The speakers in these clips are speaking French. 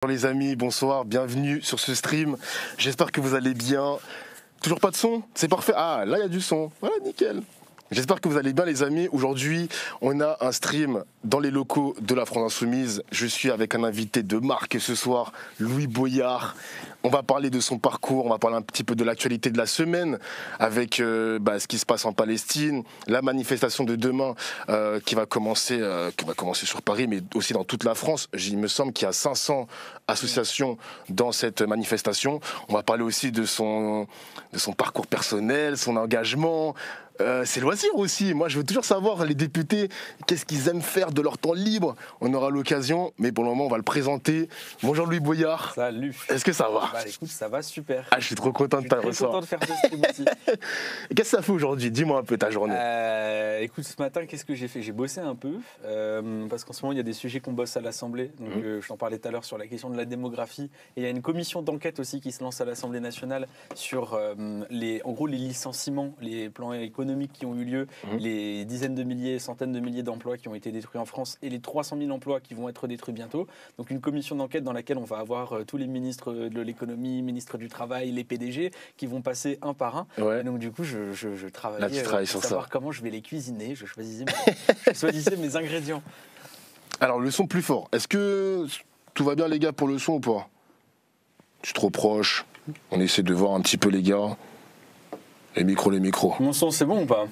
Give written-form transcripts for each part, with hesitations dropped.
Bonjour les amis, bonsoir, bienvenue sur ce stream. J'espère que vous allez bien. Toujours pas de son? C'est parfait. Ah, là il y a du son. Voilà, nickel. J'espère que vous allez bien les amis. Aujourd'hui, on a un stream dans les locaux de la France Insoumise. Je suis avec un invité de marque ce soir, Louis Boyard. On va parler de son parcours, on va parler un petit peu de l'actualité de la semaine avec ce qui se passe en Palestine, la manifestation de demain qui va commencer sur Paris, mais aussi dans toute la France. Il me semble qu'il y a 500 associations dans cette manifestation. On va parler aussi de son parcours personnel, son engagement. C'est loisir aussi. Moi, je veux toujours savoir, les députés, qu'est-ce qu'ils aiment faire de leur temps libre. On aura l'occasion, mais pour le moment, on va le présenter. Bonjour Louis Boyard. Salut. Est-ce que ça va? Bah écoute, ça va super. Ah, je suis trop content de ta ressort. Je suis content de faire ce stream aussi. Qu'est-ce que ça fait aujourd'hui? Dis-moi un peu ta journée. Écoute, ce matin, qu'est-ce que j'ai fait? J'ai bossé un peu, parce qu'en ce moment, il y a des sujets qu'on bosse à l'Assemblée. Donc, je t'en parlais tout à l'heure sur la question de la démographie. Et il y a une commission d'enquête aussi qui se lance à l'Assemblée nationale sur les licenciements, les plans économiques qui ont eu lieu, les dizaines de milliers, centaines de milliers d'emplois qui ont été détruits en France et les 300 000 emplois qui vont être détruits bientôt. Donc une commission d'enquête dans laquelle on va avoir tous les ministres de l'économie, ministres du travail, les PDG qui vont passer un par un. Ouais. Et donc du coup, je travaillais pour savoir comment je vais les cuisiner. Je choisissais mes ingrédients. Alors le son plus fort. Est-ce que tout va bien les gars pour le son ou pas? Je suis trop proche. On essaie de voir un petit peu les gars. Les micros. Mon son, c'est bon ou pas?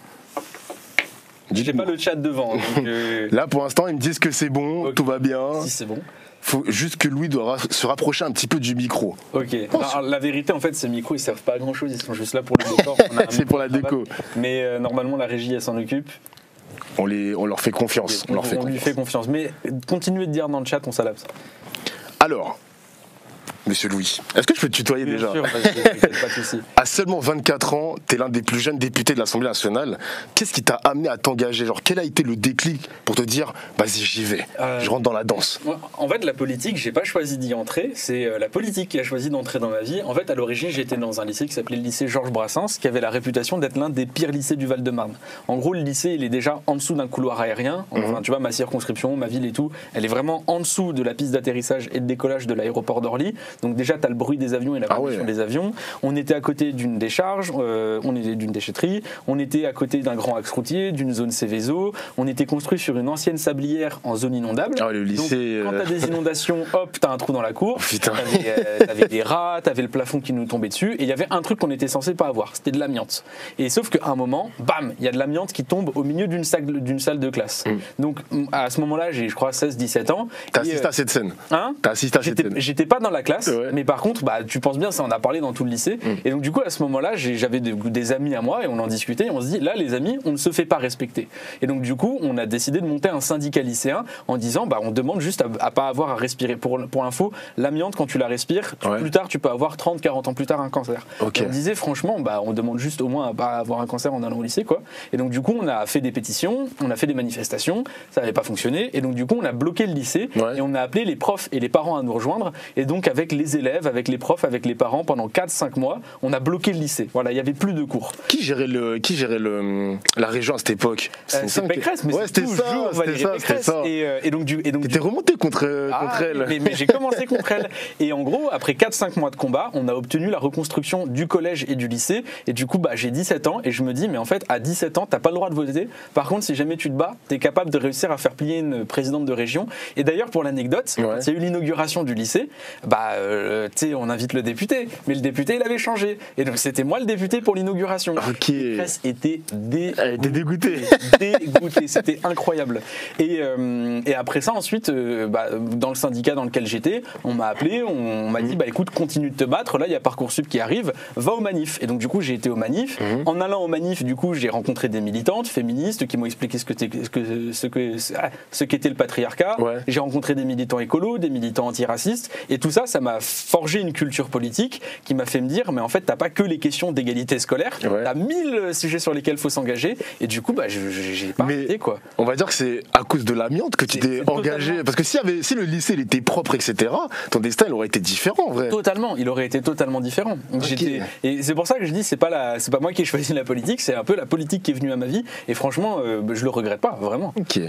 J'ai pas le chat devant. Donc Là, pour l'instant, ils me disent que c'est bon, okay. Tout va bien. Si c'est bon. Faut juste que Louis doit se rapprocher un petit peu du micro. Ok. Alors, la vérité, en fait, ces micros, ils servent pas à grand chose. Ils sont juste là pour le décor. C'est pour la déco. Mais normalement, la régie, elle s'en occupe. On leur fait confiance. On lui fait confiance. Mais continuez de dire dans le chat, on s'adapte. Alors. Monsieur Louis, est-ce que je peux te tutoyer déjà? Bien sûr, pas de souci. À seulement 24 ans, tu es l'un des plus jeunes députés de l'Assemblée nationale. Qu'est-ce qui t'a amené à t'engager? Quel a été le déclic pour te dire, vas-y, j'y vais, je rentre dans la danse? En fait, la politique, j'ai pas choisi d'y entrer. C'est la politique qui a choisi d'entrer dans ma vie. En fait, à l'origine, j'étais dans un lycée qui s'appelait le lycée Georges Brassens, qui avait la réputation d'être l'un des pires lycées du Val-de-Marne. En gros, le lycée, il est déjà en dessous d'un couloir aérien. Enfin, tu vois, ma circonscription, ma ville et tout, elle est vraiment en dessous de la piste d'atterrissage et de décollage de l'aéroport d'Orly. Donc déjà, tu as le bruit des avions et la pollution des avions. On était à côté d'une décharge, on était d'une déchetterie, on était à côté d'un grand axe routier, d'une zone Céveso, on était construit sur une ancienne sablière en zone inondable. Ah, le lycée, donc, quand tu as des inondations, hop, tu as un trou dans la cour, t'avais des rats, tu avais le plafond qui nous tombait dessus, et il y avait un truc qu'on était censé pas avoir, c'était de l'amiante. Et sauf qu'à un moment, bam, il y a de l'amiante qui tombe au milieu d'une salle de classe. Donc à ce moment-là, j'ai je crois 16-17 ans. T'as assisté à cette scène? Hein? T'as assisté à cette scène? J'étais pas dans la classe, mais par contre, tu penses bien, ça on a parlé dans tout le lycée. Et donc du coup, à ce moment-là, j'avais des amis à moi et on en discutait. Et on se dit, là, les amis, on ne se fait pas respecter. Et donc du coup, on a décidé de monter un syndicat lycéen en disant, on demande juste à pas avoir à respirer. Pour l'info, l'amiante, quand tu la respires, plus tard, tu peux avoir 30-40 ans plus tard un cancer. Okay. Et on disait, franchement, on demande juste au moins à pas avoir un cancer en allant au lycée, quoi. Et donc du coup, on a fait des pétitions, on a fait des manifestations, ça n'avait pas fonctionné. Et donc du coup, on a bloqué le lycée et on a appelé les profs et les parents à nous rejoindre. Et donc avec les élèves, avec les profs, avec les parents, pendant 4-5 mois, on a bloqué le lycée. Voilà, il n'y avait plus de cours. Qui gérait la région à cette époque? C'est Pécresse, mais c'était toujours Valérie Pécresse. Et donc t'étais remonté contre elle. Mais j'ai commencé contre elle. Et en gros, après 4-5 mois de combat, on a obtenu la reconstruction du collège et du lycée. Et du coup, j'ai 17 ans et je me dis, mais en fait, à 17 ans, t'as pas le droit de voter. Par contre, si jamais tu te bats, t'es capable de réussir à faire plier une présidente de région. Et d'ailleurs, pour l'anecdote, quand il y a eu l'inauguration du lycée, on invite le député, mais le député il avait changé et donc c'était moi le député pour l'inauguration. Ok. La presse était dégoûtée. C'était incroyable. Et après ça ensuite, dans le syndicat dans lequel j'étais, on m'a appelé, on m'a dit écoute, continue de te battre, là il y a Parcoursup qui arrive, va au manif. Et donc du coup j'ai été au manif. En allant au manif, du coup j'ai rencontré des militantes féministes qui m'ont expliqué ce qu'était le patriarcat. J'ai rencontré des militants écolos, des militants antiracistes, et tout ça m'a forgé une culture politique qui m'a fait me dire, mais en fait, t'as pas que les questions d'égalité scolaire, t'as 1000 sujets sur lesquels il faut s'engager, et du coup, j'ai pas arrêté, quoi. On va dire que c'est à cause de l'amiante que tu t'es engagé, parce que si le lycée il était propre, etc., ton destin il aurait été différent, en vrai. Totalement, il aurait été totalement différent. Et c'est pour ça que je dis, c'est pas moi qui ai choisi la politique, c'est un peu la politique qui est venue à ma vie, et franchement, je le regrette pas, vraiment. Ok.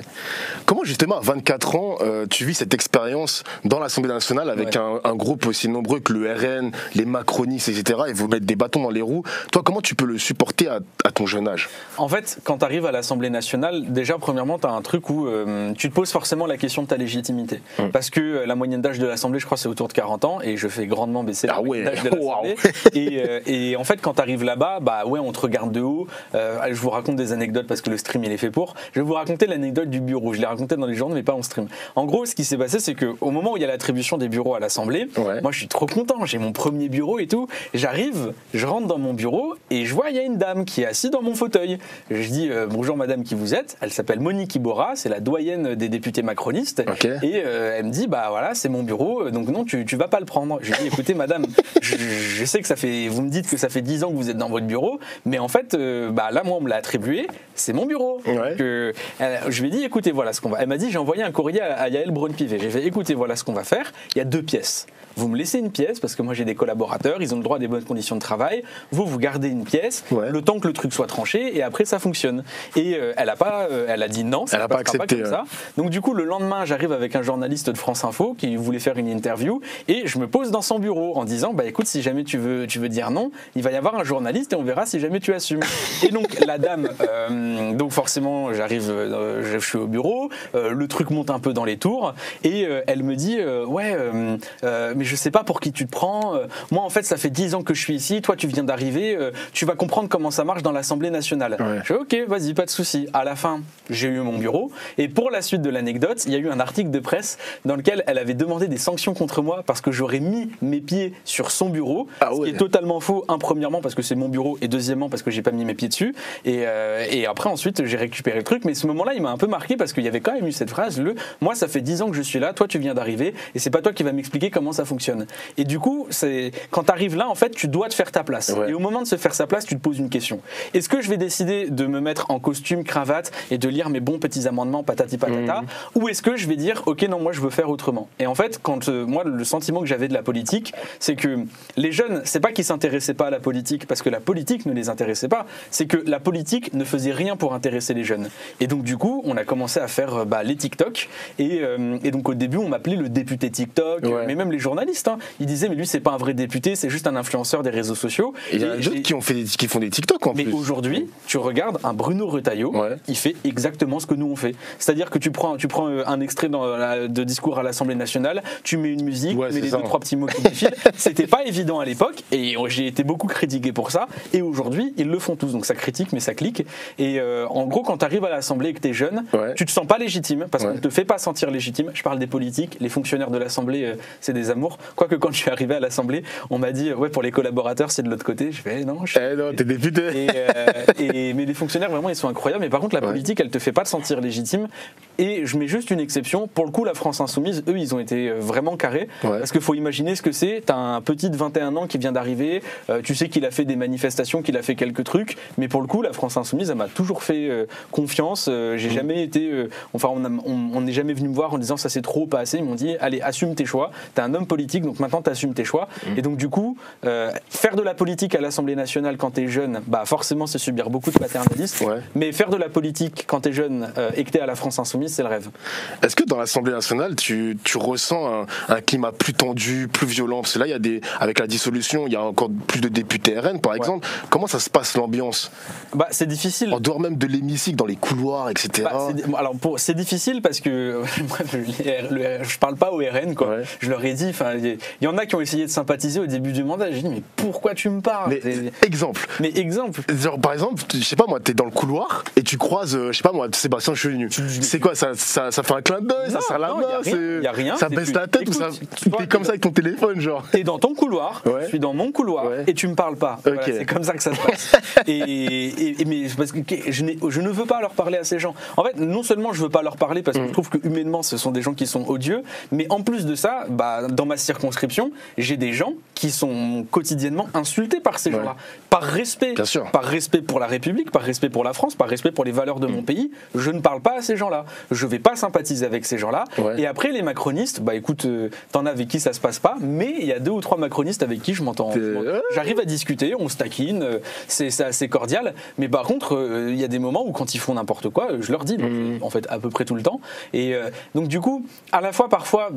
Comment justement, à 24 ans, tu vis cette expérience dans l'Assemblée nationale avec un groupe aussi nombreux que le RN, les macronistes, etc., et vous mettre des bâtons dans les roues. Toi, comment tu peux le supporter à ton jeune âge? En fait, quand tu arrives à l'Assemblée nationale, déjà, premièrement, tu as un truc où tu te poses forcément la question de ta légitimité. Parce que la moyenne d'âge de l'Assemblée, je crois, c'est autour de 40 ans, et je fais grandement baisser la moyenne d'âge de l'Assemblée. Et en fait, quand tu arrives là-bas, on te regarde de haut. Je vous raconte des anecdotes parce que le stream, il est fait pour. Je vais vous raconter l'anecdote du bureau. Je l'ai raconté dans les journaux, mais pas en stream. En gros, ce qui s'est passé, c'est qu'au moment où il y a l'attribution des bureaux à l'Assemblée, moi, je suis trop content. J'ai mon premier bureau et tout. J'arrive, je rentre dans mon bureau et je vois, il y a une dame qui est assise dans mon fauteuil. Je dis bonjour madame, qui vous êtes? Elle s'appelle Monique Iborra, c'est la doyenne des députés macronistes. Et elle me dit voilà, c'est mon bureau, donc non, tu vas pas le prendre. Je lui dis écoutez madame, je sais que vous me dites que ça fait 10 ans que vous êtes dans votre bureau, mais en fait là moi on me l'a attribué, c'est mon bureau. Donc, je lui ai dit écoutez voilà ce qu'on va. Elle m'a dit j'ai envoyé un courrier à Yael Braun-Pivet. J'ai fait écoutez voilà ce qu'on va faire. Il y a 2 pièces. Vous me laissez une pièce parce que moi j'ai des collaborateurs, ils ont le droit à des bonnes conditions de travail. Vous gardez une pièce, le temps que le truc soit tranché et après ça fonctionne. Et elle a dit non, ça ne passera pas comme ça. Donc du coup le lendemain j'arrive avec un journaliste de France Info qui voulait faire une interview et je me pose dans son bureau en disant écoute si jamais tu veux dire non, il va y avoir un journaliste et on verra si jamais tu assumes. Et donc la dame, donc forcément j'arrive, je suis au bureau, le truc monte un peu dans les tours et elle me dit mais je sais pas pour qui tu te prends, moi en fait ça fait 10 ans que je suis ici, toi tu viens d'arriver, tu vas comprendre comment ça marche dans l'Assemblée nationale. Je fais ok, vas-y, pas de souci. À la fin, j'ai eu mon bureau et pour la suite de l'anecdote, il y a eu un article de presse dans lequel elle avait demandé des sanctions contre moi parce que j'aurais mis mes pieds sur son bureau, ce qui est totalement faux, premièrement parce que c'est mon bureau et deuxièmement parce que j'ai pas mis mes pieds dessus et après ensuite j'ai récupéré le truc, mais ce moment-là il m'a un peu marqué parce qu'il y avait quand même eu cette phrase, moi ça fait 10 ans que je suis là, toi tu viens d'arriver et c'est pas toi qui vas m'expliquer comment ça fonctionne. Et du coup, quand tu arrives là, en fait, tu dois te faire ta place. Et au moment de se faire sa place, tu te poses une question. Est-ce que je vais décider de me mettre en costume, cravate et de lire mes bons petits amendements, patati patata, ou est-ce que je vais dire, ok, non, moi je veux faire autrement. Et en fait, moi, le sentiment que j'avais de la politique, c'est que les jeunes, c'est pas qu'ils s'intéressaient pas à la politique parce que la politique ne les intéressait pas, c'est que la politique ne faisait rien pour intéresser les jeunes. Et donc du coup, on a commencé à faire les TikTok et donc au début, on m'appelait le député TikTok, mais même les journalistes, ils disaient mais lui c'est pas un vrai député, c'est juste un influenceur des réseaux sociaux. Et il y en a d'autres qui font des TikTok en plus. Mais aujourd'hui, tu regardes un Bruno Retailleau, il fait exactement ce que nous on fait. C'est-à-dire que tu prends un extrait de discours à l'Assemblée nationale, tu mets une musique, tu mets les 2-3 petits mots qui défilent. C'était pas évident à l'époque et j'ai été beaucoup critiqué pour ça. Et aujourd'hui, ils le font tous. Donc ça critique, mais ça clique. Et en gros, quand tu arrives à l'Assemblée et que tu es jeune, tu te sens pas légitime parce qu'on ne te fait pas sentir légitime. Je parle des politiques, les fonctionnaires de l'Assemblée, c'est des amours. Quoique quand je suis arrivé à l'Assemblée, on m'a dit pour les collaborateurs c'est de l'autre côté. Je fais non, t'es député. Mais les fonctionnaires vraiment ils sont incroyables. Mais par contre la politique elle te fait pas te sentir légitime. Et je mets juste une exception. Pour le coup la France Insoumise, eux ils ont été vraiment carrés parce qu'il faut imaginer ce que c'est. T'as un petit de 21 ans qui vient d'arriver. Tu sais qu'il a fait des manifestations, qu'il a fait quelques trucs. Mais pour le coup la France Insoumise elle m'a toujours fait confiance. J'ai jamais été, on n'est jamais venu me voir en disant ça c'est trop pas assez. Ils m'ont dit allez assume tes choix. T'es un homme politique donc maintenant t'assumes tes choix. Et donc du coup faire de la politique à l'Assemblée nationale quand t'es jeune, forcément c'est subir beaucoup de paternalisme. Mais faire de la politique quand t'es jeune et que t'es à la France Insoumise, c'est le rêve. Est-ce que dans l'Assemblée nationale tu ressens un climat plus tendu, plus violent? Parce que là avec la dissolution il y a encore plus de députés RN par exemple. Comment ça se passe l'ambiance? C'est difficile. En dehors même de l'hémicycle, dans les couloirs, etc. C'est difficile parce que moi, je parle pas au RN quoi. Je leur ai dit, il y en a qui ont essayé de sympathiser au début du mandat. J'ai dit mais pourquoi tu me parles? Exemple. Genre, par exemple, je sais pas moi, t'es dans le couloir et tu croises, je sais pas moi, Sébastien Chenu. C'est quoi ça fait un clin d'œil, ça serre la main, y a rien, ça baisse la tête ou ça? T'es comme ça avec ton téléphone genre. T'es dans ton couloir, je suis dans mon couloir et tu me parles pas. Voilà, c'est comme ça que ça se passe. Mais parce que je ne veux pas leur parler à ces gens. En fait, non seulement je veux pas leur parler parce que je trouve que humainement ce sont des gens qui sont odieux, mais en plus de ça, dans ma circonscription, j'ai des gens qui sont quotidiennement insultés par ces gens-là. Par respect. Bien sûr. Par respect pour la République, par respect pour la France, par respect pour les valeurs de mon pays, je ne parle pas à ces gens-là. Je ne vais pas sympathiser avec ces gens-là. Et après, les macronistes, bah écoute, t'en as avec qui ça se passe pas, mais il y a 2 ou 3 macronistes avec qui je m'entends. J'arrive à discuter, on se taquine, c'est assez cordial. Mais par contre, il y a des moments où quand ils font n'importe quoi, je leur dis, en fait, à peu près tout le temps. Et donc du coup, à la fois, parfois,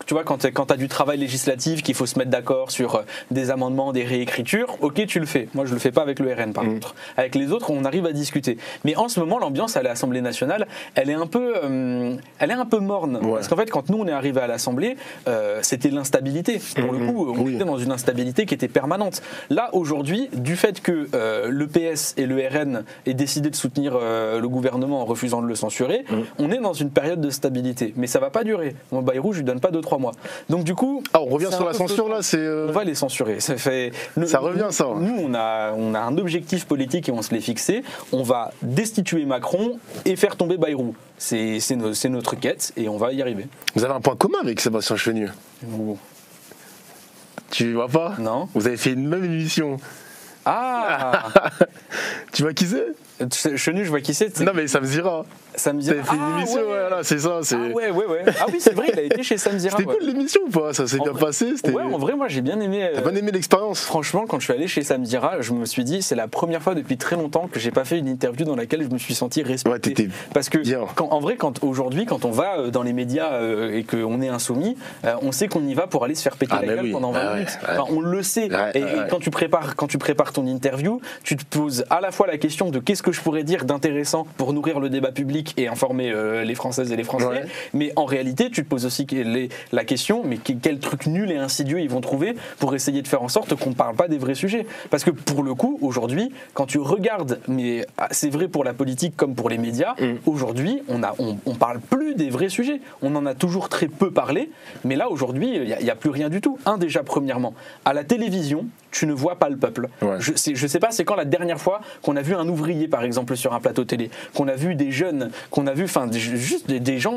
tu vois, quand tu as du travail législatif, qu'il faut se mettre d'accord sur des amendements, des réécritures, ok, tu le fais. Moi, je le fais pas avec le RN, par contre. Avec les autres, on arrive à discuter. Mais en ce moment, l'ambiance à l'Assemblée nationale, elle est un peu morne. Parce qu'en fait, quand nous, on est arrivé à l'Assemblée, c'était l'instabilité. Pour le coup, on était dans une instabilité qui était permanente. Là, aujourd'hui, du fait que le PS et le RN aient décidé de soutenir le gouvernement en refusant de le censurer, on est dans une période de stabilité. Mais ça va pas durer. Moi, Bayrou, je lui donne pas 2-3 mois. Donc du coup, on revient sur la censure là, on va les censurer. Ça revient ça. Nous, on a un objectif politique et on se l'est fixé. On va destituer Macron et faire tomber Bayrou. C'est notre quête et on va y arriver. Vous avez un point commun avec Sébastien Chenu. Tu vois pas? Non. Vous avez fait une même émission. Ah. Tu vois qui c'est? Chenu, je vois qui c'est. Non mais Sam Zira. Sam Zira. T'avais fait une émission, voilà, c'est ça. Ah ouais. Ah oui, c'est vrai, il a été chez Sam Zira. C'était cool l'émission ou pas? Ça s'est bien passé? Ouais, en vrai, moi j'ai bien aimé. T'as bien aimé l'expérience? Franchement, quand je suis allé chez Sam Zira, je me suis dit, c'est la première fois depuis très longtemps que j'ai pas fait une interview dans laquelle je me suis senti respecté. Ouais, t'étais parce que bien. En vrai, aujourd'hui, quand on va dans les médias et qu'on est insoumis, on sait qu'on y va pour aller se faire péter la gueule pendant 20 minutes. Enfin, on le sait. Et quand tu prépares ton interview, tu te poses à la fois la question de qu'est-ce que je pourrais dire d'intéressant pour nourrir le débat public et informer les Françaises et les Français, mais en réalité tu te poses aussi la question, mais quel truc nul et insidieux ils vont trouver pour essayer de faire en sorte qu'on ne parle pas des vrais sujets, parce que pour le coup aujourd'hui quand tu regardes, mais c'est vrai pour la politique comme pour les médias, aujourd'hui on parle plus des vrais sujets, on en a toujours très peu parlé, mais là aujourd'hui il n'y a plus rien du tout. Déjà premièrement, à la télévision tu ne vois pas le peuple. Je sais pas c'est quand la dernière fois qu'on a vu un ouvrier par exemple sur un plateau télé, qu'on a vu des jeunes, qu'on a vu juste des gens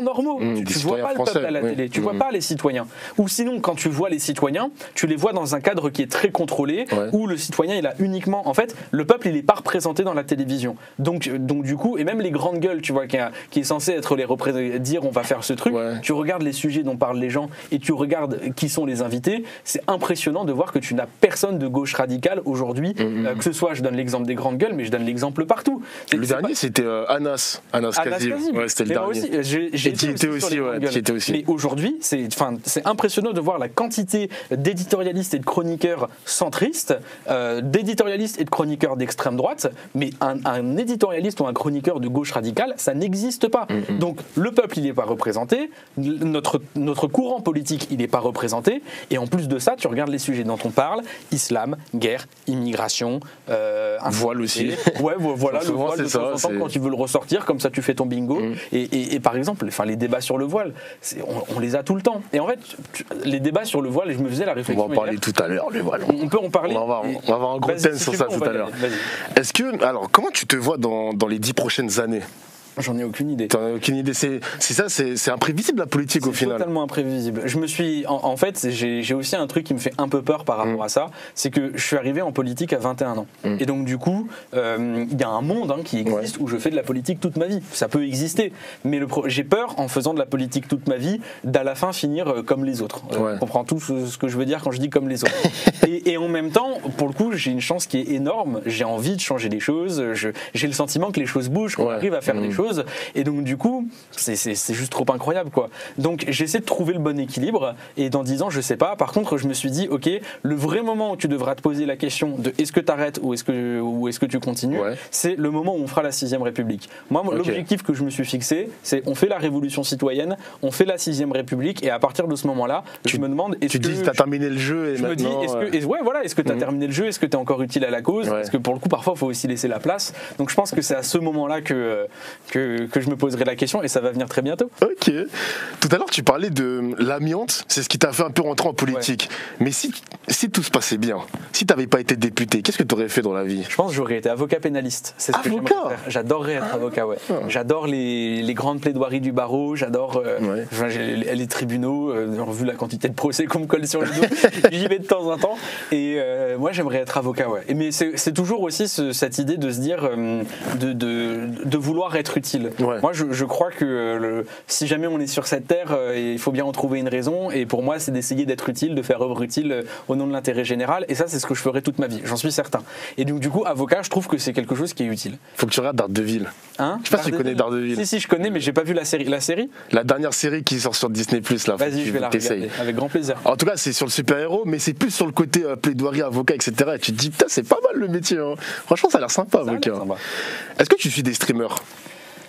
normaux. Tu vois pas le peuple à la télé, tu vois pas les citoyens. Ou sinon quand tu vois les citoyens, tu les vois dans un cadre qui est très contrôlé, où le citoyen il a uniquement, en fait le peuple il est pas représenté dans la télévision. Donc du coup, et même les grandes gueules, tu vois, qui est censé être les représentants, dire on va faire ce truc, tu regardes les sujets dont parlent les gens et tu regardes qui sont les invités, c'est impressionnant de voir que tu n'as personne de gauche radicale aujourd'hui, que ce soit, je donne l'exemple des grandes gueules, mais je donne l'exemple partout. Le dernier c'était Anas Kazim. C'était le dernier. Moi aussi, j'ai été aussi. Mais aujourd'hui, c'est impressionnant de voir la quantité d'éditorialistes et de chroniqueurs centristes, d'éditorialistes et de chroniqueurs d'extrême droite, mais un éditorialiste ou un chroniqueur de gauche radicale, ça n'existe pas. Donc le peuple, il n'est pas représenté, notre courant politique, il n'est pas représenté, et en plus de ça, tu regardes les sujets dont on parle, islam, guerre, immigration, voile aussi. Ouais, voilà, le voile de temps en temps quand tu veux le ressortir, comme ça tu fais ton bingo. Et par exemple, les débats sur le voile, on les a tout le temps. Et en fait, les débats sur le voile, je me faisais la réflexion. On va en parler tout à l'heure, le voile. On peut en parler. On va avoir un gros thème sur ça tout à l'heure. Est-ce que, alors, comment tu te vois dans les 10 prochaines années? J'en ai aucune idée. T'en as aucune idée. C'est imprévisible la politique au final. C'est totalement imprévisible. Je me suis, en fait, j'ai aussi un truc qui me fait un peu peur par rapport à ça, c'est que je suis arrivé en politique à 21 ans. Et donc du coup, il y a un monde qui existe où je fais de la politique toute ma vie. Ça peut exister, mais j'ai peur en faisant de la politique toute ma vie d'à la fin finir comme les autres. On comprend tout ce que je veux dire quand je dis comme les autres. et en même temps, pour le coup, j'ai une chance qui est énorme. J'ai envie de changer les choses. J'ai le sentiment que les choses bougent, qu'on arrive à faire des choses. Et donc du coup c'est juste trop incroyable quoi. Donc j'essaie de trouver le bon équilibre, et dans 10 ans je sais pas. Par contre je me suis dit ok, le vrai moment où tu devras te poser la question de est-ce que tu arrêtes ou est-ce que tu continues, c'est le moment où on fera la 6ème République. Moi l'objectif que je me suis fixé, c'est on fait la révolution citoyenne, on fait la 6ème République, et à partir de ce moment là je me demande est-ce que tu dis t'as terminé le jeu et je maintenant, me dis est-ce que t'as terminé le jeu, est-ce que t'es encore utile à la cause, parce que pour le coup parfois il faut aussi laisser la place. Donc je pense que c'est à ce moment là que que je me poserai la question et ça va venir très bientôt. Ok. Tout à l'heure, tu parlais de l'amiante, c'est ce qui t'a fait un peu rentrer en politique. Mais si tout se passait bien, si tu n'avais pas été député, qu'est-ce que tu aurais fait dans la vie? Je pense que j'aurais été avocat pénaliste. C'est ce que j'aimerais faire. J'adorerais être avocat, ouais. J'adore les grandes plaidoiries du barreau, j'adore les tribunaux, vu la quantité de procès qu'on me colle sur le dos, j'y vais de temps en temps. Et moi, j'aimerais être avocat, ouais. Mais c'est toujours aussi cette idée de se dire, de vouloir être utile. Ouais. Moi, je crois que si jamais on est sur cette terre, il faut bien en trouver une raison. Et pour moi, c'est d'essayer d'être utile, de faire œuvre utile au nom de l'intérêt général. Et ça, c'est ce que je ferai toute ma vie, j'en suis certain. Et donc, du coup, avocat, je trouve que c'est quelque chose qui est utile. Faut que tu regardes Daredevil. Hein? Je sais pas si tu connais Daredevil. Si, je connais, mais j'ai pas vu la série. La série? La dernière série qui sort sur Disney+, là. Vas-y, je vais la regarder, avec grand plaisir. En tout cas, c'est sur le super-héros, mais c'est plus sur le côté plaidoirie, avocat, etc. Et tu te dis, putain, c'est pas mal le métier. Hein. Franchement, ça a l'air sympa, avocat. Est-ce que tu suis des streamers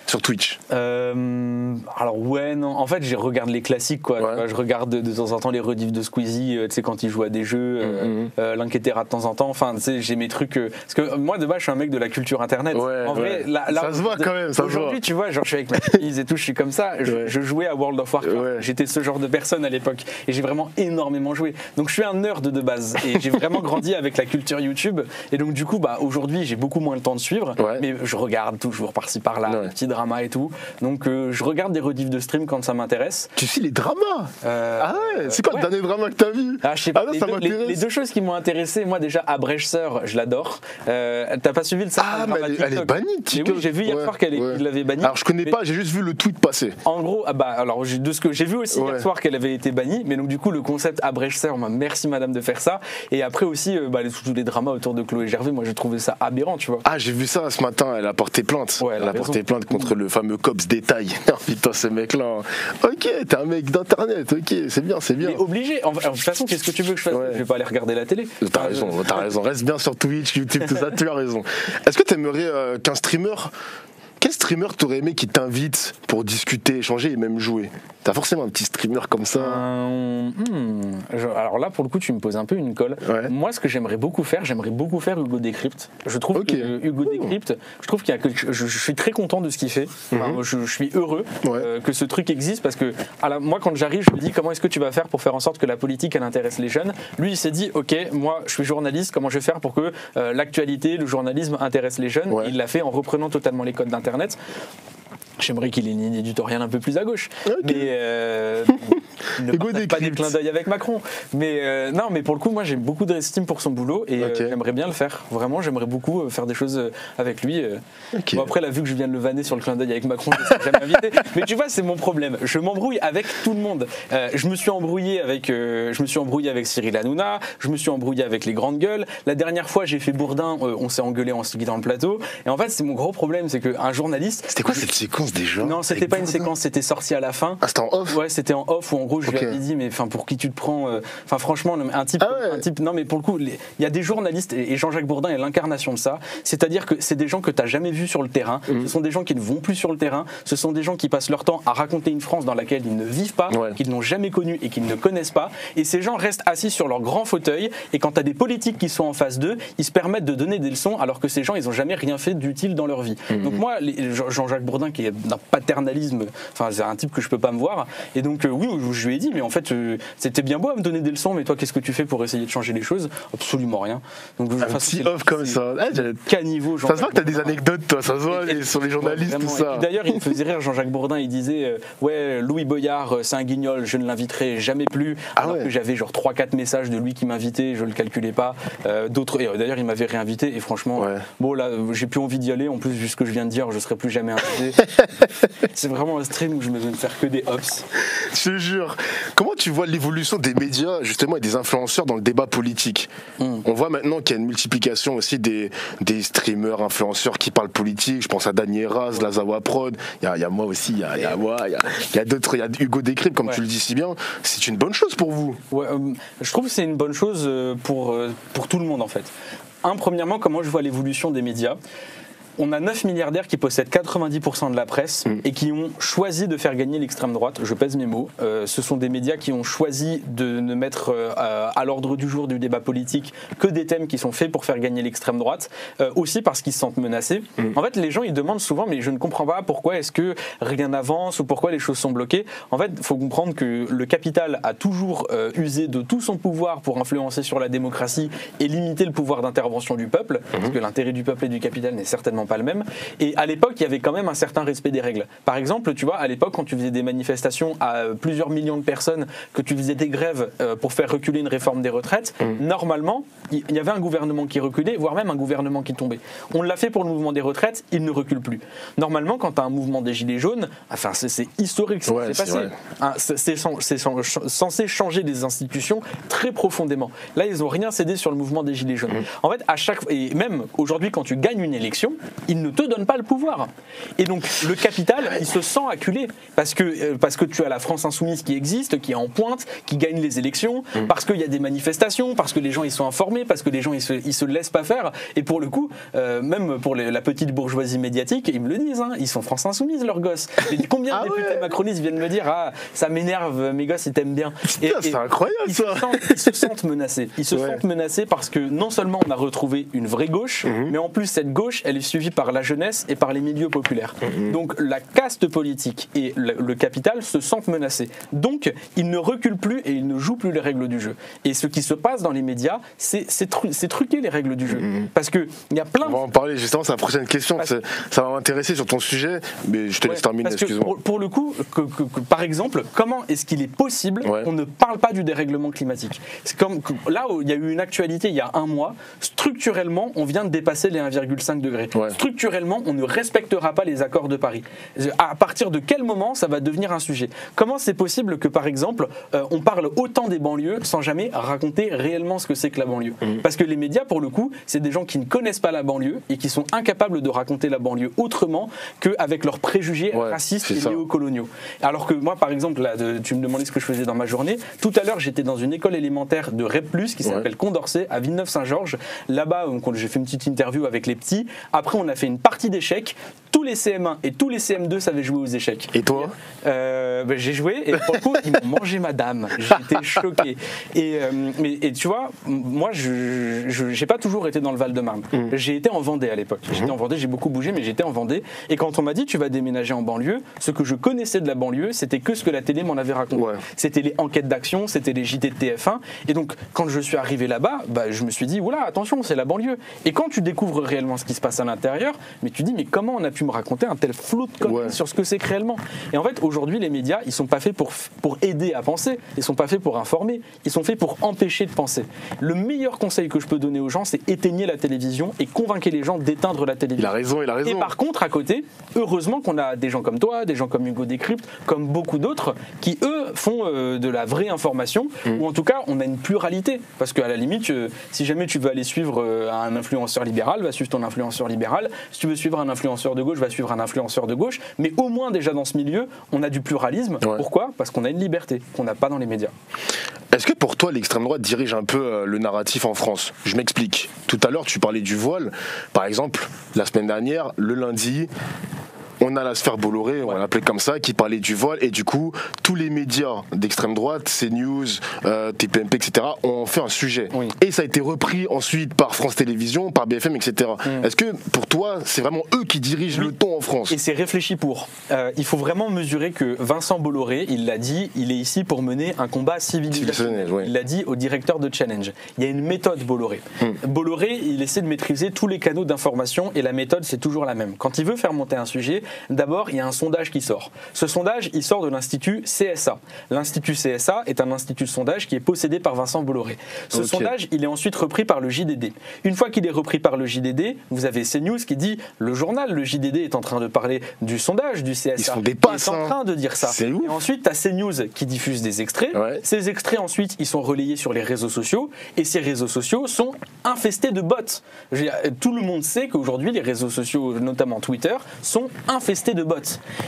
sur Twitch? Alors ouais, non. En fait, je regarde les classiques, quoi. Ouais. Je regarde de temps en temps les rediffs de Squeezie, tu sais, quand il joue à des jeux, l'Inquiétera de temps en temps. Enfin, tu sais, j'ai mes trucs. Parce que moi, de base, je suis un mec de la culture internet. Ouais, en vrai, là, ça se voit quand même. Aujourd'hui, tu vois, genre, je suis avec ma fille et tout, je suis comme ça. Je jouais à World of Warcraft. Ouais. J'étais ce genre de personne à l'époque. Et j'ai vraiment énormément joué. Donc, je suis un nerd de base. Et j'ai vraiment grandi avec la culture YouTube. Et donc, du coup, bah, aujourd'hui, j'ai beaucoup moins le temps de suivre. Ouais. Mais je regarde toujours par-ci par-là, les petits dramas et tout. Donc je regarde des rediffs de stream quand ça m'intéresse. Tu suis les dramas? Ah ouais, c'est quoi le dernier drama que t'as vu? Je sais pas, non, ça m'intéresse. les deux choses qui m'ont intéressé, moi déjà Abrèche-Sœur, je l'adore. T'as pas suivi le Ah, mais elle est bannie, TikTok. Oui, j'ai vu hier soir qu'il l'avait bannie. Alors je connais pas, j'ai juste vu le tweet passer. En gros, alors de ce que j'ai vu aussi hier soir qu'elle avait été bannie, mais donc du coup le concept Abrèche-Sœur, merci madame de faire ça. Et après aussi tous les dramas autour de Chloé Gervais, moi j'ai trouvé ça aberrant, tu vois. Ah, j'ai vu ça ce matin, elle a porté plainte. Ouais, elle a porté plainte contre le fameux Cops Détail. Putain, ce mec-là. Ok, t'es un mec d'internet, ok, c'est bien, c'est bien. Mais obligé. De toute façon, qu'est-ce que tu veux que je fasse? Je vais pas aller regarder la télé. T'as raison. Reste bien sur Twitch, YouTube, tout ça, tu as raison. Est-ce que t'aimerais qu'un streamer. Quel streamer t'aurais aimé qui t'invite pour discuter, échanger et même jouer? T'as forcément un petit streamer comme ça. Alors là, pour le coup, tu me poses un peu une colle. Ouais. Moi, ce que j'aimerais beaucoup faire Hugo Décrypte. Je trouve que Hugo Décrypte, je trouve qu'il y a je suis très content de ce qu'il fait. Enfin, je suis heureux que ce truc existe parce que moi, quand j'arrive, je me dis comment est-ce que tu vas faire pour faire en sorte que la politique, elle intéresse les jeunes. Lui, il s'est dit, ok, moi, je suis journaliste, comment je vais faire pour que l'actualité, le journalisme intéresse les jeunes? Il l'a fait en reprenant totalement les codes d'Internet. J'aimerais qu'il ait une ligne éditoriale un peu plus à gauche. Mais ne partage pas des clins d'œil avec Macron. Mais non, mais pour le coup, moi j'ai beaucoup d'estime pour son boulot et j'aimerais bien le faire. Vraiment, j'aimerais beaucoup faire des choses avec lui. Bon, après, là, vu que je viens de le vanner sur le clin d'œil avec Macron, je ne serai jamais invité. Mais tu vois, c'est mon problème. Je m'embrouille avec tout le monde. Je me suis embrouillé avec Cyril Hanouna. Je me suis embrouillé avec les grandes gueules. La dernière fois, j'ai fait Bourdin. On s'est engueulé en se quittant le plateau. Et en fait, c'est mon gros problème, c'est qu'un journaliste. C'était quoi cette séquence déjà? Non, c'était pas une séquence, c'était sorti à la fin. Ah, c'était en off? Ouais, c'était en off où en gros je lui avais dit mais pour qui tu te prends? Enfin franchement un type. Non mais pour le coup il y a des journalistes et Jean-Jacques Bourdin est l'incarnation de ça. C'est-à-dire que c'est des gens que t'as jamais vus sur le terrain. Ce sont des gens qui ne vont plus sur le terrain. Ce sont des gens qui passent leur temps à raconter une France dans laquelle ils ne vivent pas, qu'ils n'ont jamais connue et qu'ils ne connaissent pas. Et ces gens restent assis sur leur grand fauteuil. Et quand t'as des politiques qui sont en face d'eux, ils se permettent de donner des leçons alors que ces gens ils ont jamais rien fait d'utile dans leur vie. Donc moi Jean-Jacques Bourdin qui est d'un paternalisme, enfin c'est un type que je peux pas me voir. Et donc oui, je lui ai dit mais en fait c'était bien beau à me donner des leçons, mais toi qu'est-ce que tu fais pour essayer de changer les choses? Absolument rien. Donc un petit off comme ça. Caniveau. Ça se voit que t'as des anecdotes toi, ça se voit sur les journalistes tout ça. D'ailleurs il me faisait rire Jean-Jacques Bourdin, il disait ouais Louis Boyard c'est un guignol, je ne l'inviterai jamais plus. Alors que j'avais genre 3-4 messages de lui qui m'invitait, je le calculais pas. D'autres, et d'ailleurs il m'avait réinvité et franchement bon là j'ai plus envie d'y aller. En plus vu ce que je viens de dire, je serai plus jamais invité. C'est vraiment un stream où je me donne faire que des hops. Je te jure. Comment tu vois l'évolution des médias justement et des influenceurs dans le débat politique? On voit maintenant qu'il y a une multiplication aussi des streamers, influenceurs qui parlent politique. Je pense à Dany Eraz, Lazawa Prod. Il y a moi aussi, il y a moi, il y a d'autres, il y a Hugo Décrypte comme tu le dis si bien. C'est une bonne chose pour vous? Je trouve que c'est une bonne chose pour tout le monde en fait. Premièrement, comment je vois l'évolution des médias? On a 9 milliardaires qui possèdent 90% de la presse et qui ont choisi de faire gagner l'extrême droite. Je pèse mes mots. Ce sont des médias qui ont choisi de ne mettre à l'ordre du jour du débat politique que des thèmes qui sont faits pour faire gagner l'extrême droite. Aussi parce qu'ils se sentent menacés. En fait, les gens ils demandent souvent, mais je ne comprends pas pourquoi est-ce que rien n'avance ou pourquoi les choses sont bloquées. En fait, il faut comprendre que le capital a toujours usé de tout son pouvoir pour influencer sur la démocratie et limiter le pouvoir d'intervention du peuple, parce que l'intérêt du peuple et du capital n'est certainement pas le même. Et à l'époque, il y avait quand même un certain respect des règles. Par exemple, tu vois, à l'époque, quand tu faisais des manifestations à plusieurs millions de personnes, que tu faisais des grèves pour faire reculer une réforme des retraites, normalement, il y avait un gouvernement qui reculait, voire même un gouvernement qui tombait. On l'a fait pour le mouvement des retraites, il ne recule plus. Normalement, quand tu as un mouvement des Gilets jaunes, enfin, c'est historique ce qui s'est passé. Hein, c'est censé changer des institutions très profondément. Là, ils n'ont rien cédé sur le mouvement des Gilets jaunes. En fait, à chaque et même aujourd'hui, quand tu gagnes une élection, ils ne te donnent pas le pouvoir. Et donc, le capital, il se sent acculé parce que tu as la France insoumise qui existe, qui est en pointe, qui gagne les élections, parce qu'il y a des manifestations, parce que les gens ils sont informés, parce que les gens ils se laissent pas faire. Et pour le coup, même pour la petite bourgeoisie médiatique, ils me le disent, hein, ils sont France insoumise leurs gosses. Et combien de députés macronistes viennent me dire ça m'énerve, mes gosses ils t'aiment bien. C'est incroyable ça. Ils se sentent menacés. Ils se sentent menacés parce que non seulement on a retrouvé une vraie gauche, mais en plus cette gauche elle est suivie par la jeunesse et par les milieux populaires. Donc la caste politique et le capital se sentent menacés. Donc ils ne reculent plus et ils ne jouent plus les règles du jeu. Et ce qui se passe dans les médias, c'est truquer les règles du jeu. Parce que il y a plein. On va en parler justement, c'est la prochaine question. Ça va m'intéresser sur ton sujet, mais je te laisse terminer. Excuse-moi. Pour le coup, par exemple, comment est-ce qu'il est possible qu'on ne parle pas du dérèglement climatique? C'est comme là où il y a eu une actualité il y a un mois. Structurellement, on vient de dépasser les 1,5 degrés. Structurellement, on ne respectera pas les accords de Paris. À partir de quel moment ça va devenir un sujet? Comment c'est possible que, par exemple, on parle autant des banlieues sans jamais raconter réellement ce que c'est que la banlieue? Parce que les médias, pour le coup, c'est des gens qui ne connaissent pas la banlieue et qui sont incapables de raconter la banlieue autrement qu'avec leurs préjugés racistes et néocoloniaux. Alors que moi, par exemple, là, tu me demandais ce que je faisais dans ma journée. Tout à l'heure, j'étais dans une école élémentaire de REP+, qui s'appelle Condorcet, à Villeneuve-Saint-Georges. Là-bas, j'ai fait une petite interview avec les petits. Après, on a fait une partie d'échecs. Tous les CM1 et tous les CM2 savaient jouer aux échecs. Et toi? J'ai joué et pour le coup, ils m'ont mangé ma dame. J'étais choqué. Et tu vois, moi, j'ai pas toujours été dans le Val-de-Marne. J'ai été en Vendée à l'époque. J'étais en Vendée, j'ai beaucoup bougé, mais j'étais en Vendée. Et quand on m'a dit tu vas déménager en banlieue, ce que je connaissais de la banlieue, c'était que ce que la télé m'en avait raconté. C'était les enquêtes d'action, c'était les JT de TF1. Et donc, quand je suis arrivé là-bas, je me suis dit, oula, attention, c'est la banlieue. Et quand tu découvres réellement ce qui se passe à l'intérieur, mais tu dis, mais comment on a pu me raconter un tel flot de conneries sur ce que c'est que réellement? Et en fait, aujourd'hui, les médias, ils sont pas faits pour aider à penser, ils sont pas faits pour informer, ils sont faits pour empêcher de penser. Le meilleur conseil que je peux donner aux gens, c'est éteignez la télévision et convainquez les gens d'éteindre la télévision. Il a raison. Et par contre, à côté, heureusement qu'on a des gens comme toi, des gens comme Hugo Décrypte, comme beaucoup d'autres, qui eux font de la vraie information, ou en tout cas, on a une pluralité. Parce qu'à la limite, si jamais tu veux aller suivre un influenceur libéral, va suivre ton influenceur libéral. Si tu veux suivre un influenceur de gauche, va suivre un influenceur de gauche. Mais au moins, déjà dans ce milieu, on a du pluralisme. Pourquoi? Parce qu'on a une liberté qu'on n'a pas dans les médias. Est-ce que pour toi, l'extrême droite dirige un peu le narratif en France? Je m'explique. Tout à l'heure, tu parlais du voile. Par exemple, la semaine dernière, le lundi, on a la sphère Bolloré, on l'appelait comme ça, qui parlait du voile, et du coup, tous les médias d'extrême droite, CNews, TPMP, etc., ont fait un sujet. Et ça a été repris ensuite par France Télévisions, par BFM, etc. Est-ce que pour toi, c'est vraiment eux qui dirigent le ton en France? Et c'est réfléchi pour. Il faut vraiment mesurer que Vincent Bolloré, il l'a dit, il est ici pour mener un combat civilisationnel. Il l'a dit au directeur de Challenge. Il y a une méthode Bolloré. Bolloré, il essaie de maîtriser tous les canaux d'information, et la méthode, c'est toujours la même. Quand il veut faire monter un sujet, d'abord, il y a un sondage qui sort. Ce sondage, il sort de l'Institut CSA. L'Institut CSA est un institut de sondage qui est possédé par Vincent Bolloré. Ce sondage, il est ensuite repris par le JDD. Une fois qu'il est repris par le JDD, vous avez CNews qui dit, le journal, le JDD est en train de parler du sondage du CSA. Ils se font des passes, ils sont en train de dire ça. Et ensuite, tu as CNews qui diffuse des extraits. Ces extraits, ensuite, ils sont relayés sur les réseaux sociaux. Et ces réseaux sociaux sont infestés de bots. Tout le monde sait qu'aujourd'hui, les réseaux sociaux, notamment Twitter, sont infestés infesté de bots.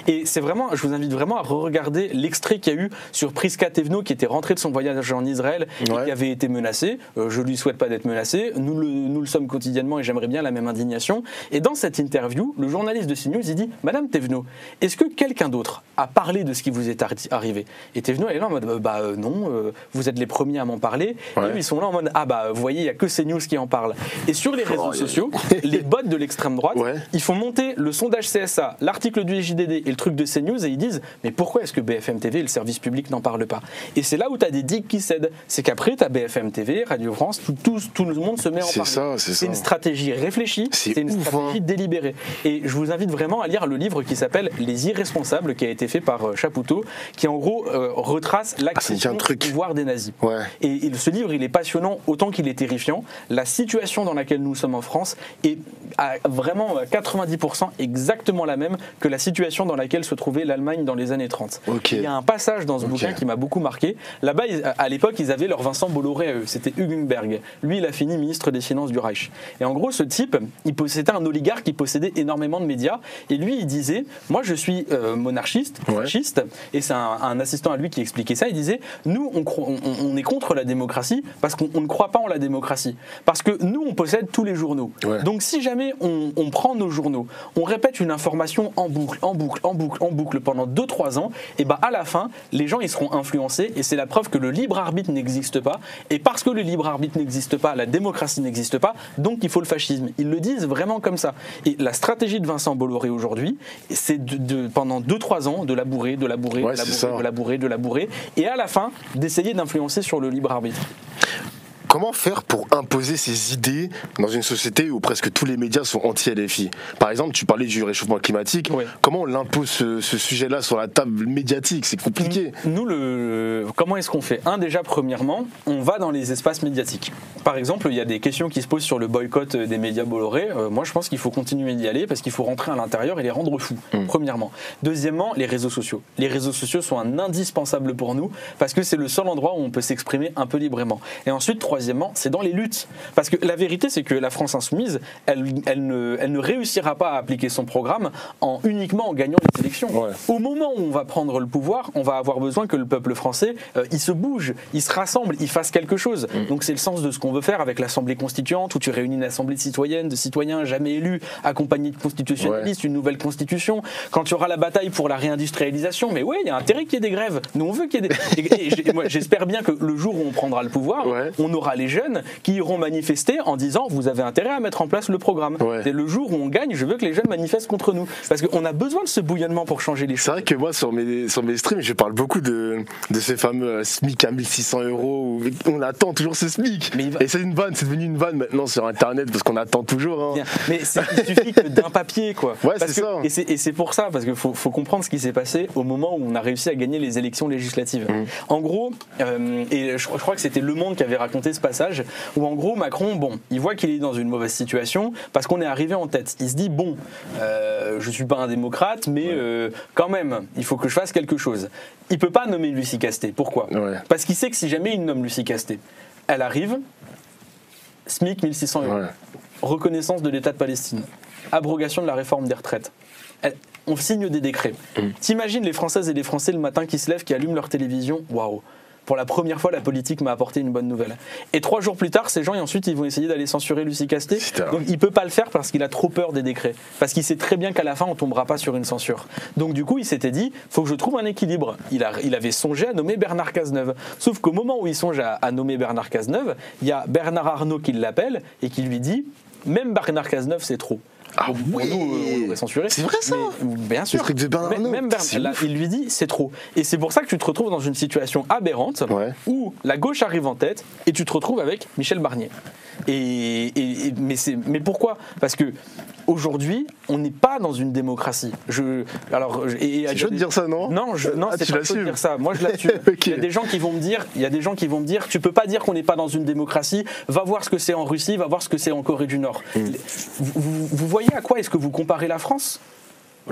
Et c'est vraiment, je vous invite vraiment à re-regarder l'extrait qu'il y a eu sur Prisca Thévenot, qui était rentré de son voyage en Israël et qui avait été menacé. Je lui souhaite pas d'être menacé. Nous le sommes quotidiennement et j'aimerais bien la même indignation. Et dans cette interview, le journaliste de CNews, il dit « Madame Thévenot, est-ce que quelqu'un d'autre a parlé de ce qui vous est arrivé ?» Et Thévenot, elle est là en mode « non, vous êtes les premiers à m'en parler. » Et eux, ils sont là en mode « Ah vous voyez, il n'y a que CNews qui en parle. » Et sur les réseaux sociaux, les bots de l'extrême droite, ils font monter le sondage CSA, l'article du JDD et le truc de CNews et ils disent « Mais pourquoi est-ce que BFM TV et le service public n'en parlent pas ?» Et c'est là où tu as des digues qui cèdent. C'est qu'après, tu as BFM TV, Radio France, tout le monde se met en parler. C'est une stratégie réfléchie, c'est une stratégie délibérée. Et je vous invite vraiment à lire le livre qui s'appelle Les Irresponsables, qui a été fait par Chapoutot, qui en gros retrace l'accession au pouvoir des nazis. Et ce livre, il est passionnant autant qu'il est terrifiant. La situation dans laquelle nous sommes en France est vraiment à 90% exactement la même que la situation dans laquelle se trouvait l'Allemagne dans les années 30. Il y a un passage dans ce bouquin qui m'a beaucoup marqué. Là-bas, à l'époque, ils avaient leur Vincent Bolloré à eux. C'était Hugenberg. Lui, il a fini ministre des Finances du Reich. Et en gros, ce type, c'était un oligarque qui possédait énormément de médias. Et lui, il disait, moi, je suis monarchiste, fasciste. Et c'est un assistant à lui qui expliquait ça. Il disait, nous, on est contre la démocratie parce qu'on ne croit pas en la démocratie. Parce que nous, on possède tous les journaux. Donc, si jamais on prend nos journaux, on répète une information en boucle pendant 2-3 ans, et à la fin, les gens, ils seront influencés. Et c'est la preuve que le libre arbitre n'existe pas. Et parce que le libre arbitre n'existe pas, la démocratie n'existe pas, donc il faut le fascisme. Ils le disent vraiment comme ça. Et la stratégie de Vincent Bolloré aujourd'hui, c'est pendant 2-3 ans de labourer, et à la fin, d'essayer d'influencer sur le libre arbitre. Comment faire pour imposer ces idées dans une société où presque tous les médias sont anti-LFI ? Par exemple, tu parlais du réchauffement climatique. Comment on l'impose ce sujet-là sur la table médiatique ? C'est compliqué. Nous, comment est-ce qu'on fait ? Déjà, premièrement, on va dans les espaces médiatiques. Par exemple, il y a des questions qui se posent sur le boycott des médias Bolloré. Moi, je pense qu'il faut continuer d'y aller parce qu'il faut rentrer à l'intérieur et les rendre fous, premièrement. Deuxièmement, les réseaux sociaux. Les réseaux sociaux sont un indispensable pour nous parce que c'est le seul endroit où on peut s'exprimer un peu librement. Et ensuite, troisièmement, c'est dans les luttes. Parce que la vérité, c'est que la France insoumise, elle ne réussira pas à appliquer son programme uniquement en gagnant les élections. Au moment où on va prendre le pouvoir, on va avoir besoin que le peuple français, il se bouge, il se rassemble, il fasse quelque chose. Donc c'est le sens de ce qu'on veut faire avec l'Assemblée constituante, où tu réunis une assemblée de citoyens jamais élus, accompagnés de constitutionnalistes, une nouvelle constitution. Quand tu auras la bataille pour la réindustrialisation, mais il y a intérêt qu'il y ait des grèves. Nous, on veut qu'il y ait des... Moi, j'espère bien que le jour où on prendra le pouvoir, on aura les jeunes qui iront manifester en disant vous avez intérêt à mettre en place le programme. C'est le jour où on gagne, je veux que les jeunes manifestent contre nous. Parce qu'on a besoin de ce bouillonnement pour changer les choses. C'est vrai que moi, sur mes streams, je parle beaucoup de ces fameux SMIC à 1600 €. On attend toujours ce SMIC. Et c'est une vanne, c'est devenu une vanne maintenant sur Internet parce qu'on attend toujours. Mais il suffit que d'un papier, quoi. C'est ça. Et c'est pour ça, parce qu'il faut comprendre ce qui s'est passé au moment où on a réussi à gagner les élections législatives. En gros, et je crois que c'était Le Monde qui avait raconté ce passage, où en gros Macron, il voit qu'il est dans une mauvaise situation parce qu'on est arrivé en tête. Il se dit je suis pas un démocrate, mais quand même, il faut que je fasse quelque chose. Il peut pas nommer Lucie Castet. Pourquoi ? Parce qu'il sait que si jamais il nomme Lucie Castet, elle arrive, SMIC 1600 €, reconnaissance de l'État de Palestine, abrogation de la réforme des retraites. On signe des décrets. T'imagines les Françaises et les Français le matin qui se lèvent, qui allument leur télévision, waouh, pour la première fois, la politique m'a apporté une bonne nouvelle. Et 3 jours plus tard, ces gens, ensuite, ils vont essayer d'aller censurer Lucie Castet. Donc, il ne peut pas le faire parce qu'il a trop peur des décrets. Parce qu'il sait très bien qu'à la fin, on ne tombera pas sur une censure. Donc, du coup, il s'était dit, il faut que je trouve un équilibre. Il avait songé à nommer Bernard Cazeneuve. Sauf qu'au moment où il songe à nommer Bernard Cazeneuve, il y a Bernard Arnault qui l'appelle et qui lui dit, même Bernard Cazeneuve, c'est trop. Nous, on l'aurait censuré. C'est vrai ça. Bien sûr. Le truc de Bernard Arnault. Même là, il lui dit c'est trop. Et c'est pour ça que tu te retrouves dans une situation aberrante où la gauche arrive en tête et tu te retrouves avec Michel Barnier. Mais pourquoi ? Parce que aujourd'hui, on n'est pas dans une démocratie. C'est chaud de dire ça, non ? Non, c'est pas chaud de dire ça. Moi, je l'assume. Il y a des gens qui vont me dire, tu peux pas dire qu'on n'est pas dans une démocratie. Va voir ce que c'est en Russie, va voir ce que c'est en Corée du Nord. Vous voyez à quoi est-ce que vous comparez la France ?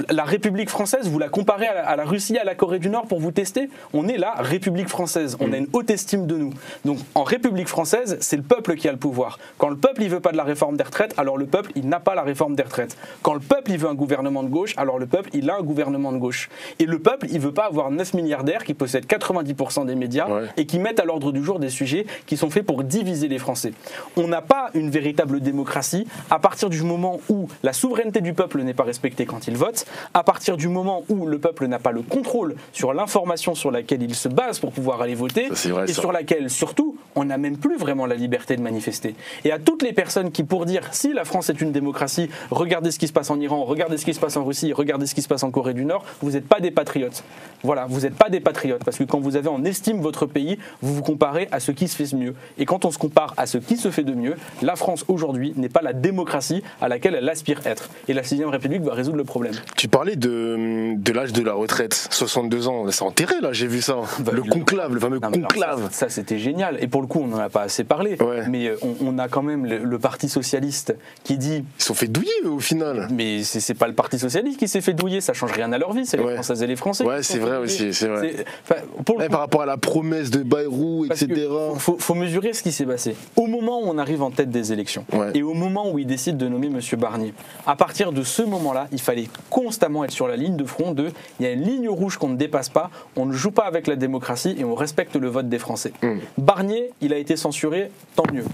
La République française, vous la comparez à la Russie, à la Corée du Nord pour vous tester? On est la République française, on a une haute estime de nous. Donc en République française, c'est le peuple qui a le pouvoir. Quand le peuple il veut pas de la réforme des retraites, alors le peuple il n'a pas la réforme des retraites. Quand le peuple il veut un gouvernement de gauche, alors le peuple il a un gouvernement de gauche. Et le peuple il veut pas avoir 9 milliardaires qui possèdent 90% des médias et qui mettent à l'ordre du jour des sujets qui sont faits pour diviser les Français. On n'a pas une véritable démocratie à partir du moment où la souveraineté du peuple n'est pas respectée quand il vote, à partir du moment où le peuple n'a pas le contrôle sur l'information sur laquelle il se base pour pouvoir aller voter, sur laquelle surtout on n'a même plus vraiment la liberté de manifester. Et à toutes les personnes qui pour dire si la France est une démocratie, regardez ce qui se passe en Iran, regardez ce qui se passe en Russie, regardez ce qui se passe en Corée du Nord, vous n'êtes pas des patriotes. Voilà, vous n'êtes pas des patriotes parce que quand vous avez en estime votre pays, vous vous comparez à ce qui se fait de mieux. Et quand on se compare à ce qui se fait de mieux, la France aujourd'hui n'est pas la démocratie à laquelle elle aspire être. Et la 6ème République va résoudre le problème. Tu parlais de l'âge de la retraite, 62 ans, c'est enterré là, j'ai vu ça. Le conclave, le fameux conclave. Ça c'était génial. Et pour le coup, on n'en a pas assez parlé. Mais on a quand même le Parti Socialiste qui dit... Ils se sont fait douiller au final. Mais c'est pas le Parti Socialiste qui s'est fait douiller, ça change rien à leur vie, c'est les Françaises et les Français. Ouais, c'est vrai aussi, c'est vrai. Par rapport à la promesse de Bayrou, etc. Faut mesurer ce qui s'est passé. Au moment où on arrive en tête des élections, et au moment où ils décident de nommer M. Barnier, à partir de ce moment-là, il fallait constamment être sur la ligne de front de il y a une ligne rouge qu'on ne dépasse pas, on ne joue pas avec la démocratie et on respecte le vote des Français. Barnier, il a été censuré, tant mieux.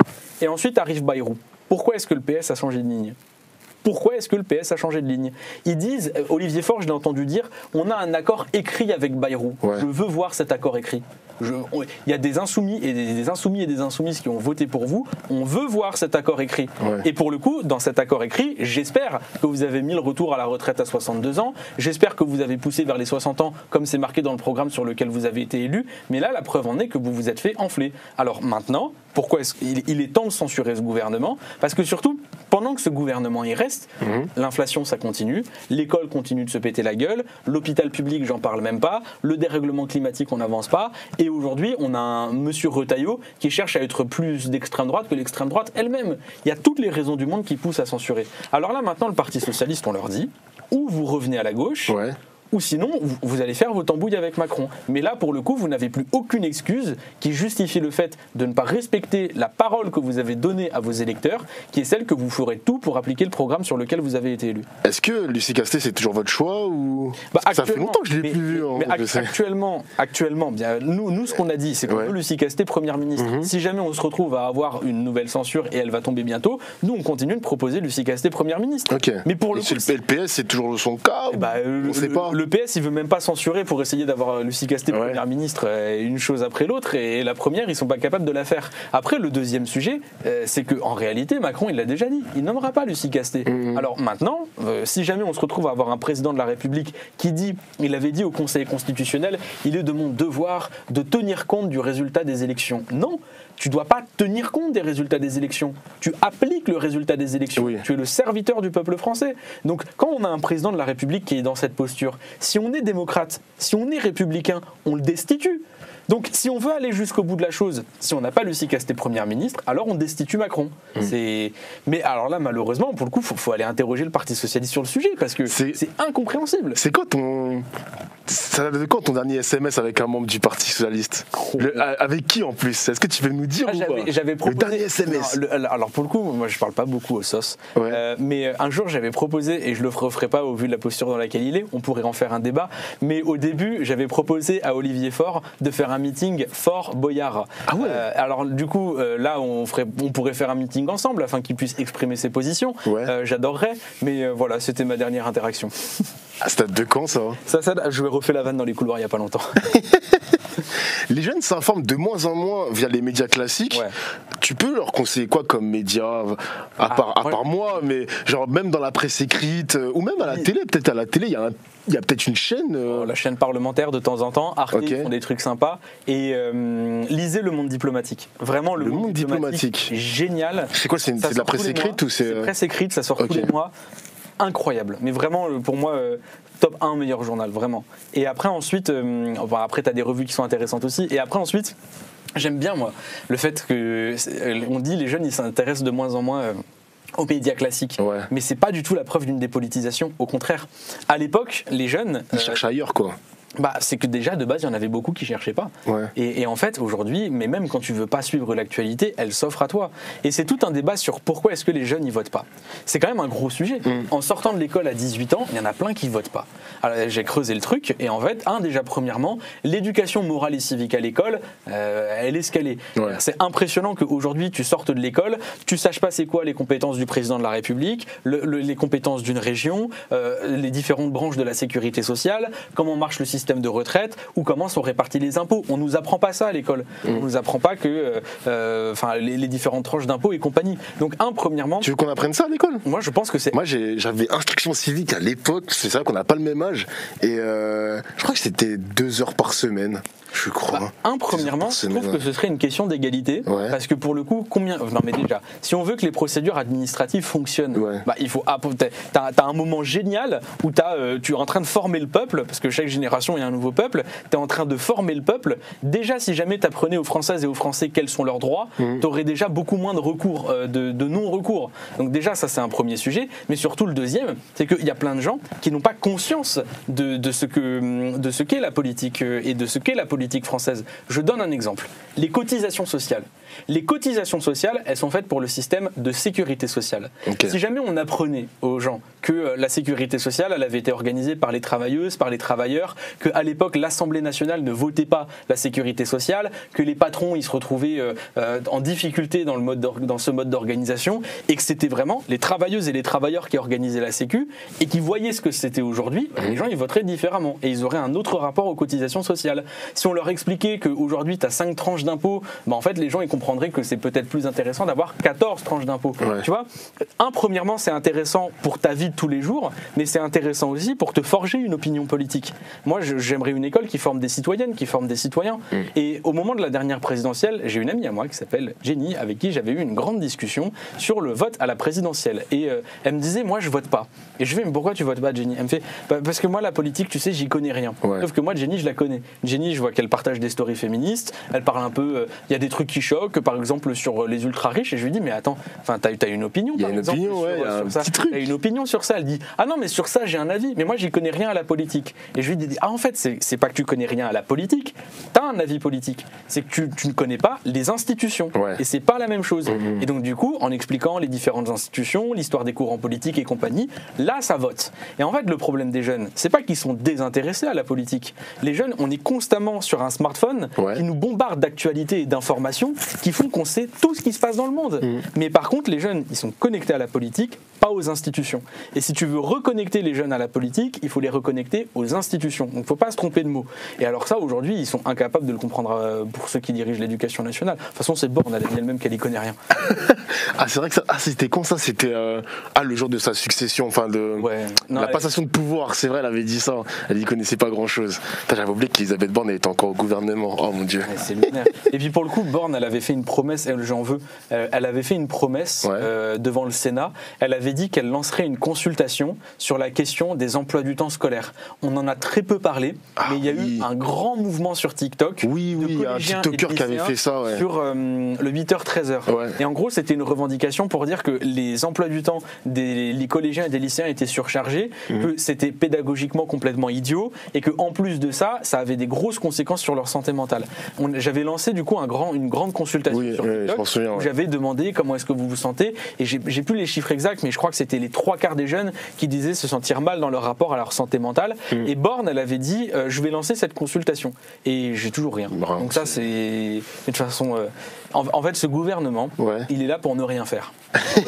Et ensuite arrive Bayrou. Pourquoi est-ce que le PS a changé de ligne ? Pourquoi est-ce que le PS a changé de ligne? Ils disent, Olivier Faure, je l'ai entendu dire, on a un accord écrit avec Bayrou. Je veux voir cet accord écrit. Il y a des insoumis et des insoumises qui ont voté pour vous. On veut voir cet accord écrit. Et pour le coup, dans cet accord écrit, j'espère que vous avez mis le retour à la retraite à 62 ans. J'espère que vous avez poussé vers les 60 ans, comme c'est marqué dans le programme sur lequel vous avez été élu. Mais là, la preuve en est que vous vous êtes fait enfler. Alors maintenant, pourquoi il est temps de censurer ce gouvernement? Parce que surtout, pendant que ce gouvernement y reste, l'inflation ça continue, l'école continue de se péter la gueule, l'hôpital public j'en parle même pas, le dérèglement climatique on n'avance pas, et aujourd'hui on a un monsieur Retailleau qui cherche à être plus d'extrême droite que l'extrême droite elle-même. Il y a toutes les raisons du monde qui poussent à censurer. Alors là maintenant le Parti Socialiste on leur dit, ou vous revenez à la gauche, ou sinon vous allez faire vos tambouilles avec Macron. Mais là, pour le coup, vous n'avez plus aucune excuse qui justifie le fait de ne pas respecter la parole que vous avez donnée à vos électeurs, qui est celle que vous ferez tout pour appliquer le programme sur lequel vous avez été élu. Est-ce que Lucie Castet, c'est toujours votre choix ou... Ça fait longtemps que je ne l'ai plus vu. Actuellement, bien, nous, ce qu'on a dit, c'est qu'on veut Lucie Castet Première ministre. Si jamais on se retrouve à avoir une nouvelle censure et elle va tomber bientôt, nous, on continue de proposer Lucie Castet Première ministre. Mais pour le coup, le PS, c'est toujours son cas on ne sait pas. Le PS, il veut même pas censurer pour essayer d'avoir Lucie Castet Première ministre une chose après l'autre, et la première, ils sont pas capables de la faire. Après, le deuxième sujet, c'est qu'en réalité, Macron, il l'a déjà dit, il nommera pas Lucie Castet. Alors maintenant, si jamais on se retrouve à avoir un président de la République qui dit, il avait dit au Conseil constitutionnel, il est de mon devoir de tenir compte du résultat des élections. Non, tu dois pas tenir compte des résultats des élections. Tu appliques le résultat des élections. Tu es le serviteur du peuple français. Donc, quand on a un président de la République qui est dans cette posture, si on est démocrate, si on est républicain, on le destitue. Donc, si on veut aller jusqu'au bout de la chose, si on n'a pas Lucie Castet Première ministre, alors on destitue Macron. Mais alors là, malheureusement, pour le coup, faut aller interroger le Parti Socialiste sur le sujet, parce que c'est incompréhensible. C'est quoi ça date de quand ton dernier SMS avec un membre du Parti Socialiste? Avec qui en plus? Est-ce que tu veux nous dire ou pas? J'avais proposé... Le dernier SMS. Alors pour le coup, moi je parle pas beaucoup aux sauces, mais un jour j'avais proposé, et je le referai pas au vu de la posture dans laquelle il est, on pourrait en faire un débat, mais au début j'avais proposé à Olivier Faure de faire un meeting Faure-Boyard. Alors du coup, là on pourrait faire un meeting ensemble afin qu'il puisse exprimer ses positions. J'adorerais, mais voilà, c'était ma dernière interaction. Ça date de quand ça? Je vais refaire la vanne dans les couloirs il n'y a pas longtemps. Les jeunes s'informent de moins en moins via les médias classiques. Tu peux leur conseiller quoi comme médias, à part moi, mais genre même dans la presse écrite, ou même à la télé? Peut-être à la télé, il y a peut-être une chaîne. La chaîne parlementaire de temps en temps, Arte font des trucs sympas. Et lisez Le Monde diplomatique. Vraiment, le Monde diplomatique. Génial. C'est quoi? C'est de la presse écrite ou c'est presse écrite, ça sort tous les mois. Incroyable, mais vraiment pour moi top 1 meilleur journal, vraiment. Et après ensuite, après t'as des revues qui sont intéressantes aussi, et après ensuite, j'aime bien moi le fait que on dit les jeunes ils s'intéressent de moins en moins aux médias classiques. Ouais. Mais c'est pas du tout la preuve d'une dépolitisation, au contraire. À l'époque, les jeunes... Ils cherchent ailleurs, quoi. C'est que déjà, de base, il y en avait beaucoup qui cherchaient pas. Ouais. Et en fait, aujourd'hui, mais même quand tu veux pas suivre l'actualité, elle s'offre à toi. Et c'est tout un débat sur pourquoi est-ce que les jeunes n'y votent pas. C'est quand même un gros sujet. En sortant de l'école à 18 ans, il y en a plein qui votent pas. Alors, j'ai creusé le truc, et en fait, déjà, premièrement, l'éducation morale et civique à l'école, elle est ce qu'elle est. Ouais. C'est impressionnant qu'aujourd'hui, tu sortes de l'école, tu saches pas c'est quoi les compétences du président de la République, les compétences d'une région, les différentes branches de la sécurité sociale, comment marche le système de retraite ou comment sont répartis les impôts. On nous apprend pas ça à l'école. On nous apprend pas que les différentes tranches d'impôts et compagnie. Donc premièrement... Tu veux qu'on apprenne ça à l'école? Moi je pense que c'est... Moi j'avais instruction civique à l'époque, c'est ça qu'on n'a pas le même âge, et je crois que c'était 2 heures par semaine. Je crois. Premièrement, je trouve que ce serait une question d'égalité, parce que pour le coup, non mais déjà, si on veut que les procédures administratives fonctionnent, il faut. T'as un moment génial où tu es en train de former le peuple, parce que chaque génération il y a un nouveau peuple. T'es en train de former le peuple. Déjà, si jamais t'apprenais aux Françaises et aux Français quels sont leurs droits, t'aurais déjà beaucoup moins de recours, de non-recours. Donc déjà, ça c'est un premier sujet. Mais surtout le deuxième, c'est qu'il y a plein de gens qui n'ont pas conscience de ce qu'est la politique et de ce qu'est la politique française. Je donne un exemple. Les cotisations sociales. Les cotisations sociales, elles sont faites pour le système de sécurité sociale. Okay. Si jamais on apprenait aux gens que la sécurité sociale, elle avait été organisée par les travailleuses, par les travailleurs, qu'à l'époque, l'Assemblée nationale ne votait pas la sécurité sociale, que les patrons, ils se retrouvaient en difficulté dans ce mode d'organisation, et que c'était vraiment les travailleuses et les travailleurs qui organisaient la sécu, et qui voyaient ce que c'était aujourd'hui, les gens, ils voteraient différemment, et ils auraient un autre rapport aux cotisations sociales. Si on leur expliquait qu'aujourd'hui, tu as 5 tranches d'impôts, en fait, les gens, ils comprendraient que c'est peut-être plus intéressant d'avoir 14 tranches d'impôts. Ouais. Tu vois, premièrement, c'est intéressant pour ta vie de tous les jours, mais c'est intéressant aussi pour te forger une opinion politique. Moi, j'aimerais une école qui forme des citoyennes, qui forme des citoyens. Et au moment de la dernière présidentielle, j'ai une amie à moi qui s'appelle Jenny, avec qui j'avais eu une grande discussion sur le vote à la présidentielle. Et elle me disait, moi, je vote pas. Et je lui dis, mais pourquoi tu votes pas, Jenny? Elle me fait, parce que moi, la politique, tu sais, j'y connais rien. Ouais. Sauf que moi, Jenny, je la connais. Jenny, je vois qu'elle partage des stories féministes, elle parle un peu, il y a des trucs qui choquent, par exemple sur les ultra riches, et je lui dis mais attends, t'as une opinion? Il y a une opinion, sur ça. T'as une opinion sur ça? Elle dit ah non mais sur ça j'ai un avis, mais moi j'y connais rien à la politique. Et je lui dis ah en fait c'est pas que tu connais rien à la politique, t'as un avis politique, c'est que tu ne connais pas les institutions, et c'est pas la même chose. Et donc du coup en expliquant les différentes institutions, l'histoire des courants politiques et compagnie, là ça vote. Et en fait le problème des jeunes, c'est pas qu'ils sont désintéressés à la politique. Les jeunes, on est constamment sur un smartphone qui nous bombarde d'actualités et d'informations qui font qu'on sait tout ce qui se passe dans le monde. Mais par contre, les jeunes, ils sont connectés à la politique, pas aux institutions. Et si tu veux reconnecter les jeunes à la politique, il faut les reconnecter aux institutions. Donc il ne faut pas se tromper de mots. Et alors ça, aujourd'hui, ils sont incapables de le comprendre pour ceux qui dirigent l'éducation nationale. De toute façon, c'est Borne, elle a dit elle-même qu'elle n'y connaît rien. Ah, c'est vrai que ça, c'était quand ça? C'était le jour de sa succession, enfin de la passation de pouvoir. C'est vrai, elle avait dit ça. Elle n'y connaissait pas grand-chose. J'avais oublié qu'Elisabeth Borne était encore au gouvernement. Oh mon Dieu. Ouais, c'est lunaire. Et puis pour le coup, Borne, elle avait fait une promesse, j'en veux, elle avait fait une promesse devant le Sénat. Elle avait dit qu'elle lancerait une consultation sur la question des emplois du temps scolaires. On en a très peu parlé, mais il y a eu un grand mouvement sur TikTok. Oui, il y a un TikToker qui avait fait ça. Sur le 8h-13h. Ouais. Et en gros, c'était une revendication pour dire que les emplois du temps des collégiens et des lycéens étaient surchargés, que c'était pédagogiquement complètement idiot, et qu'en plus de ça, ça avait des grosses conséquences sur leur santé mentale. J'avais lancé du coup une grande consultation sur TikTok, où j'avais demandé comment est-ce que vous vous sentez, et j'ai plus les chiffres exacts, mais je crois que c'était les 3/4 des jeunes qui disaient se sentir mal dans leur rapport à leur santé mentale. Et Borne, elle avait dit je vais lancer cette consultation, et j'ai toujours rien. Donc ça, c'est de toute façon en fait ce gouvernement il est là pour ne rien faire.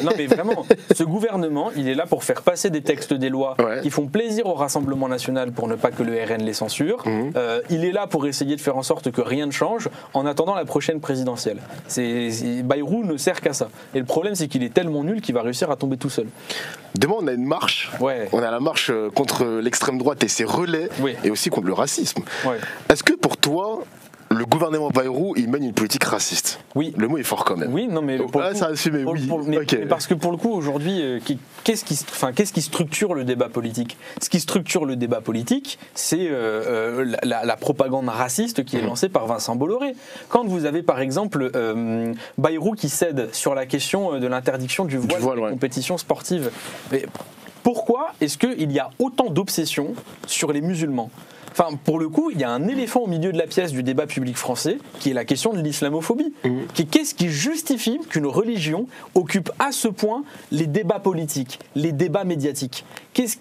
Non mais vraiment, ce gouvernement il est là pour faire passer des textes, des lois qui font plaisir au Rassemblement national pour ne pas que le RN les censure. Il est là pour essayer de faire en sorte que rien ne change en attendant la prochaine présidentielle. Bayrou ne sert qu'à ça. Et le problème c'est qu'il est tellement nul qu'il va réussir à tomber tout seul. Demain on a une marche, on a la marche contre l'extrême droite et ses relais, et aussi contre le racisme. Est-ce que pour toi le gouvernement Bayrou, il mène une politique raciste. Oui. Le mot est fort quand même. Oui, non, mais pour le coup, ça a assumé, oui. mais parce que pour le coup, aujourd'hui, qu'est-ce qui structure le débat politique? Ce qui structure le débat politique, c'est la propagande raciste qui est lancée par Vincent Bolloré. Quand vous avez par exemple Bayrou qui cède sur la question de l'interdiction du voile dans les compétitions sportives, mais pourquoi est-ce qu'il y a autant d'obsession sur les musulmans? Enfin, pour le coup, il y a un éléphant au milieu de la pièce du débat public français, qui est la question de l'islamophobie. Qu'est-ce qui justifie qu'une religion occupe à ce point les débats politiques, les débats médiatiques? Qu'est-ce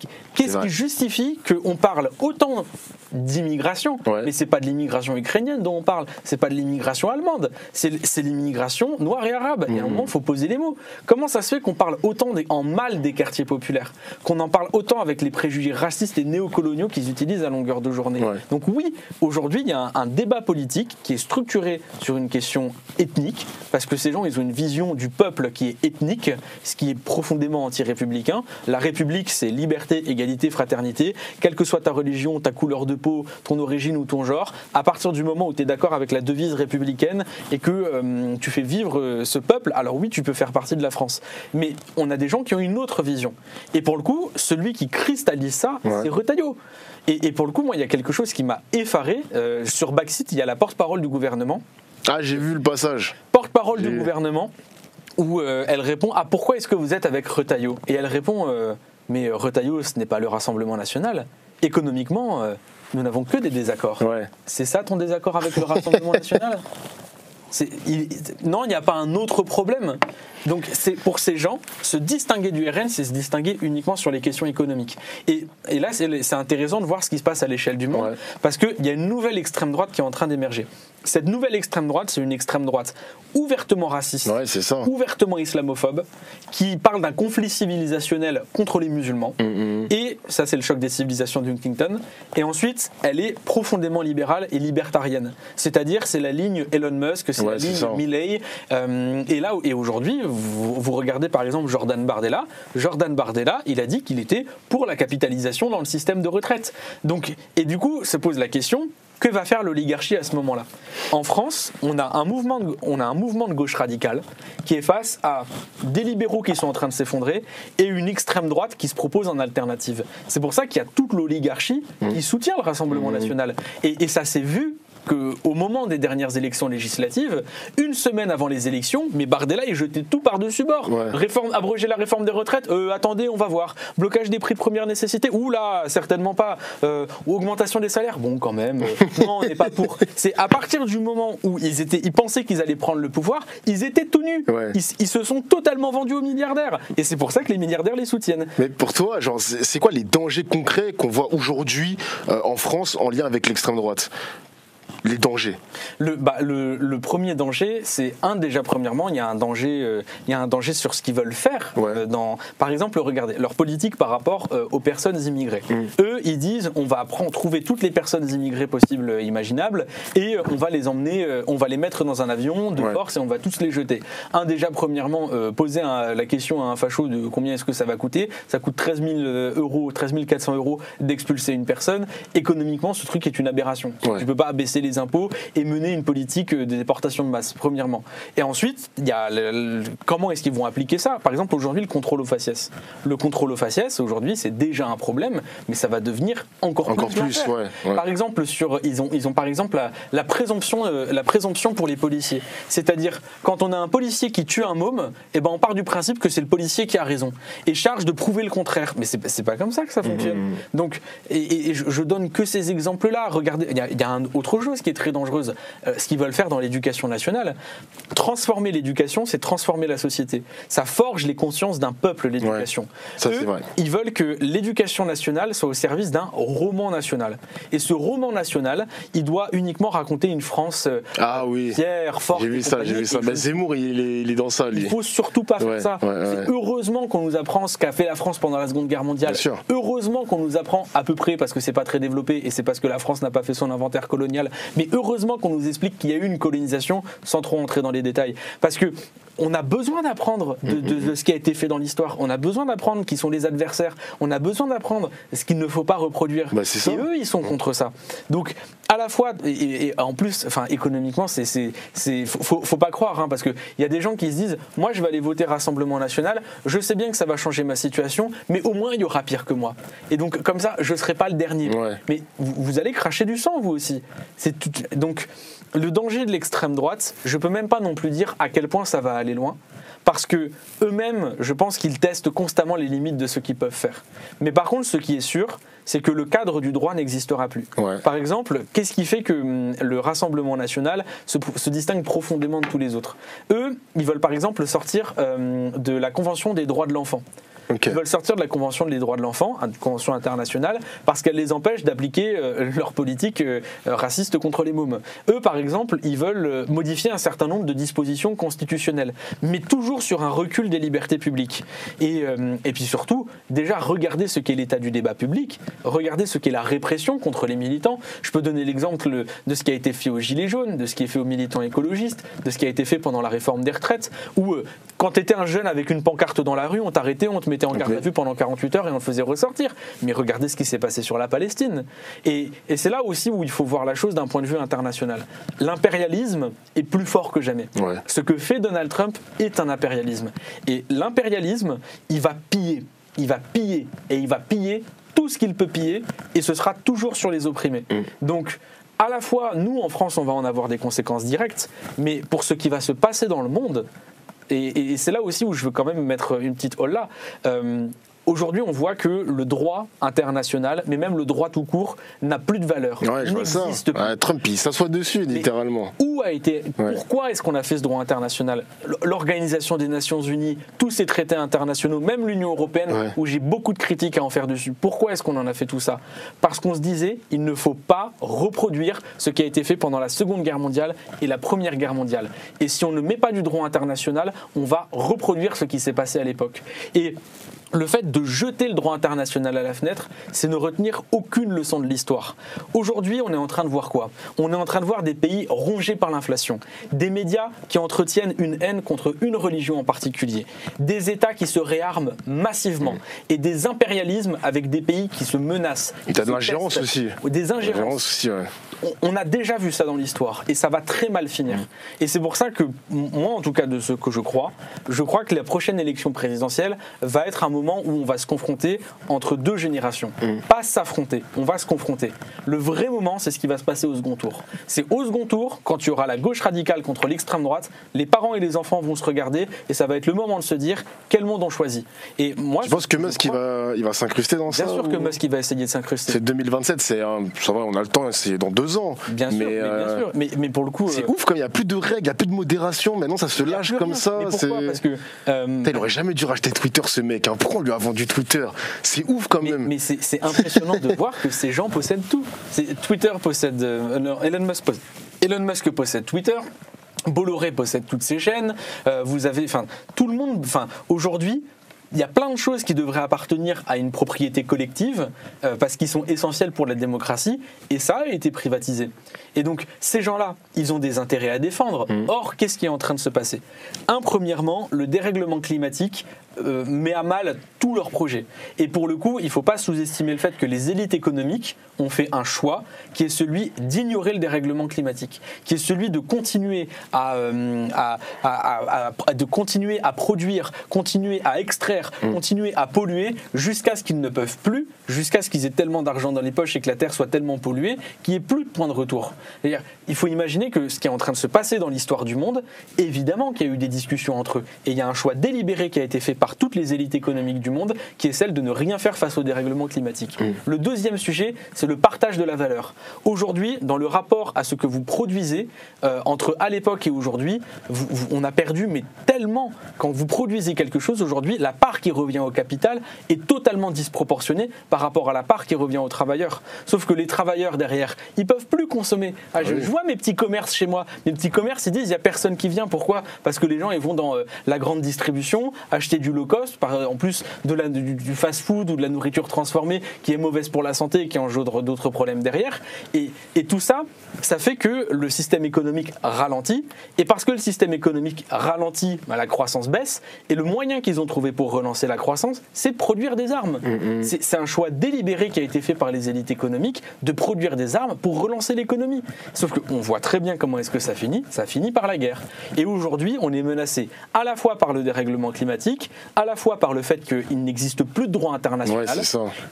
qui justifie qu'on parle autant d'immigration, mais c'est pas de l'immigration ukrainienne dont on parle, c'est pas de l'immigration allemande, c'est l'immigration noire et arabe. Et à un moment, il faut poser les mots. Comment ça se fait qu'on parle autant en mal des quartiers populaires, qu'on en parle autant avec les préjugés racistes et néocoloniaux qu'ils utilisent à longueur de journée? Donc oui, aujourd'hui, il y a un débat politique qui est structuré sur une question ethnique, parce que ces gens, ils ont une vision du peuple qui est ethnique, ce qui est profondément anti-républicain. La République, c'est liberté, égalité, fraternité, quelle que soit ta religion, ta couleur de peau, ton origine ou ton genre. À partir du moment où tu es d'accord avec la devise républicaine et que tu fais vivre ce peuple, alors oui, tu peux faire partie de la France. Mais on a des gens qui ont une autre vision. Et pour le coup, celui qui cristallise ça, c'est Retailleau. Et pour le coup, moi, il y a quelque chose qui m'a effaré. Sur Backseat, il y a la porte-parole du gouvernement. Ah, j'ai vu le passage. Porte-parole du gouvernement, où elle répond « Ah, pourquoi est-ce que vous êtes avec Retailleau ?» Et elle répond « Mais Retailleau, ce n'est pas le Rassemblement national. Économiquement, nous n'avons que des désaccords. C'est ça ton désaccord avec le Rassemblement national ?» Non, il n'y a pas un autre problème. Donc pour ces gens, se distinguer du RN, c'est se distinguer uniquement sur les questions économiques. Et là, c'est intéressant de voir ce qui se passe à l'échelle du monde, parce qu'il y a une nouvelle extrême droite qui est en train d'émerger. Cette nouvelle extrême droite, c'est une extrême droite ouvertement raciste, ouvertement islamophobe, qui parle d'un conflit civilisationnel contre les musulmans. Et ça, c'est le choc des civilisations de Huntington. Et ensuite, elle est profondément libérale et libertarienne. C'est-à-dire, c'est la ligne Elon Musk, c'est la ligne Milley. Et aujourd'hui, vous regardez par exemple Jordan Bardella. Jordan Bardella, il a dit qu'il était pour la capitalisation dans le système de retraite. Donc, et du coup, se pose la question, que va faire l'oligarchie à ce moment-là? En France, on a un mouvement de gauche radicale qui est face à des libéraux qui sont en train de s'effondrer et une extrême droite qui se propose en alternative. C'est pour ça qu'il y a toute l'oligarchie qui soutient le Rassemblement national. Et ça s'est vu qu'au moment des dernières élections législatives, une semaine avant les élections, mais Bardella il jetait tout par-dessus bord. Abroger la réforme des retraites, attendez, on va voir. Blocage des prix de première nécessité, oula, certainement pas. Augmentation des salaires, bon quand même, non, on n'est pas pour. C'est à partir du moment où ils pensaient qu'ils allaient prendre le pouvoir, ils étaient tout nus. Ils se sont totalement vendus aux milliardaires. Et c'est pour ça que les milliardaires les soutiennent. Mais pour toi, genre, c'est quoi les dangers concrets qu'on voit aujourd'hui en France en lien avec l'extrême droite? Les dangers. Le premier danger, c'est déjà premièrement, il y a un danger sur ce qu'ils veulent faire. Par exemple, regardez, leur politique par rapport aux personnes immigrées. Eux, ils disent, on va trouver toutes les personnes immigrées possibles, imaginables, et on va les emmener, on va les mettre dans un avion de force et on va tous les jeter. Déjà premièrement, poser la question à un facho de combien est-ce que ça va coûter. Ça coûte 13 400 euros d'expulser une personne. Économiquement, ce truc est une aberration. Tu peux pas baisser les impôts et mener une politique de déportation de masse, premièrement. Et ensuite, il y a comment est-ce qu'ils vont appliquer ça? Par exemple, aujourd'hui, le contrôle aux faciès. Le contrôle aux faciès, aujourd'hui, c'est déjà un problème, mais ça va devenir encore plus. Par exemple, ils ont par exemple la présomption pour les policiers. C'est-à-dire, quand on a un policier qui tue un môme, eh ben, on part du principe que c'est le policier qui a raison et charge de prouver le contraire. Mais c'est pas comme ça que ça fonctionne. Donc, je donne que ces exemples-là. Regardez, il y a un autre chose qui est très dangereuse, ce qu'ils veulent faire dans l'éducation nationale. Transformer l'éducation, c'est transformer la société. Ça forge les consciences d'un peuple, l'éducation. Ils veulent que l'éducation nationale soit au service d'un roman national. Et ce roman national, il doit uniquement raconter une France fière, forte. J'ai vu ça. Mais Zemmour, il est dans ça, lui. Il ne faut surtout pas faire ça. Heureusement qu'on nous apprend ce qu'a fait la France pendant la Seconde Guerre mondiale. Heureusement qu'on nous apprend à peu près, parce que c'est pas très développé et c'est parce que la France n'a pas fait son inventaire colonial, Mais heureusement qu'on nous explique qu'il y a eu une colonisation sans trop entrer dans les détails. Parce que on a besoin d'apprendre de ce qui a été fait dans l'histoire. On a besoin d'apprendre qui sont les adversaires. On a besoin d'apprendre ce qu'il ne faut pas reproduire. Et eux, ils sont contre ça. Donc, à la fois, et en plus, enfin, économiquement, faut pas croire, hein, parce qu'il y a des gens qui se disent, moi, je vais aller voter Rassemblement National. Je sais bien que ça va changer ma situation, mais au moins, il y aura pire que moi. Et donc, comme ça, je serai pas le dernier. Ouais. Mais vous allez cracher du sang, vous aussi. Donc, le danger de l'extrême droite, je peux même pas non plus dire à quel point ça va aller loin, parce que eux-mêmes, je pense qu'ils testent constamment les limites de ce qu'ils peuvent faire. Mais par contre, ce qui est sûr, c'est que le cadre du droit n'existera plus. Ouais. Par exemple, qu'est-ce qui fait que le Rassemblement National se distingue profondément de tous les autres? Eux, ils veulent par exemple sortir de la Convention des droits de l'enfant. Okay. Ils veulent sortir de la Convention des droits de l'enfant, une convention internationale, parce qu'elle les empêche d'appliquer leur politique raciste contre les mômes. Eux, par exemple, ils veulent modifier un certain nombre de dispositions constitutionnelles, mais toujours sur un recul des libertés publiques. Et puis surtout, déjà, regardez ce qu'est l'état du débat public, regardez ce qu'est la répression contre les militants. Je peux donner l'exemple de ce qui a été fait aux Gilets jaunes, de ce qui est fait aux militants écologistes, de ce qui a été fait pendant la réforme des retraites, où quand tu étais un jeune avec une pancarte dans la rue, on t'arrêtait, on te mettait en garde à vue pendant 48 heures et on le faisait ressortir. Mais regardez ce qui s'est passé sur la Palestine. Et c'est là aussi où il faut voir la chose d'un point de vue international. L'impérialisme est plus fort que jamais. Ouais. Ce que fait Donald Trump est un impérialisme. Et l'impérialisme, il va piller. Il va piller. Et il va piller tout ce qu'il peut piller. Et ce sera toujours sur les opprimés. Donc, à la fois, nous, en France, on va en avoir des conséquences directes. Mais pour ce qui va se passer dans le monde, et c'est là aussi où je veux quand même mettre une petite holla. Aujourd'hui, on voit que le droit international, mais même le droit tout court, n'a plus de valeur. Ouais, je vois ça. Ouais, Trump, il s'assoit dessus, littéralement. Pourquoi est-ce qu'on a fait ce droit international? L'Organisation des Nations Unies, tous ces traités internationaux, même l'Union Européenne, où j'ai beaucoup de critiques à en faire dessus. Pourquoi est-ce qu'on en a fait tout ça? Parce qu'on se disait, il ne faut pas reproduire ce qui a été fait pendant la Seconde Guerre mondiale et la Première Guerre mondiale. Et si on ne met pas du droit international, on va reproduire ce qui s'est passé à l'époque. Et le fait de jeter le droit international à la fenêtre, c'est ne retenir aucune leçon de l'histoire. Aujourd'hui, on est en train de voir quoi? On est en train de voir des pays rongés par l'inflation, des médias qui entretiennent une haine contre une religion en particulier, des États qui se réarment massivement et des impérialismes avec des pays qui se menacent. Et t'as de l'ingérence aussi. Des ingérences aussi, ouais. On a déjà vu ça dans l'histoire et ça va très mal finir. Et c'est pour ça que moi, en tout cas de ce que je crois que la prochaine élection présidentielle va être un moment où on va se confronter entre deux générations. Pas s'affronter, on va se confronter. Le vrai moment, c'est ce qui va se passer au second tour. C'est au second tour, quand il y aura la gauche radicale contre l'extrême droite, les parents et les enfants vont se regarder et ça va être le moment de se dire quel monde on choisit. Et moi, je pense que Musk il va s'incruster dans ça. Bien sûr que Musk il va essayer de s'incruster. C'est 2027, ça va, on a le temps, c'est dans 2 ans. Bien sûr, bien sûr. Mais pour le coup, c'est ouf, comme il n'y a plus de règles, il n'y a plus de modération. Maintenant, ça se lâche comme ça. Mais pourquoi? Parce que il aurait jamais dû racheter Twitter, ce mec. Hein. Pourquoi on lui a vendu Twitter? C'est ouf quand même. Mais c'est impressionnant de voir que ces gens possèdent tout. Twitter possède Elon Musk possède Twitter. Bolloré possède toutes ces chaînes. Vous avez, tout le monde. Aujourd'hui. Il y a plein de choses qui devraient appartenir à une propriété collective parce qu'ils sont essentiels pour la démocratie et ça a été privatisé. Et donc ces gens-là, ils ont des intérêts à défendre. Or, qu'est-ce qui est en train de se passer? Premièrement, le dérèglement climatique met à mal tous leurs projets. Et pour le coup, il ne faut pas sous-estimer le fait que les élites économiques ont fait un choix qui est celui d'ignorer le dérèglement climatique, qui est celui de continuer à produire, continuer à extraire, continuer à polluer jusqu'à ce qu'ils ne peuvent plus, jusqu'à ce qu'ils aient tellement d'argent dans les poches et que la Terre soit tellement polluée qu'il n'y ait plus de point de retour. C'est-à-dire, il faut imaginer que ce qui est en train de se passer dans l'histoire du monde, évidemment qu'il y a eu des discussions entre eux. Et il y a un choix délibéré qui a été fait par toutes les élites économiques du monde, qui est celle de ne rien faire face au dérèglement climatique. Le deuxième sujet, c'est le partage de la valeur. Aujourd'hui, dans le rapport à ce que vous produisez, entre à l'époque et aujourd'hui, on a perdu mais tellement tellement, quand vous produisez quelque chose aujourd'hui, la part qui revient au capital est totalement disproportionnée par rapport à la part qui revient aux travailleurs. Sauf que les travailleurs derrière, ils peuvent plus consommer. Je vois mes petits commerces chez moi, mes petits commerces, ils disent il n'y a personne qui vient. Pourquoi ? Parce que les gens ils vont dans la grande distribution acheter du low cost, en plus du fast-food ou de la nourriture transformée qui est mauvaise pour la santé et qui engendre d'autres problèmes derrière. Et tout ça, ça fait que le système économique ralentit. Et parce que le système économique ralentit, la croissance baisse. Et le moyen qu'ils ont trouvé pour relancer la croissance, c'est de produire des armes. C'est un choix délibéré qui a été fait par les élites économiques de produire des armes pour relancer l'économie. Sauf qu'on voit très bien comment est-ce que ça finit. Ça finit par la guerre. Et aujourd'hui, on est menacé à la fois par le dérèglement climatique, à la fois par le fait qu'il n'existe plus de droit international,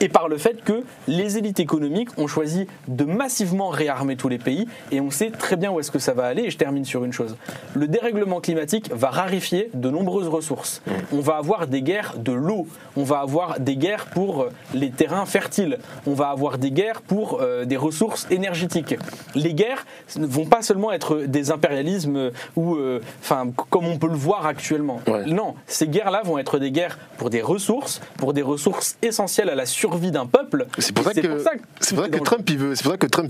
et par le fait que les élites économiques ont choisi de massivement réarmer tous les pays. Et on sait très bien où est-ce que ça va aller. Et je termine sur une chose. Le dérèglement climatique va raréfier de nombreuses ressources. On va avoir des guerres de l'eau. On va avoir des guerres pour les terrains fertiles. On va avoir des guerres pour des ressources énergétiques. Les guerres ne vont pas seulement être des impérialismes ou, comme on peut le voir actuellement. Non, ces guerres-là vont être des guerres pour des ressources essentielles à la survie d'un peuple. C'est pour ça que Trump il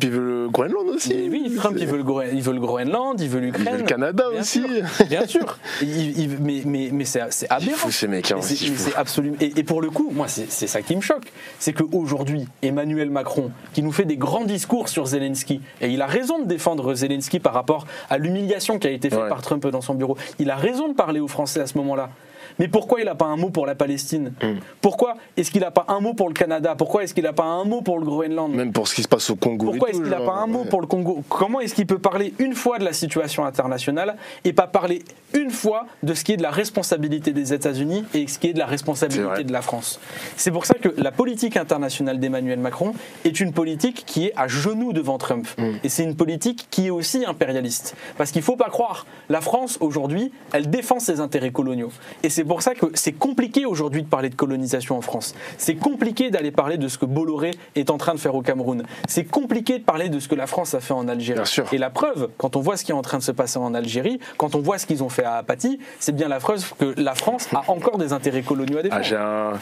veut le Groenland aussi. Et oui, Trump il veut le Groenland, il veut l'Ukraine. Il veut le Canada aussi. Bien sûr. Mais c'est aberrant. Fou, ces mecs, c'est absolument. Et pour le coup, moi c'est ça qui me choque, c'est qu'aujourd'hui Emmanuel Macron, qui nous fait des grands discours sur Zelensky, et il a raison de défendre Zelensky par rapport à l'humiliation qui a été faite par Trump dans son bureau. Il a raison de parler aux Français à ce moment-là. Mais pourquoi il n'a pas un mot pour la Palestine ? Pourquoi est-ce qu'il n'a pas un mot pour le Canada ? Pourquoi est-ce qu'il n'a pas un mot pour le Groenland ? Même pour ce qui se passe au Congo. Pourquoi est-ce qu'il n'a pas un mot pour le Congo ? Comment est-ce qu'il peut parler une fois de la situation internationale et pas parler une fois de ce qui est de la responsabilité des États-Unis et ce qui est de la responsabilité de la France ? C'est pour ça que la politique internationale d'Emmanuel Macron est une politique qui est à genoux devant Trump. Et c'est une politique qui est aussi impérialiste. Parce qu'il ne faut pas croire, la France aujourd'hui, elle défend ses intérêts coloniaux. Et c'est pour ça que c'est compliqué aujourd'hui de parler de colonisation en France. C'est compliqué d'aller parler de ce que Bolloré est en train de faire au Cameroun. C'est compliqué de parler de ce que la France a fait en Algérie. Et la preuve, quand on voit ce qui est en train de se passer en Algérie, quand on voit ce qu'ils ont fait à Apathy, c'est bien la preuve que la France a encore des intérêts coloniaux à défendre.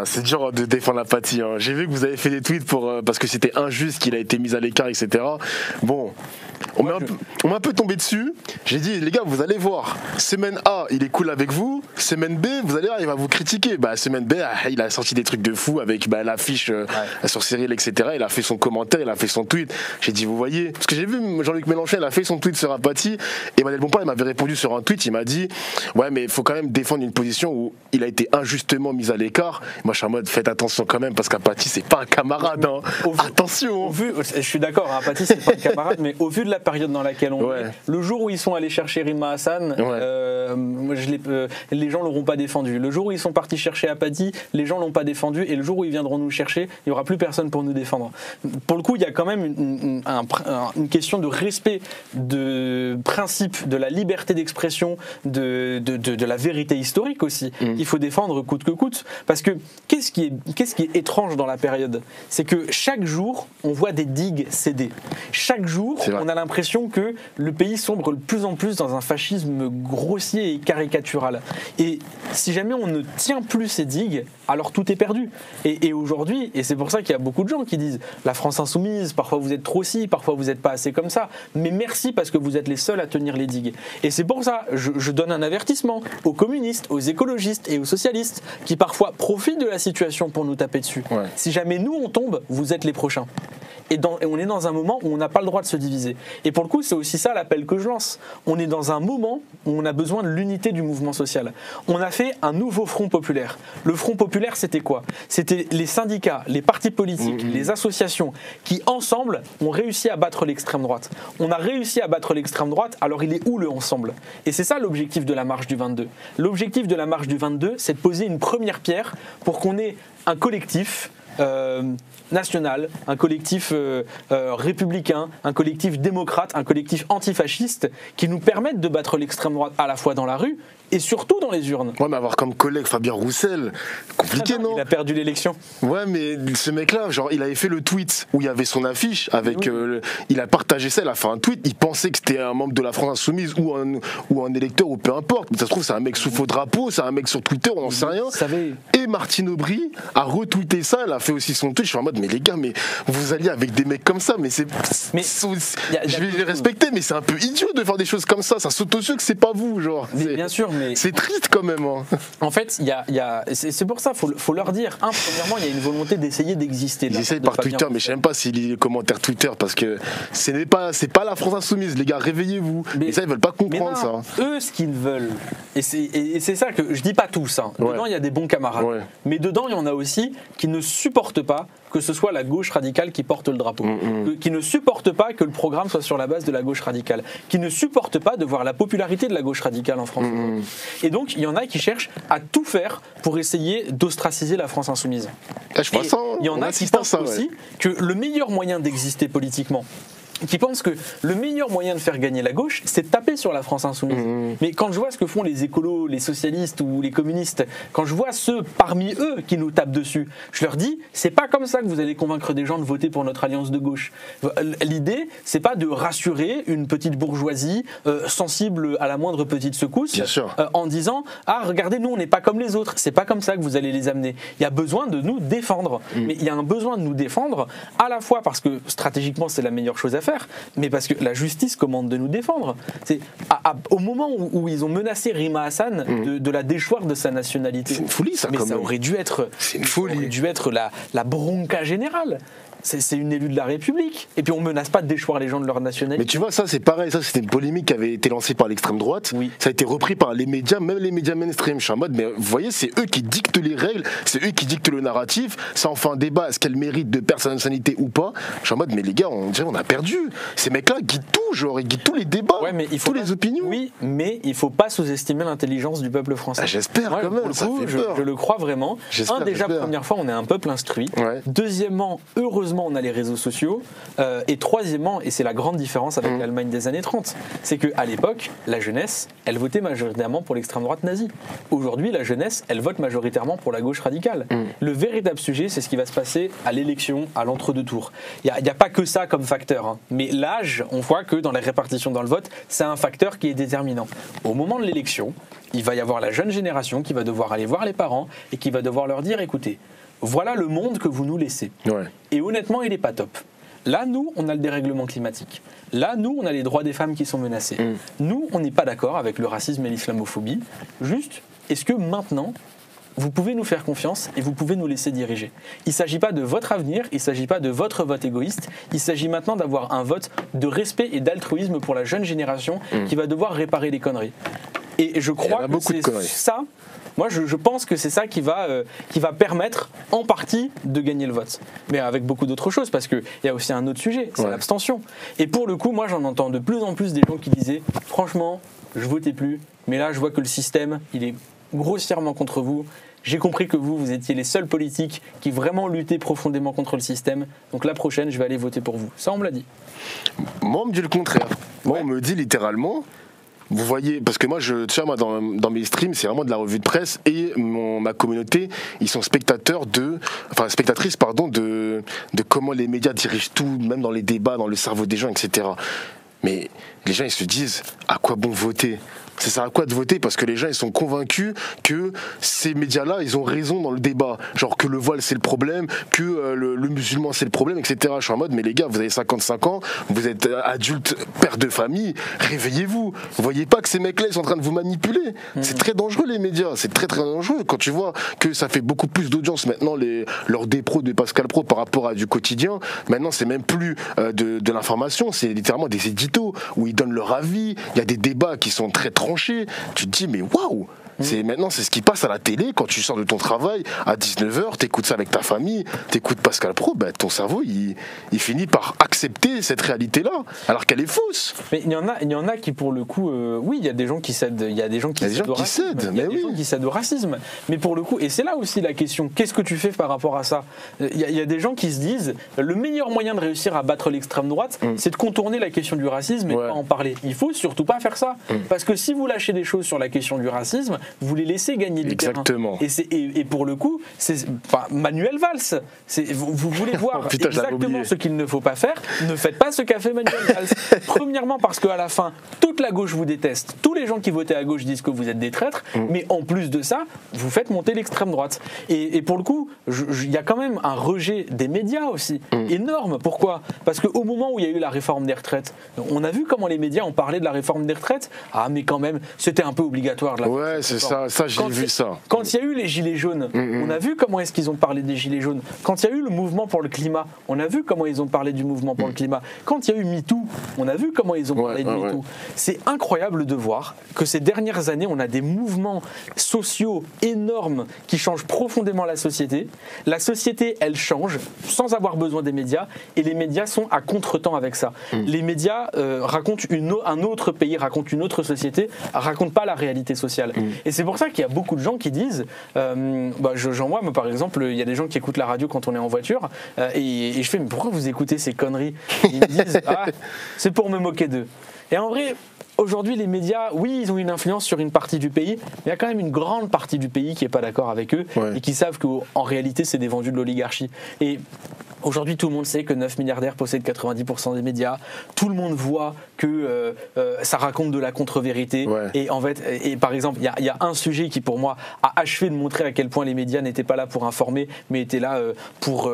C'est dur de défendre Apathy. J'ai vu que vous avez fait des tweets parce que c'était injuste qu'il a été mis à l'écart, etc. Bon, on m'a un peu tombé dessus. J'ai dit, les gars, vous allez voir. Semaine A, il est cool avec vous. Semaine B, vous allez voir, il va vous critiquer. Semaine B, il a sorti des trucs de fou avec l'affiche sur Cyril, etc. Il a fait son commentaire, il a fait son tweet. J'ai dit, vous voyez, parce que j'ai vu Jean-Luc Mélenchon, il a fait son tweet sur Apathy. Et Emmanuel Bompard, il m'avait répondu sur un tweet, il m'a dit, ouais, mais il faut quand même défendre une position où il a été injustement mis à l'écart. Moi, je suis en mode, faites attention quand même, parce qu'Apathy, c'est pas un camarade. Attention. Je suis d'accord, Apathy, c'est pas un camarade, mais au vu de la période dans laquelle on est, le jour où ils sont allés chercher Rima Hassan, les gens l'auront pas défendu. Le jour où ils sont partis chercher Apathy, les gens l'ont pas défendu, et le jour où ils viendront nous chercher, il y aura plus personne pour nous défendre. Pour le coup, il y a quand même une question de respect de principe de la liberté d'expression, de la vérité historique aussi. Il faut défendre coûte que coûte, parce que qu'est-ce qui est étrange dans la période, c'est que chaque jour on voit des digues céder. Chaque jour on a l'impression que le pays sombre de plus en plus dans un fascisme grossier et caricatural. Et si jamais on ne tient plus ces digues, alors tout est perdu. Et aujourd'hui, et c'est pour ça qu'il y a beaucoup de gens qui disent la France insoumise, parfois vous êtes trop ci, parfois vous n'êtes pas assez comme ça, mais merci parce que vous êtes les seuls à tenir les digues. Et c'est pour ça, je donne un avertissement aux communistes, aux écologistes et aux socialistes qui parfois profitent de la situation pour nous taper dessus. Si jamais nous on tombe, vous êtes les prochains. Et on est dans un moment où on n'a pas le droit de se diviser. Et pour le coup, c'est aussi ça l'appel que je lance. On est dans un moment où on a besoin de l'unité du mouvement social. On a fait un nouveau front populaire. Le front populaire, c'était quoi ? C'était les syndicats, les partis politiques, les associations qui, ensemble, ont réussi à battre l'extrême droite. On a réussi à battre l'extrême droite, alors il est où le ensemble ? Et c'est ça l'objectif de la marche du 22. L'objectif de la marche du 22, c'est de poser une première pierre pour qu'on ait un collectif national, un collectif républicain, un collectif démocrate, un collectif antifasciste qui nous permettent de battre l'extrême droite à la fois dans la rue et surtout dans les urnes. Ouais, mais avoir comme collègue Fabien Roussel, compliqué, non? Il a perdu l'élection. Ouais, mais ce mec-là, genre, il avait fait le tweet où il y avait son affiche avec. Il a partagé ça, il a fait un tweet. Il pensait que c'était un membre de la France Insoumise ou un électeur ou peu importe. Mais ça se trouve, c'est un mec sous faux drapeau, c'est un mec sur Twitter, on n'en sait rien. Et Martine Aubry a retweeté ça, elle a fait aussi son tweet. Je suis en mode, mais les gars, mais vous alliez avec des mecs comme ça, mais c'est. Je vais les respecter, mais c'est un peu idiot de faire des choses comme ça. Ça saute aux yeux que c'est pas vous, genre. Bien sûr, mais. C'est triste quand même. Hein. En fait, c'est pour ça, faut leur dire. Premièrement, il y a une volonté d'essayer d'exister. Ils essayent par Twitter, mais je sais même pas s'ils lisent les commentaires Twitter parce que c'est pas la France Insoumise, les gars, réveillez-vous. Mais ça, ils veulent pas comprendre ça. Eux, ce qu'ils veulent, et c'est ça que je dis pas tous. Hein. Dedans, il y a des bons camarades, mais dedans, il y en a aussi qui ne supportent pas que ce soit la gauche radicale qui porte le drapeau, qui ne supportent pas que le programme soit sur la base de la gauche radicale, qui ne supportent pas de voir la popularité de la gauche radicale en France. Et donc, il y en a qui cherchent à tout faire pour essayer d'ostraciser la France insoumise. Il y en a qui pensent aussi que le meilleur moyen d'exister politiquement, qui pensent que le meilleur moyen de faire gagner la gauche, c'est de taper sur la France insoumise. Mais quand je vois ce que font les écolos, les socialistes ou les communistes, quand je vois ceux parmi eux qui nous tapent dessus, je leur dis, c'est pas comme ça que vous allez convaincre des gens de voter pour notre alliance de gauche. L'idée, c'est pas de rassurer une petite bourgeoisie sensible à la moindre petite secousse en disant, ah regardez, nous on n'est pas comme les autres. C'est pas comme ça que vous allez les amener. Il y a besoin de nous défendre. Mais il y a un besoin de nous défendre à la fois parce que stratégiquement c'est la meilleure chose à faire, mais parce que la justice commande de nous défendre. C'est au moment où ils ont menacé Rima Hassan de la déchoir de sa nationalité. C'est une folie, ça. Mais ça aurait dû être, la bronca générale. C'est une élue de la République. Et puis on menace pas de déchoir les gens de leur nationalité. Mais tu vois, ça c'est pareil, ça c'était une polémique qui avait été lancée par l'extrême droite. Ça a été repris par les médias, même les médias mainstream. Je suis en mode, mais vous voyez, c'est eux qui dictent les règles, c'est eux qui dictent le narratif. Ça en fait un débat, est-ce qu'elle mérite de personnalité ou pas? Je suis en mode, mais les gars, on a perdu. Ces mecs-là guident tout, genre, ils guident tous les débats, tous les opinions. Oui, mais il faut pas sous-estimer l'intelligence du peuple français. J'espère quand même, ça fait peur. Je le crois vraiment. Déjà, première fois, on est un peuple instruit. Deuxièmement, heureusement, on a les réseaux sociaux. Et troisièmement, et c'est la grande différence avec l'Allemagne des années 30, c'est qu'à l'époque, la jeunesse, elle votait majoritairement pour l'extrême droite nazie. Aujourd'hui, la jeunesse, elle vote majoritairement pour la gauche radicale. Le véritable sujet, c'est ce qui va se passer à l'élection, à l'entre-deux tours. Il n'y a pas que ça comme facteur. Hein. Mais l'âge, on voit que dans les répartitions dans le vote, c'est un facteur qui est déterminant. Au moment de l'élection, il va y avoir la jeune génération qui va devoir aller voir les parents et qui va devoir leur dire, écoutez, voilà le monde que vous nous laissez. Et honnêtement, il n'est pas top. Là, nous, on a le dérèglement climatique. Là, nous, on a les droits des femmes qui sont menacés. Nous, on n'est pas d'accord avec le racisme et l'islamophobie. Juste, est-ce que maintenant, vous pouvez nous faire confiance et vous pouvez nous laisser diriger? Il ne s'agit pas de votre avenir, il ne s'agit pas de votre vote égoïste, il s'agit maintenant d'avoir un vote de respect et d'altruisme pour la jeune génération qui va devoir réparer les conneries. Et je crois que c'est ça. Moi, je pense que c'est ça qui va permettre en partie de gagner le vote. Mais avec beaucoup d'autres choses, parce qu'il y a aussi un autre sujet, c'est l'abstention. Et pour le coup, moi, j'en entends de plus en plus des gens qui disaient « Franchement, je votais plus, mais là, je vois que le système, il est grossièrement contre vous. J'ai compris que vous étiez les seuls politiques qui vraiment luttaient profondément contre le système. Donc la prochaine, je vais aller voter pour vous. » Ça, on me l'a dit. Moi, on me dit le contraire. Moi, on me dit littéralement... Vous voyez, parce que moi, moi dans mes streams, c'est vraiment de la revue de presse et ma communauté, ils sont spectatrices, de comment les médias dirigent tout, même dans les débats, dans le cerveau des gens, etc. Mais les gens, ils se disent, à quoi bon voter ? Ça sert à quoi de voter? Parce que les gens, ils sont convaincus que ces médias-là, ils ont raison dans le débat. Genre que le voile, c'est le problème, que le musulman, c'est le problème, etc. Je suis en mode, mais les gars, vous avez 55 ans, vous êtes adulte, père de famille, réveillez-vous. Vous voyez pas que ces mecs-là, ils sont en train de vous manipuler. C'est très dangereux, les médias. C'est très, très dangereux. Quand tu vois que ça fait beaucoup plus d'audience maintenant, leurs dépros de Pascal Praud par rapport à du quotidien, maintenant, c'est même plus de l'information, c'est littéralement des éditos où ils donnent leur avis. Il y a des débats qui sont très tranchés. Tu te dis, mais waouh! Maintenant, c'est ce qui passe à la télé quand tu sors de ton travail à 19h, t'écoutes ça avec ta famille, t'écoutes Pascal Praud, ton cerveau, il finit par accepter cette réalité-là, alors qu'elle est fausse. Mais il y en a qui, pour le coup, oui, il y a des gens qui cèdent, il y a des gens qui cèdent au racisme. Il y a des gens qui cèdent au racisme. Mais pour le coup, et c'est là aussi la question, qu'est-ce que tu fais par rapport à ça ? Il y a des gens qui se disent, le meilleur moyen de réussir à battre l'extrême droite, c'est de contourner la question du racisme et de pas en parler. Il faut surtout pas faire ça. Parce que si vous lâchez des choses sur la question du racisme, vous les laissez gagner du terrain. Et pour le coup, c'est Manuel Valls. Vous voulez voir exactement ce qu'il ne faut pas faire, ne faites pas ce qu'a fait Manuel Valls. Premièrement parce qu'à la fin, toute la gauche vous déteste. Tous les gens qui votaient à gauche disent que vous êtes des traîtres, mais en plus de ça, vous faites monter l'extrême droite. Et pour le coup, il y a quand même un rejet des médias aussi, énorme. Pourquoi ? Parce qu'au moment où il y a eu la réforme des retraites, on a vu comment les médias ont parlé de la réforme des retraites. Ah mais quand même, c'était un peu obligatoire de la Ouais, c'est ça j'ai vu ça. Quand il y a eu les gilets jaunes, on a vu comment est-ce qu'ils ont parlé des gilets jaunes. Quand il y a eu le mouvement pour le climat, on a vu comment ils ont parlé du mouvement pour le climat. Quand il y a eu MeToo, on a vu comment ils ont parlé de MeToo. C'est incroyable de voir que ces dernières années, on a des mouvements sociaux énormes qui changent profondément la société. La société, elle change sans avoir besoin des médias et les médias sont à contre-temps avec ça. Les médias racontent un autre pays, racontent une autre société, racontent pas la réalité sociale. Et c'est pour ça qu'il y a beaucoup de gens qui disent, j'en vois, moi par exemple, il y a des gens qui écoutent la radio quand on est en voiture et je fais, mais pourquoi vous écoutez ces conneries ? Ils me disent, c'est pour me moquer d'eux. Et en vrai, aujourd'hui, les médias, oui, ils ont une influence sur une partie du pays, mais il y a quand même une grande partie du pays qui n'est pas d'accord avec eux et qui savent qu'en réalité, c'est des vendus de l'oligarchie. Et aujourd'hui, tout le monde sait que 9 milliardaires possèdent 90% des médias. Tout le monde voit que ça raconte de la contre-vérité. Et en fait, par exemple, il y a un sujet qui, pour moi, a achevé de montrer à quel point les médias n'étaient pas là pour informer, mais étaient là pour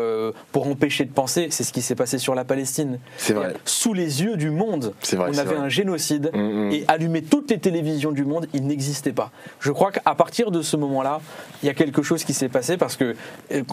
empêcher de penser. C'est ce qui s'est passé sur la Palestine. C'est vrai. Sous les yeux du monde, on avait un génocide et allumer toutes les télévisions du monde, il n'existait pas. Je crois qu'à partir de ce moment-là, il y a quelque chose qui s'est passé parce que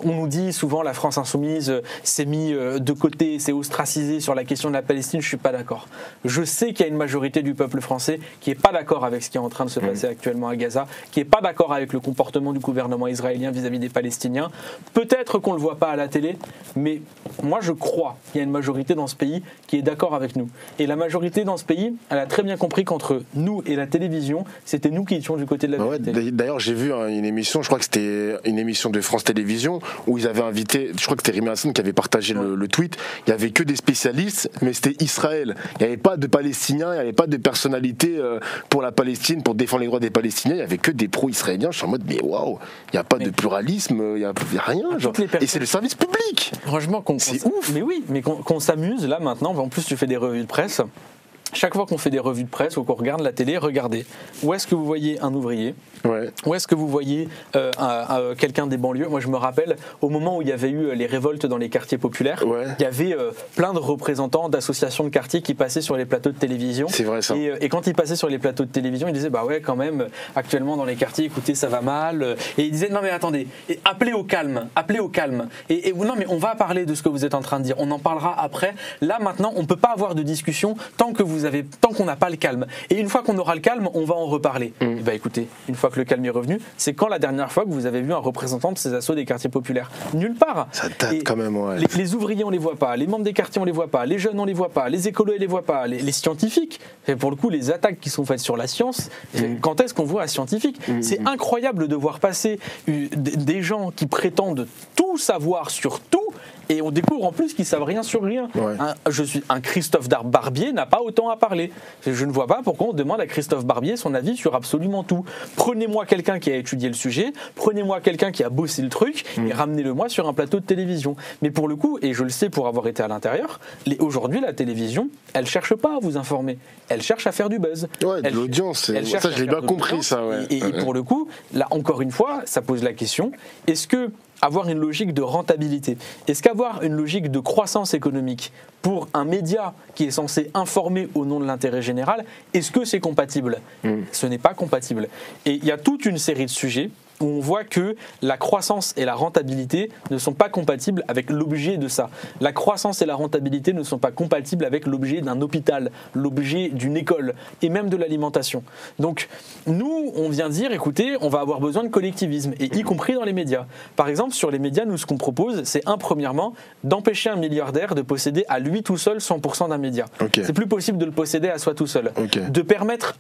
on nous dit souvent la France insoumise s'est mis de côté, s'est ostracisé sur la question de la Palestine. Je suis pas d'accord. Je sais qu'il y a une majorité du peuple français qui est pas d'accord avec ce qui est en train de se passer actuellement à Gaza, qui est pas d'accord avec le comportement du gouvernement israélien vis-à-vis des Palestiniens. Peut-être qu'on le voit pas à la télé, mais moi je crois qu'il y a une majorité dans ce pays qui est d'accord avec nous. Et la majorité dans ce pays, elle a très bien compris qu'entre nous et la télévision, c'était nous qui étions du côté de la vérité. D'ailleurs, j'ai vu une émission, je crois que c'était une émission de France Télévisions, où ils avaient invité, je crois que c'était Rémi Hassan qui avait partagé le tweet, il n'y avait que des spécialistes, mais c'était Israël. Il n'y avait pas de Palestiniens, il n'y avait pas de personnalité pour la Palestine, pour défendre les droits des Palestiniens, il n'y avait que des pro-israéliens. Je suis en mode, mais waouh, il n'y a pas de pluralisme, il n'y a rien. Genre. Et c'est le service public. Franchement, c'est ouf. Mais oui, mais qu'on s'amuse là maintenant, en plus tu fais des revues de presse. Chaque fois qu'on fait des revues de presse ou qu'on regarde la télé, regardez, où est-ce que vous voyez un ouvrier ? Où est-ce que vous voyez quelqu'un des banlieues ? Moi, je me rappelle, au moment où il y avait eu les révoltes dans les quartiers populaires, il y avait plein de représentants d'associations de quartiers qui passaient sur les plateaux de télévision. C'est vrai, ça. Et quand ils passaient sur les plateaux de télévision, ils disaient, bah ouais, quand même, actuellement dans les quartiers, écoutez, ça va mal. Et ils disaient, non mais attendez, appelez au calme, appelez au calme. Et non mais on va parler de ce que vous êtes en train de dire, on en parlera après. Là, maintenant, on ne peut pas avoir de discussion tant qu'on n'a pas le calme. Et une fois qu'on aura le calme, on va en reparler. Et bah écoutez, une fois que le calme est revenu, c'est quand la dernière fois que vous avez vu un représentant de ces assos des quartiers populaires ? Nulle part. Ça date quand même, Les ouvriers, on les voit pas. Les membres des quartiers, on les voit pas. Les jeunes, on les voit pas. Les écolos, on les voit pas. Les scientifiques, et pour le coup, les attaques qui sont faites sur la science, quand est-ce qu'on voit un scientifique ? C'est incroyable de voir passer des gens qui prétendent tout savoir sur tout. Et on découvre en plus qu'ils savent rien sur rien. Un Christophe Barbier n'a pas autant à parler. Je ne vois pas pourquoi on demande à Christophe Barbier son avis sur absolument tout. Prenez-moi quelqu'un qui a étudié le sujet, prenez-moi quelqu'un qui a bossé le truc et ramenez-le-moi sur un plateau de télévision. Mais pour le coup, et je le sais pour avoir été à l'intérieur, aujourd'hui la télévision, elle cherche pas à vous informer, elle cherche à faire du buzz. De l'audience, ça je l'ai bien compris ça. Et pour le coup, là encore une fois, ça pose la question, est-ce que avoir une logique de rentabilité, est-ce qu'avoir une logique de croissance économique pour un média qui est censé informer au nom de l'intérêt général, est-ce que c'est compatible ? Ce n'est pas compatible. Et il y a toute une série de sujets où on voit que la croissance et la rentabilité ne sont pas compatibles avec l'objet de ça. La croissance et la rentabilité ne sont pas compatibles avec l'objet d'un hôpital, l'objet d'une école et même de l'alimentation. Donc nous, on vient dire, écoutez, on va avoir besoin de collectivisme, et y compris dans les médias. Par exemple, sur les médias, nous, ce qu'on propose, c'est premièrement, d'empêcher un milliardaire de posséder à lui tout seul 100% d'un média. Okay. C'est plus possible de le posséder à soi tout seul. Okay. De permettre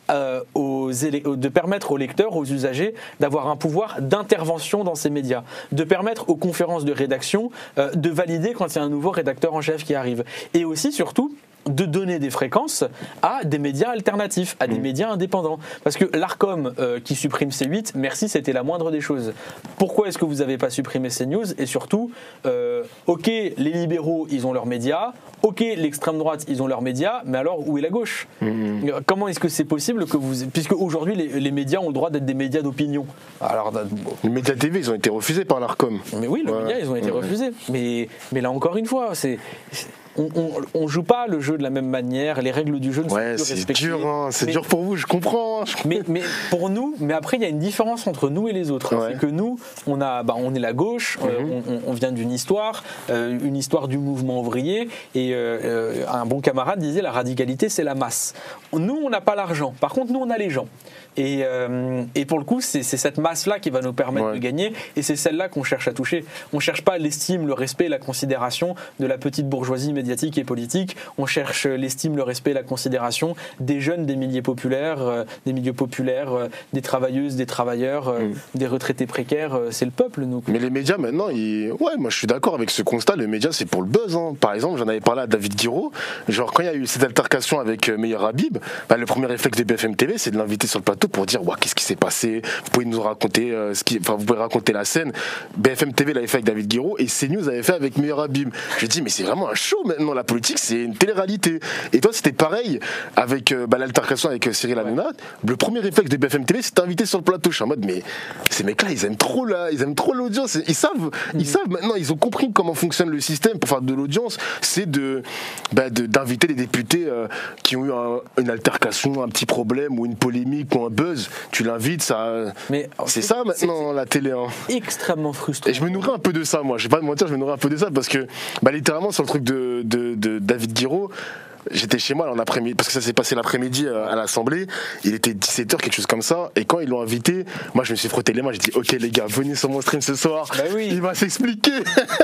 aux lecteurs, aux usagers, d'avoir un pouvoir d'intervention dans ces médias. De permettre aux conférences de rédaction de valider quand il y a un nouveau rédacteur en chef qui arrive. Et aussi, surtout, de donner des fréquences à des médias alternatifs, à des médias indépendants. Parce que l'Arcom qui supprime C8, merci, c'était la moindre des choses. Pourquoi est-ce que vous n'avez pas supprimé CNews? Et surtout, ok, les libéraux, ils ont leurs médias, ok, l'extrême droite, ils ont leurs médias, mais alors où est la gauche? Comment est-ce que c'est possible que vous... Puisque aujourd'hui, les médias ont le droit d'être des médias d'opinion. Alors, les médias TV, ils ont été refusés par l'Arcom. Mais oui, les médias, ils ont été refusés. Mais là encore une fois, on joue pas le jeu de la même manière, les règles du jeu ne sont plus respectées. C'est dur, hein, c'est dur pour vous, je comprends. Mais pour nous, mais après il y a une différence entre nous et les autres. C'est que nous, on est la gauche, on vient d'une histoire, une histoire du mouvement ouvrier, et un bon camarade disait la radicalité c'est la masse. Nous on n'a pas l'argent, par contre nous on a les gens. Et pour le coup, c'est cette masse-là qui va nous permettre de gagner, et c'est celle-là qu'on cherche à toucher. On ne cherche pas l'estime, le respect, la considération de la petite bourgeoisie médiatique et politique. On cherche l'estime, le respect, la considération des jeunes, des milieux populaires, des travailleuses, des travailleurs, des retraités précaires. C'est le peuple, nous. Mais les médias, maintenant, moi je suis d'accord avec ce constat. Les médias, c'est pour le buzz. Hein. Par exemple, j'en avais parlé à David Guiraud. Genre, quand il y a eu cette altercation avec Meyer Habib, le premier réflexe de BFM TV, c'est de l'inviter sur le plateau pour dire qu'est-ce qui s'est passé, vous pouvez nous raconter vous pouvez raconter la scène. BFM TV l'avait fait avec David Guiraud et CNews avait fait avec Meyer Habib. Je dis mais c'est vraiment un show maintenant, la politique c'est une télé-réalité. Et toi c'était pareil avec l'altercation avec Cyril Hanouna. Le premier réflexe de BFM TV c'était invité sur le plateau. Je suis en mode mais ces mecs là ils aiment trop l'audience, ils savent maintenant, ils ont compris comment fonctionne le système pour faire de l'audience, c'est d'inviter des députés qui ont eu une altercation, un petit problème ou une polémique ou un buzz, tu l'invites, c'est ça maintenant la télé. Hein. Extrêmement frustrant. Et je me nourris un peu de ça, moi. Je vais pas te mentir, je me nourris un peu de ça parce que, littéralement, sur le truc de David Guiraud, j'étais chez moi en après-midi, parce que ça s'est passé l'après-midi à l'Assemblée, il était 17h, quelque chose comme ça, et quand ils l'ont invité, moi je me suis frotté les mains, j'ai dit ok les gars, venez sur mon stream ce soir, il va s'expliquer.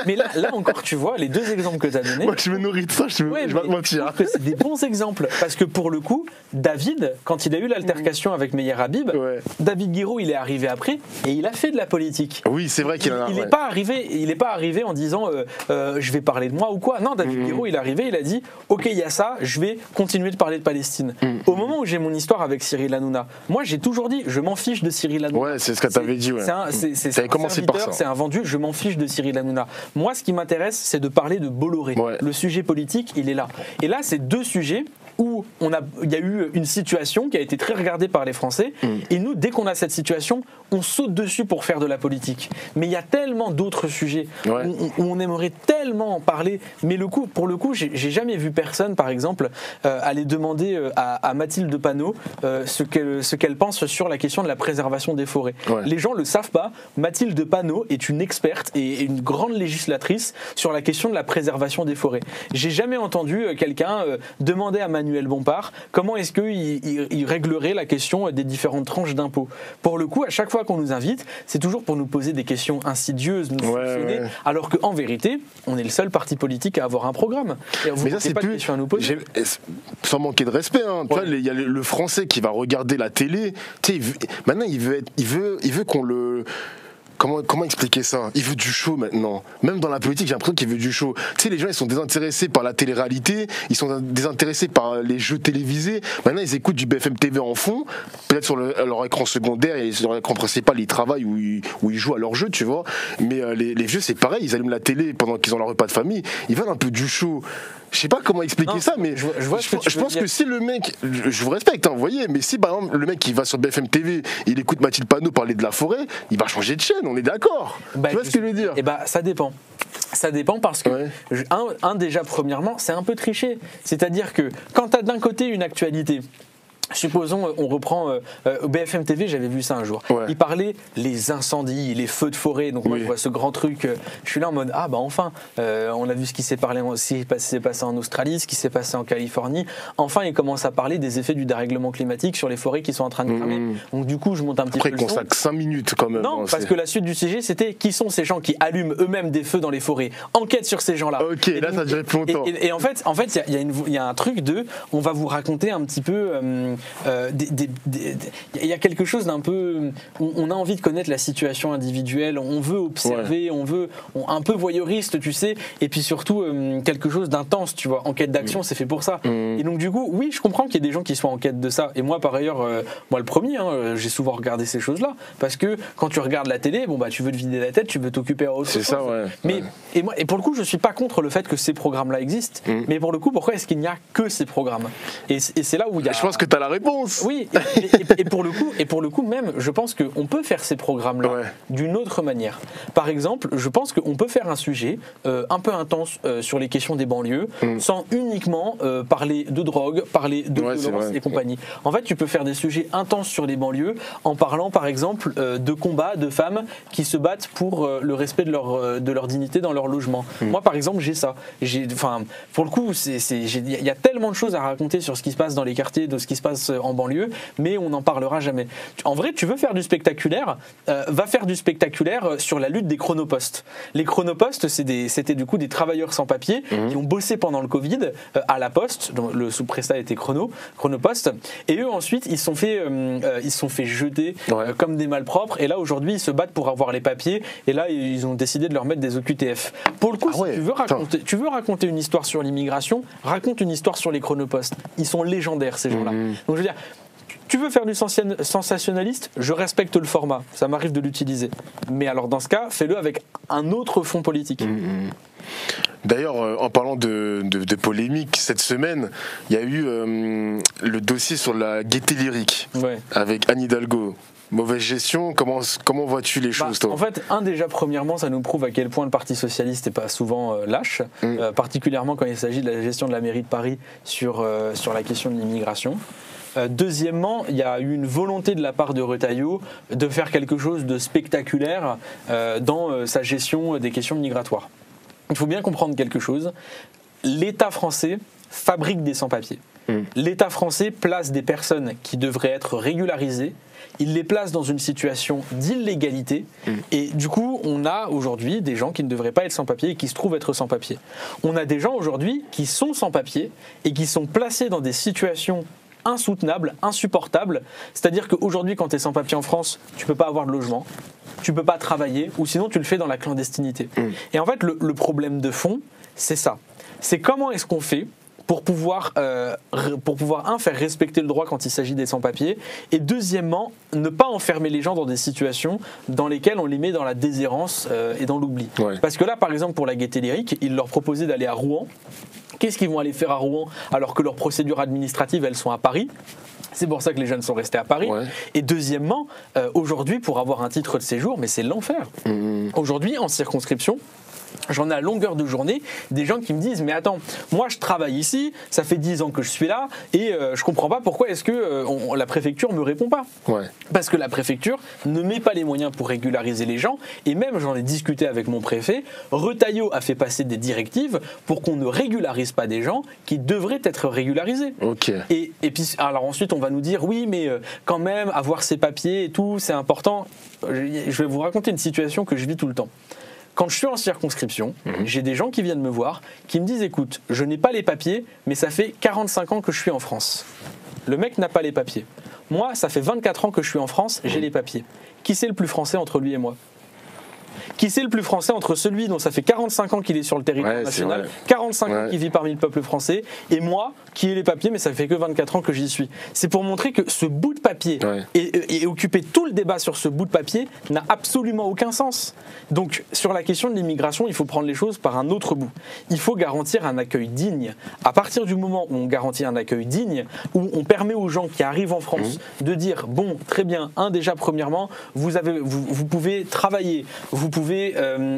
Mais là encore tu vois, les deux exemples que tu as donnés, moi je me nourris de ça, je vais pas te mentir. C'est des bons exemples, parce que pour le coup, David, quand il a eu l'altercation avec Meyer Habib, David Guiraud il est arrivé après, et il a fait de la politique. Oui c'est vrai qu'il en a... Il n'est pas arrivé en disant je vais parler de moi ou quoi, non, David Guiraud il est arrivé, il a dit ok il y a ça, je vais continuer de parler de Palestine. Au moment où j'ai mon histoire avec Cyril Hanouna, moi j'ai toujours dit, je m'en fiche de Cyril Hanouna. Ouais, c'est ce que tu avais dit. Ouais. C'est commencé par ça. C'est un vendu, je m'en fiche de Cyril Hanouna. Moi, ce qui m'intéresse, c'est de parler de Bolloré. Le sujet politique, il est là. Et là, c'est deux sujets où il y a eu une situation qui a été très regardée par les Français, et nous, dès qu'on a cette situation, on saute dessus pour faire de la politique. Mais il y a tellement d'autres sujets où on aimerait tellement en parler, mais pour le coup, j'ai jamais vu personne, par exemple, aller demander à Mathilde Panot ce qu'elle pense sur la question de la préservation des forêts. Les gens le savent pas, Mathilde Panot est une experte et une grande législatrice sur la question de la préservation des forêts. J'ai jamais entendu quelqu'un demander à Manuel Bompard comment est-ce qu'il réglerait la question des différentes tranches d'impôts. Pour le coup, à chaque fois qu'on nous invite, c'est toujours pour nous poser des questions insidieuses, nous sanctionner, alors qu'en vérité, on est le seul parti politique à avoir un programme. Et vous n'avez pas de questions à nous poser. Sans manquer de respect, hein. Il y a le Français qui va regarder la télé. Maintenant, il veut qu'on le... Comment expliquer ça? Il veut du show maintenant. Même dans la politique, j'ai l'impression qu'il veut du show. Tu sais, les gens, ils sont désintéressés par la télé-réalité, ils sont désintéressés par les jeux télévisés. Maintenant, ils écoutent du BFM TV en fond, peut-être sur leur écran secondaire, et sur leur écran principal, ils travaillent ou ils jouent à leur jeu, tu vois. Mais les vieux, c'est pareil, ils allument la télé pendant qu'ils ont leur repas de famille. Ils veulent un peu du show. Je sais pas comment expliquer ça, mais je pense que si le mec, je vous respecte, hein, vous voyez, mais si par exemple le mec qui va sur BFM TV, il écoute Mathilde Panot parler de la forêt, il va changer de chaîne, on est d'accord. Tu vois ce que je veux dire? Ça dépend. Ça dépend parce que, déjà, premièrement, c'est un peu triché. C'est-à-dire que quand tu as d'un côté une actualité supposons, on reprend BFM TV, j'avais vu ça un jour. Ouais. Il parlait les incendies, les feux de forêt. Donc moi, je vois ce grand truc. Je suis là en mode ah bah enfin, on a vu ce qui s'est passé en Australie, ce qui s'est passé en Californie. Enfin, il commence à parler des effets du dérèglement climatique sur les forêts qui sont en train de cramer. Donc du coup, je monte un petit peu. Après, il consacre 5 minutes quand même. Non, parce que la suite du sujet, c'était qui sont ces gens qui allument eux-mêmes des feux dans les forêts. Enquête sur ces gens-là. Ok, et là, ça durait plus longtemps. Et en fait, il y a un truc de, on va vous raconter un petit peu. Il y a quelque chose d'un peu. On a envie de connaître la situation individuelle, on veut observer, on veut un peu voyeuriste, tu sais, et puis surtout quelque chose d'intense, tu vois. Enquête d'action, c'est fait pour ça. Et donc du coup, oui, je comprends qu'il y ait des gens qui soient en quête de ça. Et moi, par ailleurs, moi le premier, j'ai souvent regardé ces choses-là, parce que quand tu regardes la télé, bon bah tu veux te vider la tête, tu veux t'occuper à autre chose. C'est ça, ouais. Mais et pour le coup, je suis pas contre le fait que ces programmes-là existent. Mais pour le coup, pourquoi est-ce qu'il n'y a que ces programmes? Et c'est là où il y a. Je pense que tu as la réponse. Oui, et pour le coup, même, je pense qu'on peut faire ces programmes-là d'une autre manière. Par exemple, je pense qu'on peut faire un sujet un peu intense sur les questions des banlieues, sans uniquement parler de drogue, parler de violence et compagnie. En fait, tu peux faire des sujets intenses sur les banlieues en parlant, par exemple, de combats de femmes qui se battent pour le respect de leur dignité dans leur logement. Moi, par exemple, j'ai ça. Pour le coup, il y a tellement de choses à raconter sur ce qui se passe dans les quartiers, de ce qui se passe en banlieue, mais on n'en parlera jamais. En vrai, tu veux faire du spectaculaire, va faire du spectaculaire sur la lutte des chronopostes. Les chronopostes, c'était du coup des travailleurs sans papier qui ont bossé pendant le Covid à la Poste, dont le sous-prestat était Chronopost, et eux ensuite ils se sont fait jeter comme des malpropres, et là aujourd'hui ils se battent pour avoir les papiers, et là ils ont décidé de leur mettre des OQTF. Pour le coup, si tu veux raconter une histoire sur l'immigration, raconte une histoire sur les chronopostes. Ils sont légendaires ces gens-là. Donc je veux dire, tu veux faire du sensationnaliste, je respecte le format, ça m'arrive de l'utiliser. Mais alors dans ce cas, fais-le avec un autre fond politique. D'ailleurs, en parlant de polémique, cette semaine, il y a eu le dossier sur la gaieté lyrique avec Anne Hidalgo. Mauvaise gestion, comment vois-tu les choses, toi? En fait, déjà, premièrement, ça nous prouve à quel point le Parti Socialiste n'est pas souvent lâche, particulièrement quand il s'agit de la gestion de la mairie de Paris sur la question de l'immigration. Deuxièmement, il y a eu une volonté de la part de Retailleau de faire quelque chose de spectaculaire dans sa gestion des questions migratoires. Il faut bien comprendre quelque chose. L'État français fabrique des sans-papiers. L'État français place des personnes qui devraient être régularisées, il les place dans une situation d'illégalité, et du coup on a aujourd'hui des gens qui ne devraient pas être sans-papiers et qui se trouvent être sans-papiers. On a des gens aujourd'hui qui sont sans-papiers et qui sont placés dans des situations insoutenables, insupportables. C'est-à-dire qu'aujourd'hui, quand tu es sans papier en France, tu peux pas avoir de logement, tu peux pas travailler, ou sinon tu le fais dans la clandestinité. Et en fait, le problème de fond, c'est ça. C'est comment est-ce qu'on fait pour pouvoir faire respecter le droit quand il s'agit des sans-papiers, et deuxièmement, ne pas enfermer les gens dans des situations dans lesquelles on les met dans la déshérence et dans l'oubli. Parce que là, par exemple, pour la gaieté lyrique, ils leur proposaient d'aller à Rouen. Qu'est-ce qu'ils vont aller faire à Rouen alors que leurs procédures administratives, elles sont à Paris? C'est pour ça que les jeunes sont restés à Paris. Et deuxièmement, aujourd'hui, pour avoir un titre de séjour, mais c'est l'enfer. Aujourd'hui, en circonscription, j'en ai à longueur de journée des gens qui me disent mais attends, moi je travaille ici, ça fait 10 ans que je suis là et je comprends pas pourquoi est-ce que la préfecture me répond pas. Parce que la préfecture ne met pas les moyens pour régulariser les gens, et même j'en ai discuté avec mon préfet, Retailleau a fait passer des directives pour qu'on ne régularise pas des gens qui devraient être régularisés. Et puis alors ensuite on va nous dire oui mais quand même avoir ses papiers et tout c'est important. Je vais vous raconter une situation que je vis tout le temps. Quand je suis en circonscription, j'ai des gens qui viennent me voir, qui me disent « Écoute, je n'ai pas les papiers, mais ça fait 45 ans que je suis en France. » Le mec n'a pas les papiers. Moi, ça fait 24 ans que je suis en France, j'ai les papiers. Qui c'est le plus français entre lui et moi ? Qui c'est le plus français entre celui dont ça fait 45 ans qu'il est sur le territoire national, 45 ans qu'il vit parmi le peuple français, et moi qui ai les papiers mais ça fait que 24 ans que j'y suis. C'est pour montrer que ce bout de papier et occuper tout le débat sur ce bout de papier n'a absolument aucun sens. Donc sur la question de l'immigration, il faut prendre les choses par un autre bout. Il faut garantir un accueil digne. À partir du moment où on garantit un accueil digne, où on permet aux gens qui arrivent en France de dire bon, très bien, déjà premièrement, vous pouvez travailler, vous pouvez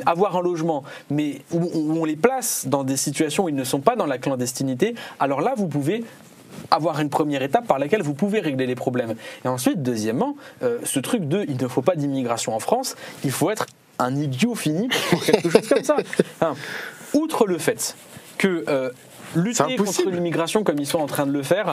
avoir un logement, mais où on les place dans des situations où ils ne sont pas dans la clandestinité, alors là vous pouvez avoir une première étape par laquelle vous pouvez régler les problèmes. Et ensuite, deuxièmement, ce truc de il ne faut pas d'immigration en France, il faut être un idiot fini pour quelque chose comme ça. Enfin, outre le fait que lutter contre l'immigration comme ils sont en train de le faire,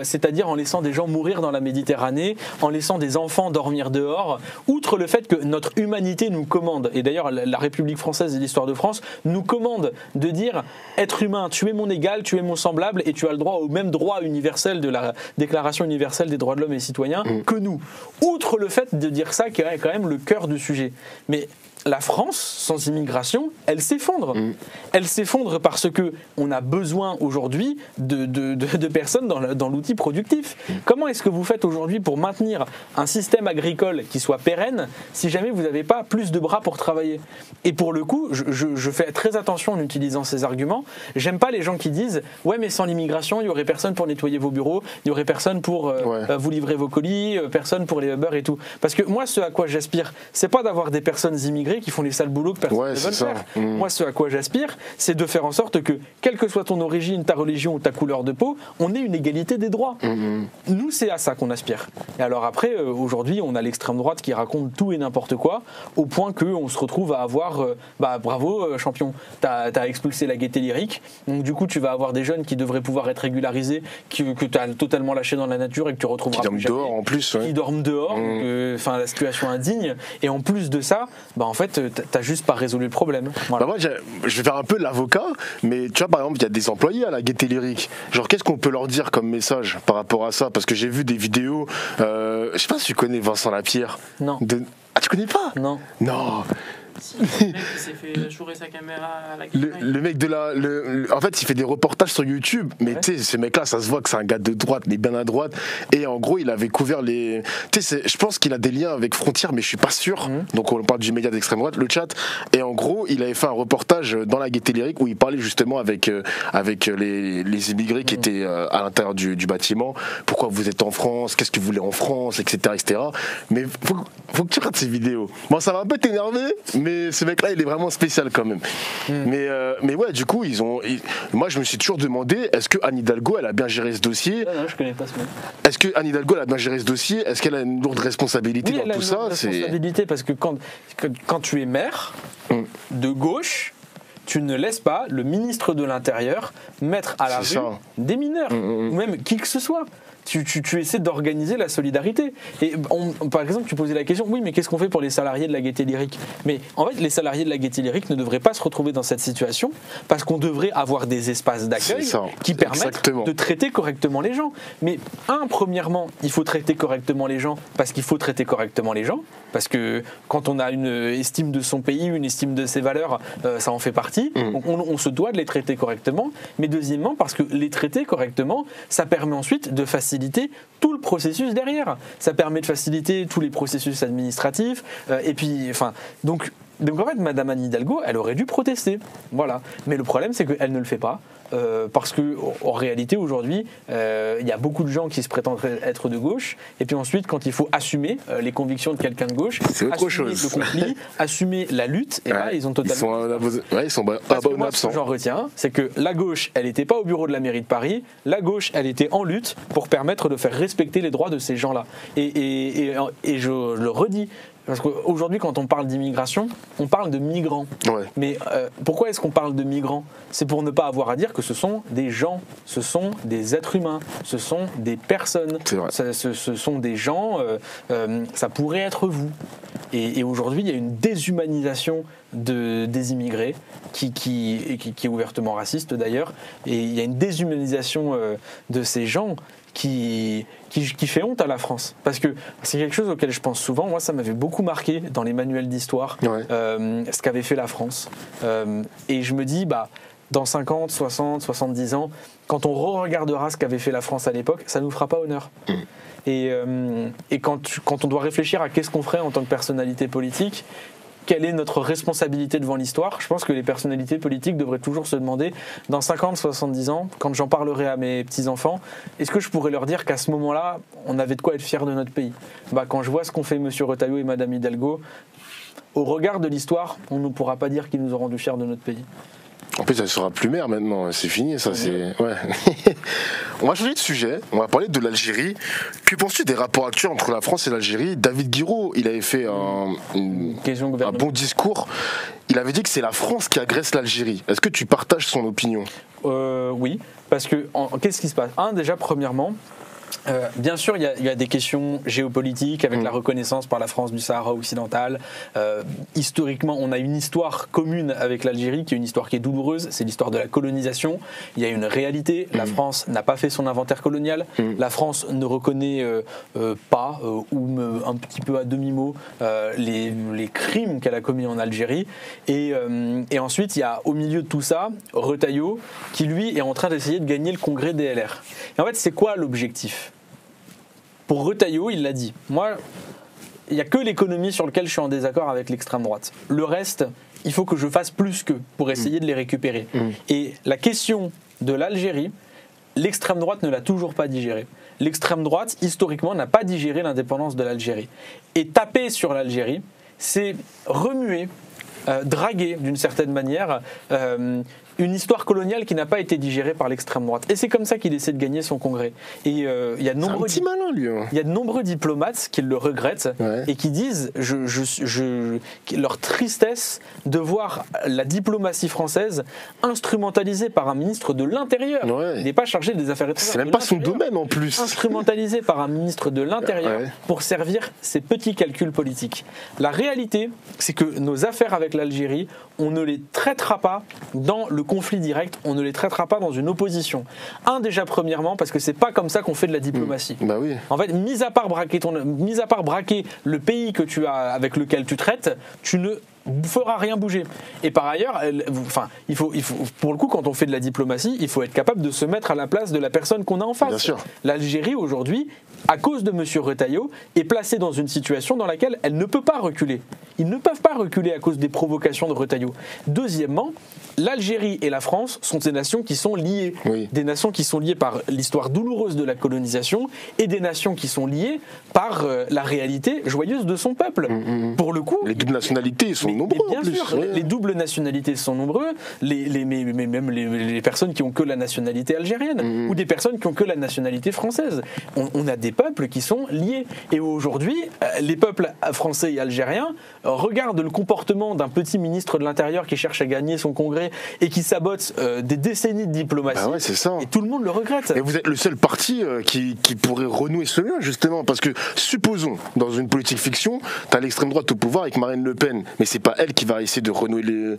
c'est-à-dire en laissant des gens mourir dans la Méditerranée, en laissant des enfants dormir dehors, outre le fait que notre humanité nous commande, et d'ailleurs la République française et l'histoire de France nous commande de dire être humain, tu es mon égal, tu es mon semblable et tu as le droit au même droit universel de la Déclaration universelle des droits de l'homme et des citoyens que nous. Outre le fait de dire ça qui est quand même le cœur du sujet. Mais la France, sans immigration, elle s'effondre. Elle s'effondre parce qu'on a besoin aujourd'hui de personnes dans l'outil productif. Comment est-ce que vous faites aujourd'hui pour maintenir un système agricole qui soit pérenne si jamais vous n'avez pas plus de bras pour travailler? Et pour le coup, je fais très attention en utilisant ces arguments. J'aime pas les gens qui disent « Ouais, mais sans l'immigration, il n'y aurait personne pour nettoyer vos bureaux, il n'y aurait personne pour vous livrer vos colis, personne pour les Uber et tout. » Parce que moi, ce à quoi j'aspire, c'est pas d'avoir des personnes immigrées qui font les sales boulots que personne ne veut faire. Moi, ce à quoi j'aspire, c'est de faire en sorte que, quelle que soit ton origine, ta religion ou ta couleur de peau, on ait une égalité des droits. Nous, c'est à ça qu'on aspire. Et alors après, aujourd'hui, on a l'extrême droite qui raconte tout et n'importe quoi, au point qu'on se retrouve à avoir, bravo champion, t'as expulsé la gaieté lyrique, donc du coup, tu vas avoir des jeunes qui devraient pouvoir être régularisés, que tu as totalement lâchés dans la nature et que tu retrouveras qui dorment dehors en plus. Qui dorment dehors, enfin la situation indigne. Et en plus de ça, en fait, t'as juste pas résolu le problème. Voilà. Moi, je vais faire un peu l'avocat, mais tu vois, par exemple, il y a des employés à la gaieté lyrique. Genre, qu'est-ce qu'on peut leur dire comme message par rapport à ça? Parce que j'ai vu des vidéos, je sais pas si tu connais Vincent Lapierre. Non. Ah, tu connais pas? Non. Non. Le mec qui s'est fait chourer sa caméra à la le mec en fait, il fait des reportages sur YouTube, mais tu sais, ce mec-là, ça se voit que c'est un gars de droite, mais bien à droite. Et en gros, il avait couvert les. Tu sais, je pense qu'il a des liens avec Frontières, mais je suis pas sûr. Donc, on parle du média d'extrême droite, le chat. Et en gros, il avait fait un reportage dans la gaieté lyrique où il parlait justement avec les immigrés qui étaient à l'intérieur du bâtiment. Pourquoi vous êtes en France? Qu'est-ce que vous voulez en France? Etc. etc. Mais faut que tu regardes ces vidéos. Bon, ça va un peu t'énerver, mais ce mec-là, il est vraiment spécial quand même. Mais ouais, du coup, moi, je me suis toujours demandé, est-ce que Anne Hidalgo, elle a bien géré ce dossier? Non, je connais pas ce mec. Est-ce que Anne Hidalgo, elle a bien géré ce dossier? Est-ce qu'elle a une lourde responsabilité dans tout ça? Elle a une lourde responsabilité parce que quand tu es maire de gauche, tu ne laisses pas le ministre de l'Intérieur mettre à la rue des mineurs, ou même qui que ce soit. Tu essaies d'organiser la solidarité. Et par exemple, tu posais la question, oui, mais qu'est-ce qu'on fait pour les salariés de la gaieté lyrique? Mais en fait, les salariés de la gaieté lyrique ne devraient pas se retrouver dans cette situation parce qu'on devrait avoir des espaces d'accueil qui permettent de traiter correctement les gens. Mais premièrement, il faut traiter correctement les gens parce qu'il faut traiter correctement les gens. Parce que quand on a une estime de son pays, une estime de ses valeurs, ça en fait partie. Donc on se doit de les traiter correctement. Mais deuxièmement, parce que les traiter correctement, ça permet ensuite de faciliter tout le processus derrière. Ça permet de faciliter tous les processus administratifs. Et puis, enfin, donc en fait, Madame Anne Hidalgo, elle aurait dû protester. Voilà. Mais le problème, c'est qu'elle ne le fait pas. Parce qu'en réalité, aujourd'hui, il y a beaucoup de gens qui se prétendent être de gauche, et puis ensuite, quand il faut assumer les convictions de quelqu'un de gauche, assumer le conflit, assumer la lutte, et là, ils ont totalement... Ils sont moi, ce que j'en retiens, c'est que la gauche, elle n'était pas au bureau de la mairie de Paris, la gauche, elle était en lutte pour permettre de faire respecter les droits de ces gens-là. Et je le redis, parce qu'aujourd'hui, quand on parle d'immigration, on parle de migrants. Mais pourquoi est-ce qu'on parle de migrants? C'est pour ne pas avoir à dire que ce sont des gens, ce sont des êtres humains, ce sont des personnes, ce sont des gens, ça pourrait être vous. Et aujourd'hui, il y a une déshumanisation des immigrés qui est ouvertement raciste d'ailleurs, et il y a une déshumanisation de ces gens qui fait honte à la France. Parce que c'est quelque chose auquel je pense souvent. Moi, ça m'avait beaucoup marqué dans les manuels d'histoire, ce qu'avait fait la France. Et je me dis, dans 50, 60, 70 ans, quand on re-regardera ce qu'avait fait la France à l'époque, ça ne nous fera pas honneur. Et quand on doit réfléchir à qu'est-ce qu'on ferait en tant que personnalité politique, quelle est notre responsabilité devant l'histoire, je pense que les personnalités politiques devraient toujours se demander, dans 50, 70 ans, quand j'en parlerai à mes petits-enfants, est-ce que je pourrais leur dire qu'à ce moment-là, on avait de quoi être fier de notre pays? Quand je vois ce qu'ont fait M. Retailleau et Mme Hidalgo, au regard de l'histoire, on ne pourra pas dire qu'ils nous ont rendu fiers de notre pays. En plus, elle sera plus mère maintenant, c'est fini, ça, c'est... Ouais. On va changer de sujet, on va parler de l'Algérie. Que penses-tu des rapports actuels entre la France et l'Algérie? David Guiraud, il avait fait un bon discours. Il avait dit que c'est la France qui agresse l'Algérie. Est-ce que tu partages son opinion? Oui, parce que qu'est-ce qui se passe? Déjà, premièrement, bien sûr, il y a des questions géopolitiques avec la reconnaissance par la France du Sahara occidental. Historiquement, on a une histoire commune avec l'Algérie, qui est une histoire qui est douloureuse, c'est l'histoire de la colonisation. Il y a une réalité, la France n'a pas fait son inventaire colonial, la France ne reconnaît pas, ou un petit peu à demi-mot, les crimes qu'elle a commis en Algérie. Et ensuite, il y a au milieu de tout ça, Retailleau, qui lui est en train d'essayer de gagner le congrès des LR. Et en fait, c'est quoi l'objectif? Pour Retailleau, il l'a dit. Moi, il n'y a que l'économie sur laquelle je suis en désaccord avec l'extrême droite. Le reste, il faut que je fasse plus qu'eux pour essayer de les récupérer. Et la question de l'Algérie, l'extrême droite ne l'a toujours pas digérée. L'extrême droite, historiquement, n'a pas digéré l'indépendance de l'Algérie. Et taper sur l'Algérie, c'est remuer, draguer d'une certaine manière une histoire coloniale qui n'a pas été digérée par l'extrême droite. Et c'est comme ça qu'il essaie de gagner son congrès. Et il y a de nombreux, il y a de nombreux diplomates qui le regrettent et qui disent leur tristesse de voir la diplomatie française instrumentalisée par un ministre de l'Intérieur. Il n'est pas chargé des affaires étrangères. C'est même pas son domaine en plus. Instrumentalisé par un ministre de l'Intérieur pour servir ses petits calculs politiques. La réalité, c'est que nos affaires avec l'Algérie, on ne les traitera pas dans le conflit direct, on ne les traitera pas dans une opposition. Déjà premièrement, parce que c'est pas comme ça qu'on fait de la diplomatie. Bah oui. En fait, mis à part braquer le pays que tu as, avec lequel tu traites, tu ne fera rien bouger. Et par ailleurs, il faut, pour le coup, quand on fait de la diplomatie, il faut être capable de se mettre à la place de la personne qu'on a en face. Bien sûr. L'Algérie aujourd'hui, à cause de M. Retailleau, est placée dans une situation dans laquelle elle ne peut pas reculer. Ils ne peuvent pas reculer à cause des provocations de Retailleau. Deuxièmement, l'Algérie et la France sont des nations qui sont liées. Des nations qui sont liées par l'histoire douloureuse de la colonisation et des nations qui sont liées par la réalité joyeuse de son peuple. Pour le coup, les doubles nationalités sont nombreux. Bien sûr, les doubles nationalités sont nombreux, même les personnes qui ont que la nationalité algérienne ou des personnes qui ont que la nationalité française. On a des peuples qui sont liés. Et aujourd'hui, les peuples français et algériens regardent le comportement d'un petit ministre de l'Intérieur qui cherche à gagner son congrès et qui sabote des décennies de diplomatie. C'est ça. Et tout le monde le regrette. Et vous êtes le seul parti qui pourrait renouer ce lien, justement, parce que supposons, dans une politique fiction, tu as l'extrême droite au pouvoir avec Marine Le Pen, mais c'est pas elle qui va essayer de renouer les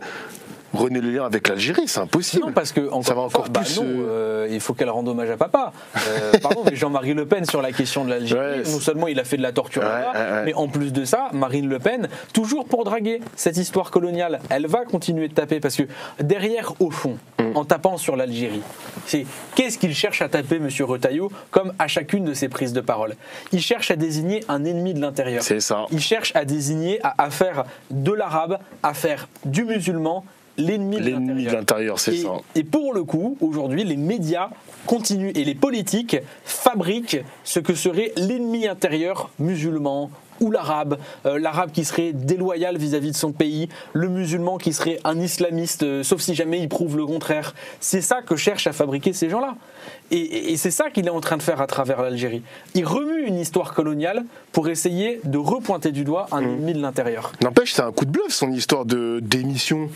liens avec l'Algérie, c'est impossible. Non, parce que ça va encore plus. Il faut qu'elle rende hommage à papa. Pardon, mais Jean-Marie Le Pen sur la question de l'Algérie, non seulement il a fait de la torture là-bas, mais en plus de ça, Marine Le Pen, toujours pour draguer cette histoire coloniale, elle va continuer de taper parce que derrière, au fond, en tapant sur l'Algérie, c'est qu'est-ce qu'il cherche à taper, M. Retailleau, comme à chacune de ses prises de parole. Il cherche à désigner un ennemi de l'intérieur. C'est ça. Il cherche à désigner, à faire de l'arabe, à faire du musulman, l'ennemi de l'intérieur, c'est ça. Et pour le coup, aujourd'hui, les médias continuent et les politiques fabriquent ce que serait l'ennemi intérieur musulman ou l'arabe qui serait déloyal vis-à-vis de son pays, le musulman qui serait un islamiste, sauf si jamais il prouve le contraire. C'est ça que cherchent à fabriquer ces gens-là. Et c'est ça qu'il est en train de faire à travers l'Algérie. Il remue une histoire coloniale pour essayer de repointer du doigt un ennemi de l'intérieur. N'empêche, c'est un coup de bluff son histoire de démission.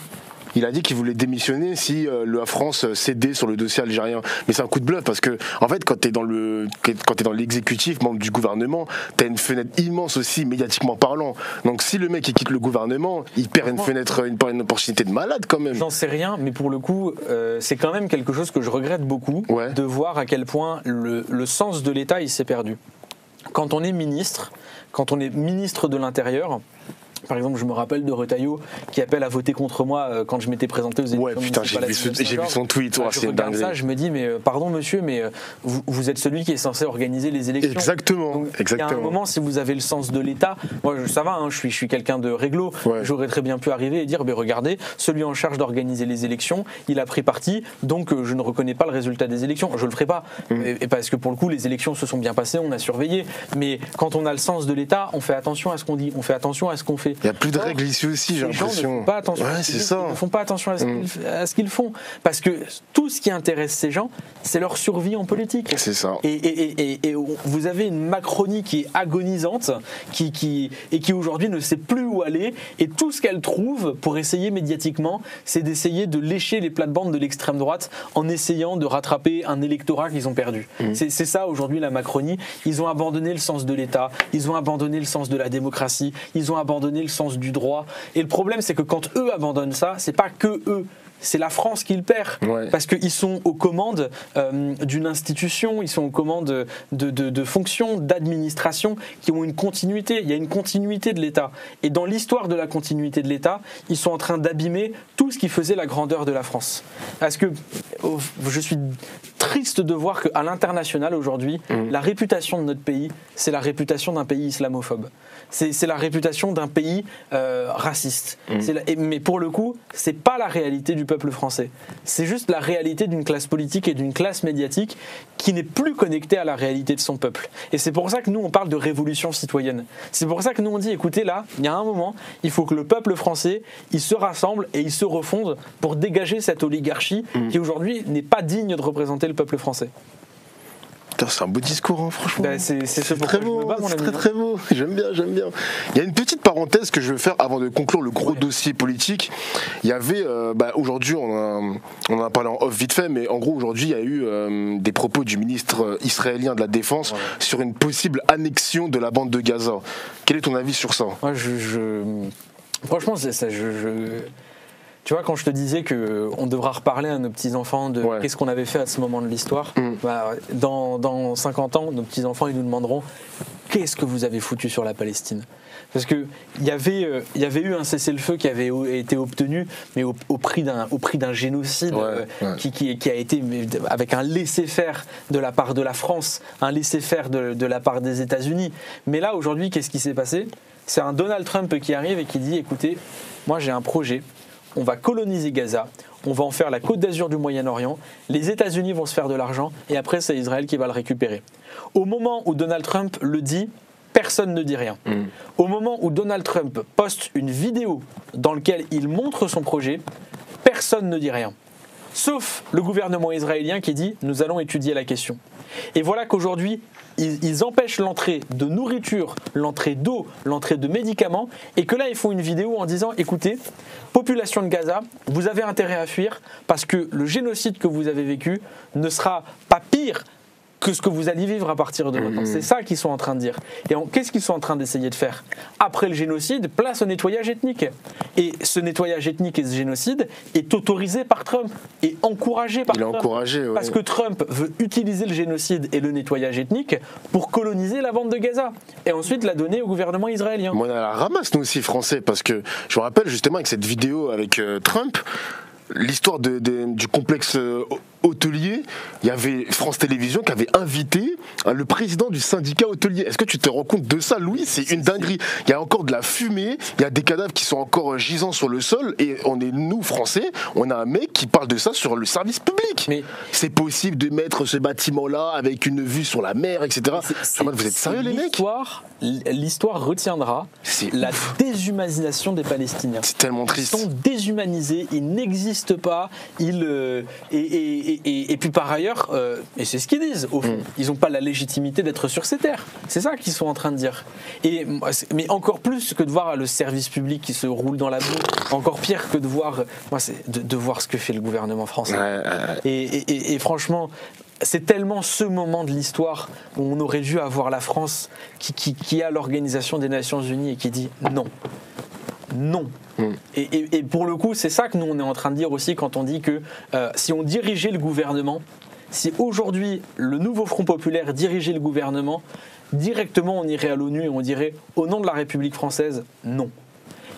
Il a dit qu'il voulait démissionner si la France cédait sur le dossier algérien. Mais c'est un coup de bluff parce que, en fait, quand tu es dans l'exécutif, membre du gouvernement, tu as une fenêtre immense aussi, médiatiquement parlant. Donc si le mec il quitte le gouvernement, il perd une fenêtre, une opportunité de malade quand même. J'en sais rien, mais pour le coup, c'est quand même quelque chose que je regrette beaucoup, de voir à quel point le sens de l'État il s'est perdu. Quand on est ministre de l'Intérieur, par exemple, je me rappelle de Retailleau qui appelle à voter contre moi quand je m'étais présenté aux élections. Ouais, putain, j'ai vu son tweet. Je regarde ça, je me dis, mais pardon monsieur, mais vous êtes celui qui est censé organiser les élections. Exactement. Donc, il y a un moment, si vous avez le sens de l'État, moi ça va, je suis quelqu'un de réglo, j'aurais très bien pu arriver et dire, regardez, celui en charge d'organiser les élections, il a pris parti, donc je ne reconnais pas le résultat des élections. Je le ferai pas, et parce que pour le coup, les élections se sont bien passées, on a surveillé. Mais quand on a le sens de l'État, on fait attention à ce qu'on dit, on fait attention à ce qu'on fait. fait. Il n'y a plus de règles ici aussi, j'ai Les gens ne l'impression. font pas attention. Ouais, c'est ça. Ils ne font pas attention à ce qu'ils font. Parce que tout ce qui intéresse ces gens, c'est leur survie en politique. C'est ça. Et vous avez une Macronie qui est agonisante, qui aujourd'hui ne sait plus où aller. Et tout ce qu'elle trouve pour essayer médiatiquement, c'est d'essayer de lécher les plates-bandes de l'extrême droite en essayant de rattraper un électorat qu'ils ont perdu. C'est ça aujourd'hui la Macronie. Ils ont abandonné le sens de l'État, ils ont abandonné le sens de la démocratie, ils ont abandonné le sens du droit. Et le problème, c'est que quand eux abandonnent ça, c'est pas que eux. C'est la France qui le perd, parce qu'ils sont aux commandes d'une institution, ils sont aux commandes de fonctions, d'administration qui ont une continuité. Il y a une continuité de l'État. Et dans l'histoire de la continuité de l'État, ils sont en train d'abîmer tout ce qui faisait la grandeur de la France. Parce que je suis triste de voir qu'à l'international aujourd'hui, la réputation de notre pays, c'est la réputation d'un pays islamophobe. C'est la réputation d'un pays raciste. Mais pour le coup, c'est pas la réalité du peuple français. C'est juste la réalité d'une classe politique et d'une classe médiatique qui n'est plus connectée à la réalité de son peuple. Et c'est pour ça que nous, on parle de révolution citoyenne. C'est pour ça que nous, on dit, écoutez, là, il y a un moment, il faut que le peuple français, il se rassemble et il se refonde pour dégager cette oligarchie qui aujourd'hui n'est pas digne de représenter le peuple français. C'est un beau discours, hein, franchement. C'est très beau, c'est très beau. J'aime bien. Il y a une petite parenthèse que je veux faire avant de conclure le gros dossier politique. Il y avait, aujourd'hui, on en a parlé en off vite fait, mais en gros, aujourd'hui, il y a eu des propos du ministre israélien de la Défense sur une possible annexion de la bande de Gaza. Quel est ton avis sur ça? Moi, franchement, c'est ça. Tu vois, quand je te disais qu'on devra reparler à nos petits-enfants de qu'est-ce qu'on avait fait à ce moment de l'histoire, dans 50 ans, nos petits-enfants, ils nous demanderont qu'est-ce que vous avez foutu sur la Palestine ? Parce qu'il y avait eu un cessez-le-feu qui avait été obtenu, mais au prix d'un génocide qui a été avec un laisser-faire de la part de la France, un laisser-faire de la part des États-Unis. Mais là, aujourd'hui, qu'est-ce qui s'est passé ? C'est un Donald Trump qui arrive et qui dit, écoutez, moi j'ai un projet. On va coloniser Gaza, on va en faire la côte d'Azur du Moyen-Orient, les États-Unis vont se faire de l'argent et après c'est Israël qui va le récupérer. Au moment où Donald Trump le dit, personne ne dit rien. Au moment où Donald Trump poste une vidéo dans laquelle il montre son projet, personne ne dit rien. Sauf le gouvernement israélien qui dit « nous allons étudier la question ». Et voilà qu'aujourd'hui, ils empêchent l'entrée de nourriture, l'entrée d'eau, l'entrée de médicaments, et que là, ils font une vidéo en disant « écoutez, population de Gaza, vous avez intérêt à fuir parce que le génocide que vous avez vécu ne sera pas pire que ce que vous allez vivre à partir de maintenant. » C'est ça qu'ils sont en train de dire. Et qu'est-ce qu'ils sont en train d'essayer de faire ? Après le génocide, place au nettoyage ethnique. Et ce nettoyage ethnique et ce génocide est autorisé par Trump et encouragé par Trump. Parce que Trump veut utiliser le génocide et le nettoyage ethnique pour coloniser la bande de Gaza et ensuite la donner au gouvernement israélien. On a la ramasse, nous aussi, français, parce que je me rappelle justement avec cette vidéo avec Trump, l'histoire du complexe hôtelier, il y avait France Télévisions qui avait invité le président du syndicat hôtelier. Est-ce que tu te rends compte de ça, Louis ? C'est une dinguerie. Il y a encore de la fumée, il y a des cadavres qui sont encore gisants sur le sol et nous, Français, on a un mec qui parle de ça sur le service public. Mais c'est possible de mettre ce bâtiment-là avec une vue sur la mer, etc. Vous êtes sérieux, les mecs ? L'histoire retiendra la déshumanisation des Palestiniens. C'est tellement triste. Ils sont déshumanisés, ils n'existent pas, et puis par ailleurs, et c'est ce qu'ils disent, au fond, ils n'ont pas la légitimité d'être sur ces terres. C'est ça qu'ils sont en train de dire. Mais encore plus que de voir le service public qui se roule dans la boue, encore pire que de voir, de voir ce que fait le gouvernement français. Et franchement, c'est tellement ce moment de l'histoire où on aurait dû avoir la France qui a l'Organisation des Nations Unies et qui dit non. Non. Et pour le coup, c'est ça que nous on est en train de dire aussi quand on dit que si on dirigeait le gouvernement, si aujourd'hui le nouveau Front Populaire dirigeait le gouvernement, directement on irait à l'ONU et on dirait au nom de la République française, non.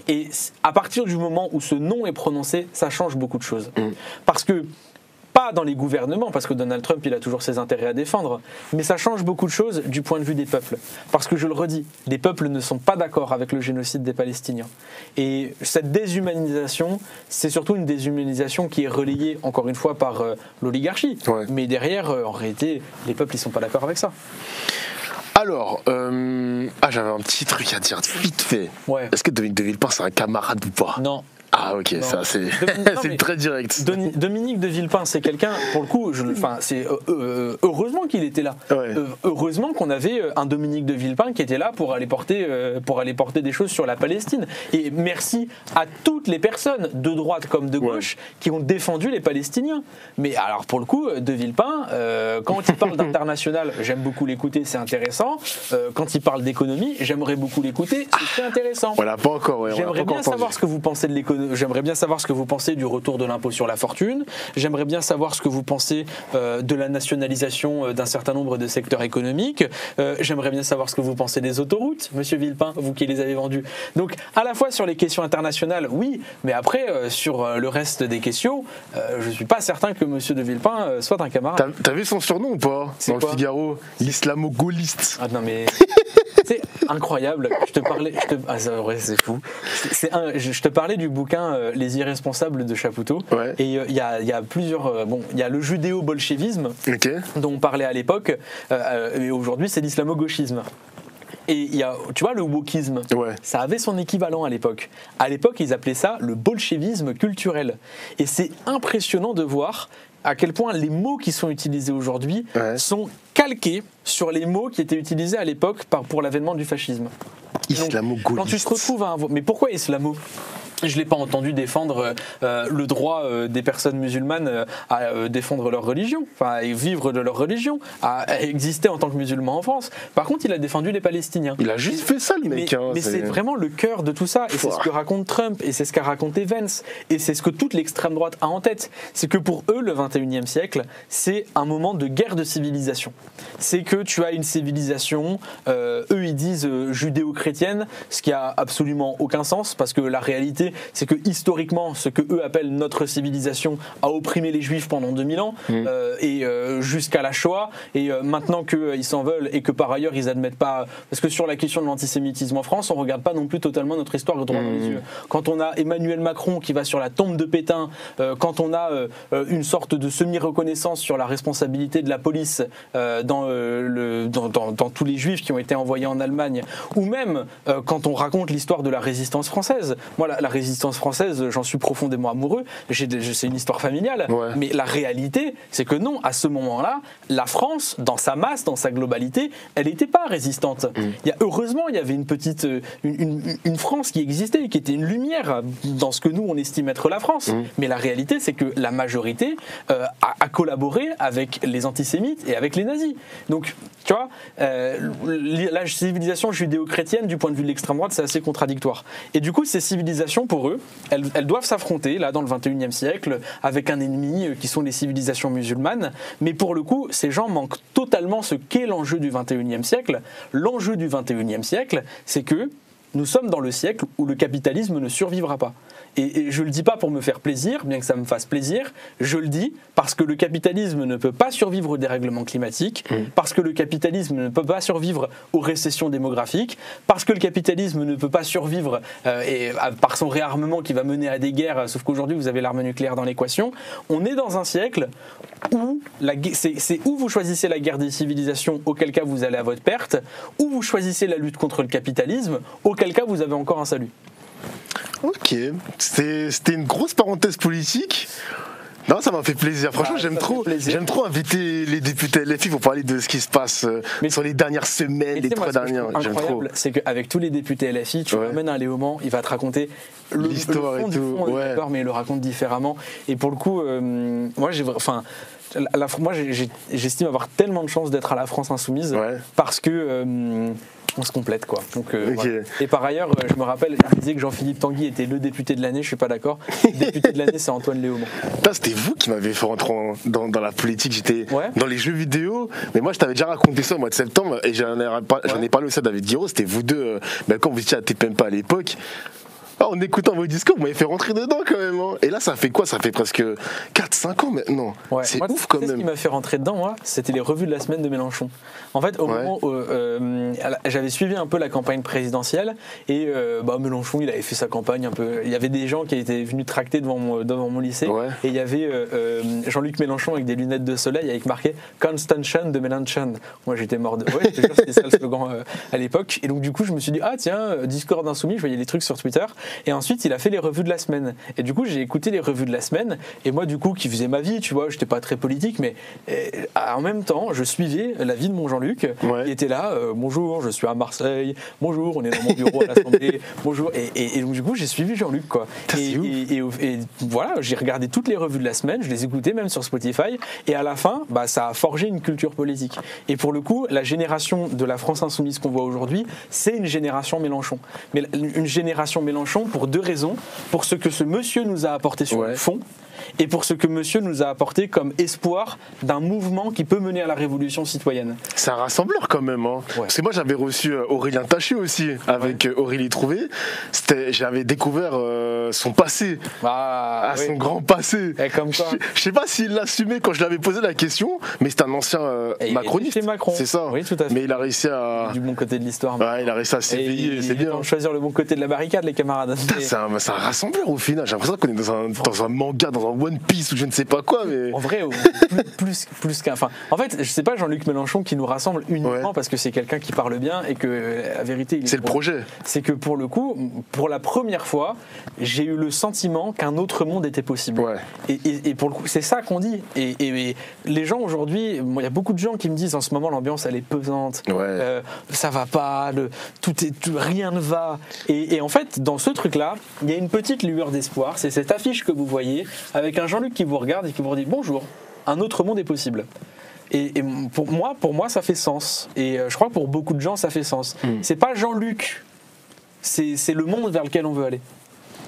Et à partir du moment où ce non est prononcé, ça change beaucoup de choses. Parce que pas dans les gouvernements, parce que Donald Trump il a toujours ses intérêts à défendre, mais ça change beaucoup de choses du point de vue des peuples. Parce que je le redis, les peuples ne sont pas d'accord avec le génocide des Palestiniens. Et cette déshumanisation, c'est surtout une déshumanisation qui est relayée, encore une fois, par l'oligarchie. Mais derrière, en réalité, les peuples ils sont pas d'accord avec ça. Alors, j'avais un petit truc à dire vite fait. Ouais. Est-ce que Dominique de Villepin c'est un camarade ou pas? Non. Ah ok, Non. ça c'est c'est très direct. Dominique de Villepin, c'est quelqu'un, pour le coup, c'est heureusement qu'il était là. Ouais. Heureusement qu'on avait un Dominique de Villepin qui était là pour aller porter des choses sur la Palestine. Et merci à toutes les personnes, de droite comme de gauche, qui ont défendu les Palestiniens. Mais alors, pour le coup, de Villepin, quand il parle d'international, j'aime beaucoup l'écouter, c'est intéressant. Quand il parle d'économie, j'aimerais beaucoup l'écouter, c'est intéressant. On l'a pas encore, ouais. J'aimerais bien savoir ce que vous pensez de l'économie. J'aimerais bien savoir ce que vous pensez du retour de l'impôt sur la fortune. J'aimerais bien savoir ce que vous pensez de la nationalisation d'un certain nombre de secteurs économiques. J'aimerais bien savoir ce que vous pensez des autoroutes, Monsieur Villepin, vous qui les avez vendues. Donc, à la fois sur les questions internationales, oui, mais après, sur le reste des questions, je ne suis pas certain que Monsieur de Villepin soit un camarade. T'as vu son surnom ou pas? C'est Dans quoi? le Figaro, l'islamo-gaulliste. Ah non mais c'est incroyable. C'est fou. Je te parlais du bouquin Les Irresponsables de Chapoutot. Ouais. Et il y a plusieurs. Il y a le judéo-bolchevisme Ok. dont on parlait à l'époque, et aujourd'hui c'est l'islamo-gauchisme. Et il y a, tu vois, le wokisme, Ouais. ça avait son équivalent à l'époque. À l'époque, ils appelaient ça le bolchevisme culturel. Et c'est impressionnant de voir à quel point les mots qui sont utilisés aujourd'hui sont calqués sur les mots qui étaient utilisés à l'époque pour l'avènement du fascisme. Islamo-gaulliste. Quand tu te retrouves à mais pourquoi islamo? Je ne l'ai pas entendu défendre le droit des personnes musulmanes à défendre leur religion, enfin à vivre de leur religion, à exister en tant que musulman en France. Par contre, il a défendu les Palestiniens. Il a juste fait ça, le mec. Mais c'est vraiment le cœur de tout ça, et c'est ce que raconte Trump, et c'est ce qu'a raconté Vance, et c'est ce que toute l'extrême droite a en tête. C'est que pour eux, le 21e siècle, c'est un moment de guerre de civilisation. C'est que tu as une civilisation, eux ils disent judéo-chrétienne, ce qui a absolument aucun sens, parce que la réalité, c'est que historiquement, ce que eux appellent notre civilisation a opprimé les Juifs pendant 2000 ans, et jusqu'à la Shoah, et maintenant qu'ils s'en veulent et que par ailleurs ils admettent pas, parce que sur la question de l'antisémitisme en France, on regarde pas non plus totalement notre histoire droit dans les yeux. Quand on a Emmanuel Macron qui va sur la tombe de Pétain, quand on a une sorte de semi-reconnaissance sur la responsabilité de la police dans tous les Juifs qui ont été envoyés en Allemagne, ou même quand on raconte l'histoire de la résistance française. Moi, la résistance française, j'en suis profondément amoureux, c'est une histoire familiale, mais la réalité, c'est que non, à ce moment-là, la France, dans sa masse, dans sa globalité, elle n'était pas résistante. Heureusement, il y avait une France qui existait, qui était une lumière dans ce que nous, on estime être la France. Mais la réalité, c'est que la majorité a collaboré avec les antisémites et avec les nazis. Donc, tu vois, la civilisation judéo-chrétienne, du point de vue de l'extrême droite, c'est assez contradictoire. Et du coup, ces civilisations, pour eux, elles doivent s'affronter, là, dans le 21e siècle, avec un ennemi qui sont les civilisations musulmanes. Mais pour le coup, ces gens manquent totalement ce qu'est l'enjeu du 21e siècle. L'enjeu du 21e siècle, c'est que nous sommes dans le siècle où le capitalisme ne survivra pas. Et je ne le dis pas pour me faire plaisir, bien que ça me fasse plaisir, je le dis parce que le capitalisme ne peut pas survivre au dérèglement climatique, parce que le capitalisme ne peut pas survivre aux récessions démographiques, parce que le capitalisme ne peut pas survivre par son réarmement qui va mener à des guerres, sauf qu'aujourd'hui vous avez l'arme nucléaire dans l'équation. On est dans un siècle où c'est où vous choisissez la guerre des civilisations, auquel cas vous allez à votre perte, ou vous choisissez la lutte contre le capitalisme, auquel cas vous avez encore un salut. Ok, c'était une grosse parenthèse politique. Non, ça m'a fait plaisir. Franchement, j'aime trop inviter les députés LFI pour parler de ce qui se passe sur les dernières semaines, les 3 dernières. J'aime trop. Incroyable, c'est qu'avec tous les députés LFI, tu ramènes un Léaumont, il va te raconter l'histoire le fond et tout. Fond, d'accord, mais il le raconte différemment. Et pour le coup, moi, j'estime avoir tellement de chance d'être à la France Insoumise parce que on se complète, quoi. Donc, voilà. Et par ailleurs, je me rappelle, il disait que Jean-Philippe Tanguy était le député de l'année, je suis pas d'accord. Le député de l'année, c'est Antoine Léaumont. C'était vous qui m'avez fait rentrer dans la politique. J'étais dans les jeux vidéo, mais moi je t'avais déjà raconté ça au mois de septembre et j'en ai parlé aussi à David Guiraud. C'était vous deux, quand vous étiez à TPMP à l'époque. En écoutant vos discours, vous m'avez fait rentrer dedans quand même. Hein. Et là, ça fait quoi? Ça fait presque 4-5 ans maintenant. Ouais. C'est Moi, ouf quand Ce qui même. m'a fait rentrer dedans, moi, c'était les revues de la semaine de Mélenchon. En fait, au moment où j'avais suivi un peu la campagne présidentielle et Mélenchon, il avait fait sa campagne un peu. Il y avait des gens qui étaient venus tracter devant mon lycée et il y avait Jean-Luc Mélenchon avec des lunettes de soleil avec marqué Constantion de Mélenchon. Moi, j'étais mort de. Ouais, je te jure, c'était ça le slogan à l'époque. Et donc, du coup, je me suis dit, ah tiens, Discord insoumis, je voyais des trucs sur Twitter. Et ensuite, il a fait les revues de la semaine. Et du coup, j'ai écouté les revues de la semaine. Et moi, du coup, qui faisais ma vie, tu vois, j'étais pas très politique, mais en même temps, je suivais la vie de mon Jean-Luc, qui était là. Bonjour, je suis à Marseille. Bonjour, on est dans mon bureau à l'Assemblée. Bonjour. Et donc, du coup, j'ai suivi Jean-Luc, quoi. Et voilà, j'ai regardé toutes les revues de la semaine, je les écoutais même sur Spotify. Et à la fin, ça a forgé une culture politique. Et pour le coup, la génération de la France insoumise qu'on voit aujourd'hui, c'est une génération Mélenchon. Mais une génération Mélenchon pour deux raisons. Pour ce que ce monsieur nous a apporté sur le fond, et pour ce que monsieur nous a apporté comme espoir d'un mouvement qui peut mener à la révolution citoyenne. C'est un rassembleur quand même. Hein. Parce que moi, j'avais reçu Aurélien Taché aussi, avec Aurélie Trouvé. J'avais découvert son passé, son grand passé. Comme quoi. Je sais pas s'il l'assumait quand je lui avais posé la question, mais c'est un ancien macroniste. C'est Macron. C'est ça. Oui, tout à fait. Mais il a réussi à... Du bon côté de l'histoire. Ouais, il a réussi à s'éveiller, c'est bien. Choisir le bon côté de la barricade, les camarades. C'est un rassembleur au final. J'ai l'impression qu'on est dans un manga, dans un One Piece ou je ne sais pas quoi. Mais... En vrai, plus qu'un. Enfin, en fait, je sais pas Jean-Luc Mélenchon qui nous rassemble uniquement parce que c'est quelqu'un qui parle bien et que la vérité. C'est le projet. C'est que pour le coup, pour la première fois, j'ai eu le sentiment qu'un autre monde était possible. Ouais. Et pour le coup, c'est ça qu'on dit. Et les gens aujourd'hui, il y a beaucoup de gens qui me disent en ce moment l'ambiance elle est pesante, ça va pas, rien ne va. Et en fait, dans ce truc-là, il y a une petite lueur d'espoir. C'est cette affiche que vous voyez avec un Jean-Luc qui vous regarde et qui vous dit bonjour, un autre monde est possible. Et pour moi, ça fait sens. Et je crois que pour beaucoup de gens, ça fait sens. C'est pas Jean-Luc, c'est le monde vers lequel on veut aller.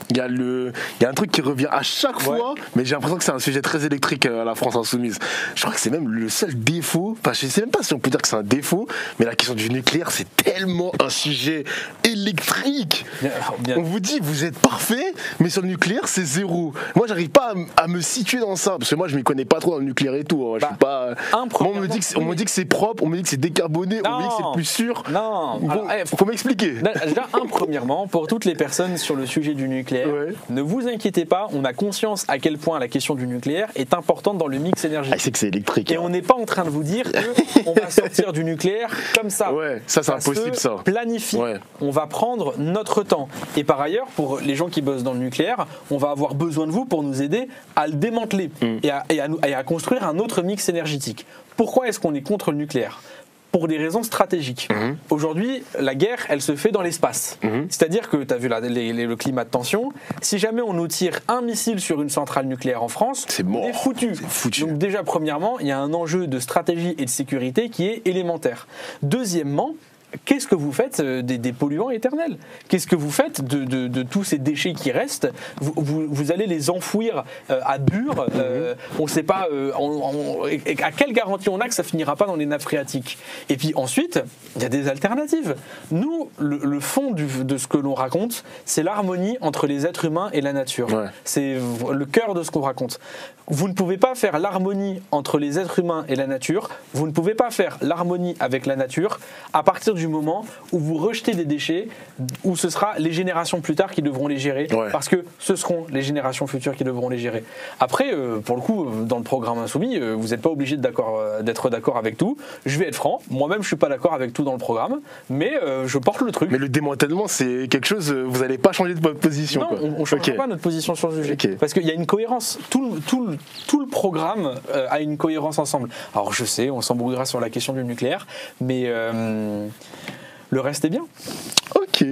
Il y a un truc qui revient à chaque fois, mais j'ai l'impression que c'est un sujet très électrique à la France insoumise. Je crois que c'est même le seul défaut, enfin je sais même pas si on peut dire que c'est un défaut, mais la question du nucléaire c'est tellement un sujet électrique. Bien. On vous dit vous êtes parfait, mais sur le nucléaire c'est zéro. Moi j'arrive pas à me situer dans ça, parce que moi je m'y connais pas trop dans le nucléaire et tout. Hein. Je suis pas... Moi, on me dit que c'est propre, on me dit que c'est décarboné, on me dit que c'est plus sûr. Non. Faut m'expliquer. Déjà, premièrement, pour toutes les personnes sur le sujet du nucléaire, ne vous inquiétez pas, on a conscience à quel point la question du nucléaire est importante dans le mix énergétique. C'est que c'est électrique. Et on n'est pas en train de vous dire qu'on va sortir du nucléaire comme ça. Ouais, ça c'est impossible ça. Planifie. On va prendre notre temps. Et par ailleurs, pour les gens qui bossent dans le nucléaire, on va avoir besoin de vous pour nous aider à le démanteler et à construire un autre mix énergétique. Pourquoi est-ce qu'on est contre le nucléaire ? Pour des raisons stratégiques. Aujourd'hui, la guerre, elle se fait dans l'espace. C'est-à-dire que, tu as vu le climat de tension, si jamais on nous tire un missile sur une centrale nucléaire en France, on est foutu. Donc déjà, premièrement, il y a un enjeu de stratégie et de sécurité qui est élémentaire. Deuxièmement, qu'est-ce que vous faites des polluants éternels? Qu'est-ce que vous faites de tous ces déchets qui restent? Vous allez les enfouir à Bure. On ne sait pas à quelle garantie on a que ça finira pas dans les nappes phréatiques. Et puis ensuite, il y a des alternatives. Nous, le fond de ce que l'on raconte, c'est l'harmonie entre les êtres humains et la nature. C'est le cœur de ce qu'on raconte. Vous ne pouvez pas faire l'harmonie entre les êtres humains et la nature. Vous ne pouvez pas faire l'harmonie avec la nature à partir du moment où vous rejetez des déchets, où ce sera les générations plus tard qui devront les gérer, parce que ce seront les générations futures qui devront les gérer. Après, pour le coup, dans le programme insoumis, vous n'êtes pas obligé d'être d'accord avec tout. Je vais être franc, moi-même je suis pas d'accord avec tout dans le programme, mais je porte le truc. Mais le démantèlement, c'est quelque chose, vous n'allez pas changer de votre position. Non, on ne changera pas notre position sur le sujet, parce qu'il y a une cohérence. Tout le programme a une cohérence ensemble. Alors je sais, on s'embrouillera sur la question du nucléaire, mais le reste est bien. Ok.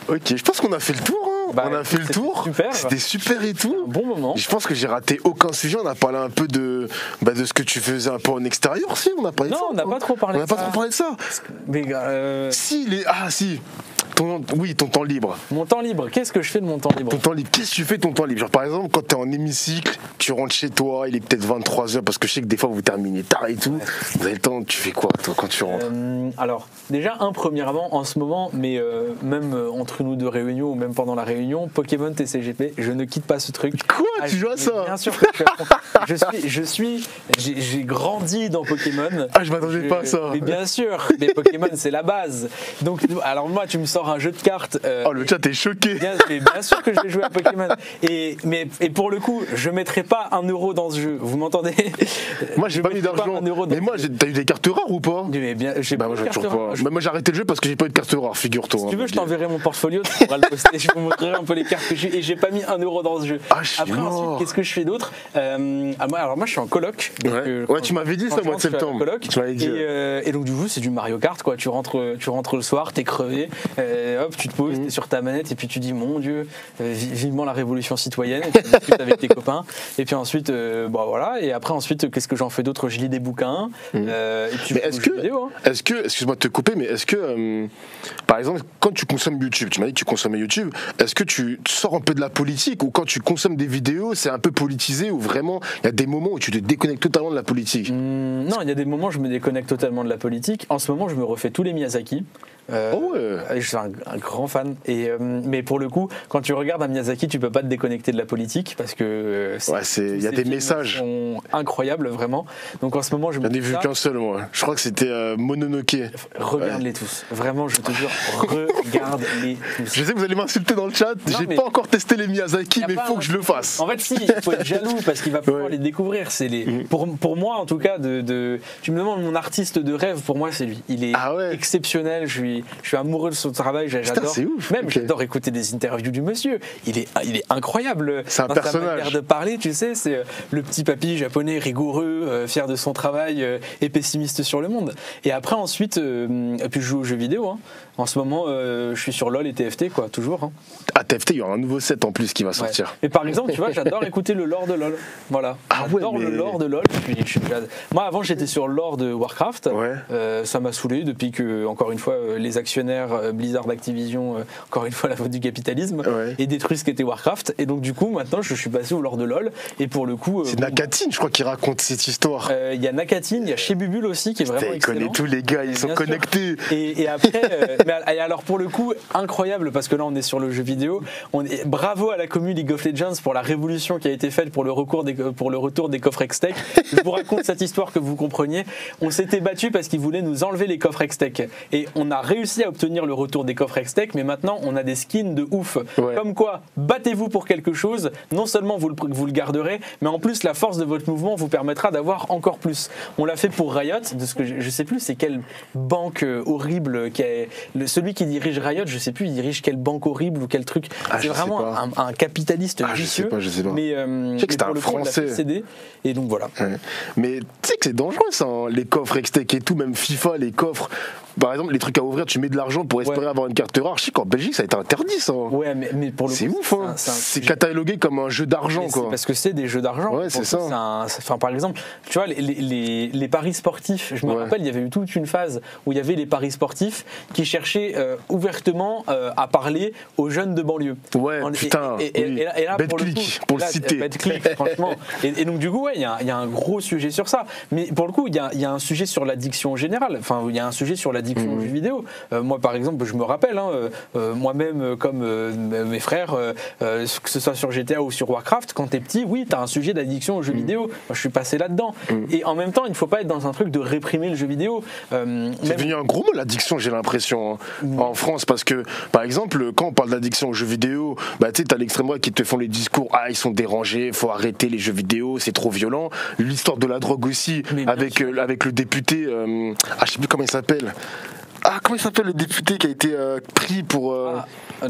Je pense qu'on a fait le tour. On a fait le tour. Super. C'était super et tout. Un bon moment. Je pense que j'ai raté aucun sujet. On a parlé un peu de ce que tu faisais un peu en extérieur aussi. On a parlé de ça. Non, on n'a pas trop parlé de ça. On n'a pas trop parlé de ça. Mais Si. Oui, ton temps libre. Mon temps libre, qu'est-ce que je fais de mon temps libre? Ton temps libre, qu'est-ce que tu fais de ton temps libre? Genre par exemple, quand t'es en hémicycle, tu rentres chez toi, il est peut-être 23h, parce que je sais que des fois vous terminez tard et tout. Vous avez le temps, tu fais quoi toi quand tu rentres? Alors, déjà, premièrement, en ce moment, mais même entre nous deux réunions ou même pendant la réunion, Pokémon TCGP, je ne quitte pas ce truc. Quoi? Tu joues à ça? Bien sûr que j'ai grandi dans Pokémon. Ah, je m'attendais pas à ça. Mais bien sûr, mais Pokémon c'est la base. Donc, alors moi, tu me sors un jeu de cartes. Oh, le chat est choqué. Bien sûr que je vais jouer à Pokémon. Et pour le coup, je mettrai pas 1 euro dans ce jeu. Vous m'entendez? Moi, j'ai pas mis d'argent. Mais moi, t'as eu des cartes rares ou pas? Mais bien, j'ai pas moi, de cartes toujours rares. pas. Moi, j'ai arrêté le jeu parce que j'ai pas eu de cartes rares, figure-toi. Si tu veux, je t'enverrai mon portfolio, tu pourras le poster. Je vous montrerai un peu les cartes que j'ai. Et j'ai pas mis 1 euro dans ce jeu. Ah, je suis Après, mort. ensuite, qu'est-ce que je fais d'autre? Alors moi, je suis en coloc. Donc, ouais, tu m'avais dit ça au mois de septembre. Tu m'avais dit. Et donc du coup, c'est du Mario Kart, quoi. Tu rentres le soir, t'es crevé, hop, tu te poses, t'es sur ta manette, et puis tu dis mon Dieu, vivement la révolution citoyenne. Et tu discutes avec tes copains. Et puis ensuite, voilà. Et après, ensuite, qu'est-ce que j'en fais d'autre? Je lis des bouquins. Et puis mais est-ce que, excuse-moi de te couper, mais est-ce que, par exemple, quand tu consommes YouTube, tu m'as dit que tu consommais YouTube, est-ce que tu sors un peu de la politique, ou quand tu consommes des vidéos, c'est un peu politisé, ou vraiment il y a des moments où tu te déconnectes totalement de la politique? Non, il y a des moments où je me déconnecte totalement de la politique. En ce moment, je me refais tous les Miyazaki. Je suis un grand fan. Mais pour le coup, quand tu regardes un Miyazaki, tu peux pas te déconnecter de la politique parce que il y a des messages sont incroyables, vraiment. Donc en ce moment, je j'en ai vu qu'un seul, moi. Je crois que c'était Mononoke. Regarde-les tous. Vraiment, je te jure, regarde-les tous. Je sais que vous allez m'insulter dans le chat. J'ai pas encore testé les Miyazaki, mais il faut que je le fasse. En fait, si, il faut être jaloux parce qu'il va pouvoir les découvrir. C'est pour moi, en tout cas, tu me demandes mon artiste de rêve. Pour moi, c'est lui. Il est exceptionnel. Je suis amoureux de son travail, j'adore. C'est ouf. Même j'adore écouter des interviews du monsieur. Il est incroyable. C'est un personnage. Sa manière de parler, tu sais, c'est le petit papy japonais rigoureux, fier de son travail et pessimiste sur le monde. Et après ensuite, puis je joue aux jeux vidéo. Hein. En ce moment, je suis sur LoL et TFT, quoi, toujours. Hein. Ah, TFT, il y aura un nouveau set en plus qui va sortir. Mais par exemple, tu vois, j'adore écouter le lore de LoL. Voilà. J'adore le lore de LoL. Moi, avant, j'étais sur le lore de Warcraft. Ça m'a saoulé depuis que, encore une fois, les actionnaires Blizzard, Activision, encore une fois la faute du capitalisme, et détruisent ce qu'était Warcraft. Et donc du coup maintenant je suis passé au lore de LoL, et pour le coup c'est Nakatine, je crois, qui raconte cette histoire. Il y a Nakatine, il y a Chebubul aussi qui est vraiment excellent. Il connaît tous les gars, ils sont connectés. Et après mais alors pour le coup incroyable, parce que là on est sur le jeu vidéo, bravo à la commu League of Legends pour la révolution qui a été faite pour le retour des coffres Hextech. Je vous raconte cette histoire que vous compreniez. On s'était battu parce qu'ils voulaient nous enlever les coffres Hextech, et on a réussi à obtenir le retour des coffres Hextech, mais maintenant on a des skins de ouf. Comme quoi, battez-vous pour quelque chose, non seulement vous le garderez, mais en plus la force de votre mouvement vous permettra d'avoir encore plus. On l'a fait pour Riot, de ce que je sais plus c'est quelle banque horrible qui est celui qui dirige Riot, je sais plus, il dirige quelle banque horrible ou quel truc. C'est vraiment un capitaliste vicieux. Je sais pas. Mais je sais que c'était un Français. CD, et donc voilà. Mais tu sais que c'est dangereux ça, hein, les coffres Hextech et tout, même FIFA, les coffres. Par exemple, les trucs à ouvrir, tu mets de l'argent pour espérer avoir une carte rare. Je sais qu'en Belgique, ça a été interdit, ça. Ouais, mais pour le coup, c'est ouf, hein. C'est catalogué comme un jeu d'argent, quoi. Parce que c'est des jeux d'argent. Ouais, c'est ça. Enfin, par exemple, tu vois, les paris sportifs, je me rappelle, il y avait eu toute une phase où il y avait les paris sportifs qui cherchaient ouvertement à parler aux jeunes de banlieue. Ouais, putain. Et là, BetClick, pour le citer. BetClick, franchement. Et donc, du coup, ouais, il y a un gros sujet sur ça. Mais pour le coup, il y a un sujet sur l'addiction générale. Enfin, il y a un sujet sur l'addiction aux jeux vidéo. Moi, par exemple, je me rappelle, moi-même, comme mes frères, que ce soit sur GTA ou sur Warcraft, quand t'es petit, oui, t'as un sujet d'addiction aux jeux vidéo. Moi, je suis passé là-dedans. Et en même temps, il ne faut pas être dans un truc de réprimer le jeu vidéo. C'est devenu un gros mot, l'addiction, j'ai l'impression, en France, parce que, par exemple, quand on parle d'addiction aux jeux vidéo, bah, tu sais, t'as l'extrême droite qui te font les discours, ils sont dérangés, faut arrêter les jeux vidéo, c'est trop violent. L'histoire de la drogue aussi, avec le député, je sais plus comment il s'appelle. Comment il s'appelle le député qui a été pris pour...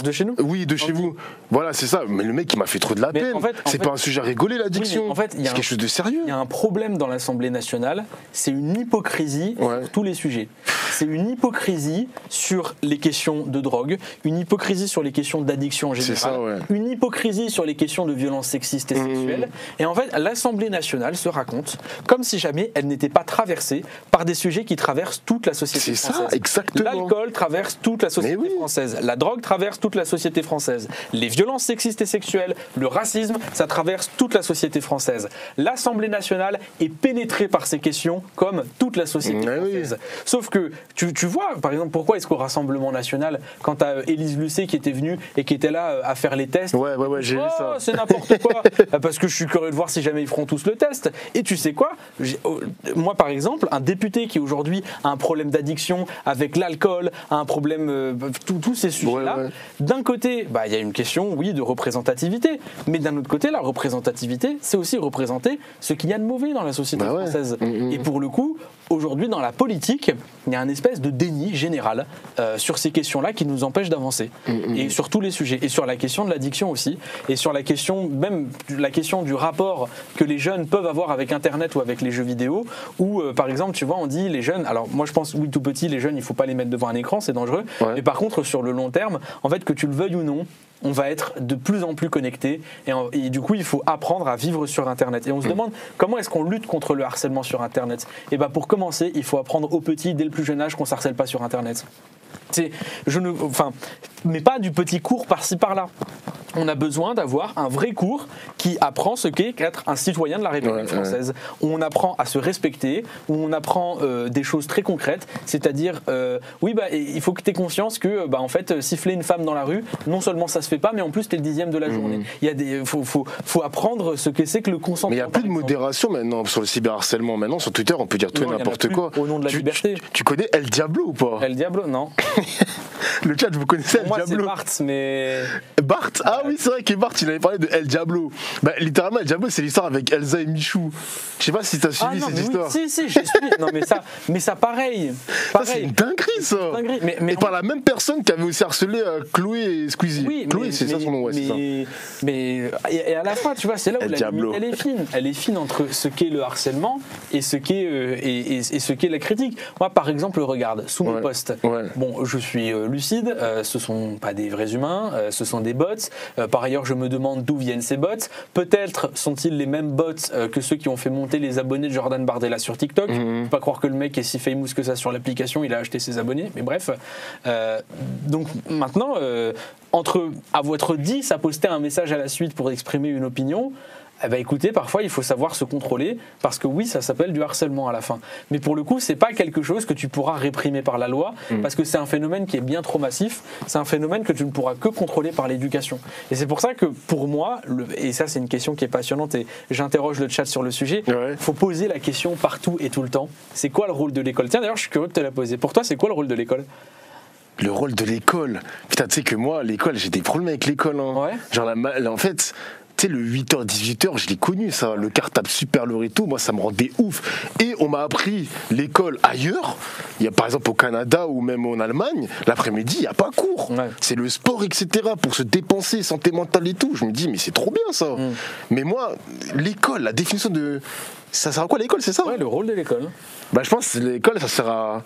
De chez nous ? Oui, de chez vous. Voilà, c'est ça. Mais le mec, il m'a fait trop de la peine. C'est pas un sujet à rigoler, l'addiction. Oui, en fait, c'est quelque chose de sérieux. Il y a un problème dans l'Assemblée nationale, c'est une hypocrisie sur tous les sujets. C'est une hypocrisie sur les questions de drogue, une hypocrisie sur les questions d'addiction en général, une hypocrisie sur les questions de violences sexistes et sexuelles. Et en fait, l'Assemblée nationale se raconte comme si jamais elle n'était pas traversée par des sujets qui traversent toute la société française. C'est ça, Exactement. L'alcool traverse toute la société française. La drogue traverse toute la société française. Les violences sexistes et sexuelles, le racisme, ça traverse toute la société française. L'Assemblée nationale est pénétrée par ces questions comme toute la société française. Sauf que, tu vois, par exemple, pourquoi est-ce qu'au Rassemblement national, quand tu as Élise Lucet qui était venue et qui était là à faire les tests, ouais, j'ai vu ça. C'est n'importe quoi, parce que je suis curieux de voir si jamais ils feront tous le test. Et tu sais quoi, moi par exemple, un député qui aujourd'hui a un problème d'addiction avec l'alcool, a un problème, tous ces sujets-là, d'un côté, il y a une question, oui, de représentativité, mais d'un autre côté, la représentativité, c'est aussi représenter ce qu'il y a de mauvais dans la société française. Et pour le coup, aujourd'hui, dans la politique, il y a un espèce de déni général sur ces questions-là qui nous empêche d'avancer. Et sur tous les sujets. Et sur la question de l'addiction aussi. Et sur la question, même la question du rapport que les jeunes peuvent avoir avec Internet ou avec les jeux vidéo. Où, par exemple, tu vois, on dit les jeunes. Alors, moi, je pense, oui, tout petit, les jeunes, il ne faut pas les mettre devant un écran, c'est dangereux. Mais par contre, sur le long terme, en fait, que tu le veuilles ou non, on va être de plus en plus connectés et du coup il faut apprendre à vivre sur Internet. Et on se demande comment est-ce qu'on lutte contre le harcèlement sur Internet. Et pour commencer, il faut apprendre aux petits dès le plus jeune âge qu'on ne s'harcèle pas sur Internet. Mais pas du petit cours par-ci par-là. On a besoin d'avoir un vrai cours qui apprend ce qu'est qu'être un citoyen de la République française, où on apprend à se respecter, où on apprend des choses très concrètes, c'est-à-dire, il faut que tu aies conscience que, en fait, siffler une femme dans la rue, non seulement ça se fait pas, mais en plus, tu es le 10e de la journée. Il faut apprendre ce que c'est que le consentement. Mais il n'y a plus de modération maintenant sur le cyberharcèlement. Maintenant, sur Twitter, on peut dire tout et n'importe quoi. Au nom de la liberté. Tu connais El Diablo ou pas? El Diablo, non. Le chat, vous connaissez El Diablo? Moi, c'est Bart, mais... Bart? Ah oui, c'est vrai que Bart, il avait parlé de El Diablo. Littéralement, El Diablo, c'est l'histoire avec Elsa et Michou. Je sais pas si t'as suivi cette histoire. Oui, si, j'ai suivi. Non, mais ça, pareil. Ça, c'est une dinguerie, ça. Mais par la même personne qui avait aussi harcelé Chloé et Squeezy. Oui, Chloé, c'est ça son nom, c'est ça. Mais à la fois, tu vois, c'est là où la limite, elle est fine. Elle est fine entre ce qu'est le harcèlement et ce qu'est la critique. Moi, par exemple, regarde, sous mes posts. Bon, je suis lucide, ce sont pas des vrais humains, ce sont des bots. Par ailleurs, je me demande d'où viennent ces bots. Peut-être sont-ils les mêmes bots que ceux qui ont fait monter les abonnés de Jordan Bardella sur TikTok. Faut pas croire que le mec est si famous que ça sur l'application, il a acheté ses abonnés, mais bref. Donc maintenant, entre à votre 10 à poster un message à la suite pour exprimer une opinion, écoutez, parfois il faut savoir se contrôler parce que oui, ça s'appelle du harcèlement à la fin. Mais pour le coup, c'est pas quelque chose que tu pourras réprimer par la loi parce que c'est un phénomène qui est bien trop massif. C'est un phénomène que tu ne pourras que contrôler par l'éducation. Et c'est pour ça que pour moi, et ça c'est une question qui est passionnante et j'interroge le chat sur le sujet, faut poser la question partout et tout le temps. C'est quoi le rôle de l'école? Tiens, d'ailleurs, je suis curieux de te la poser. Pour toi, c'est quoi le rôle de l'école? Le rôle de l'école? Putain, tu sais que moi, l'école, j'ai des problèmes avec l'école. Genre, en fait... Tu sais, le 8h, 18h, je l'ai connu, ça. Le cartable super lourd et tout, moi, ça me rendait ouf. Et on m'a appris l'école ailleurs. Il y a par exemple au Canada ou même en Allemagne, l'après-midi, il n'y a pas cours. C'est le sport, etc. pour se dépenser, santé mentale et tout. Je me dis, mais c'est trop bien, ça. Mais moi, l'école, la définition de... Ça sert à quoi l'école, c'est ça? Ouais, le rôle de l'école. Je pense que l'école, ça sert à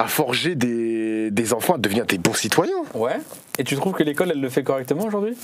forger des enfants à devenir des bons citoyens. Ouais. Et tu trouves que l'école, elle le fait correctement aujourd'hui?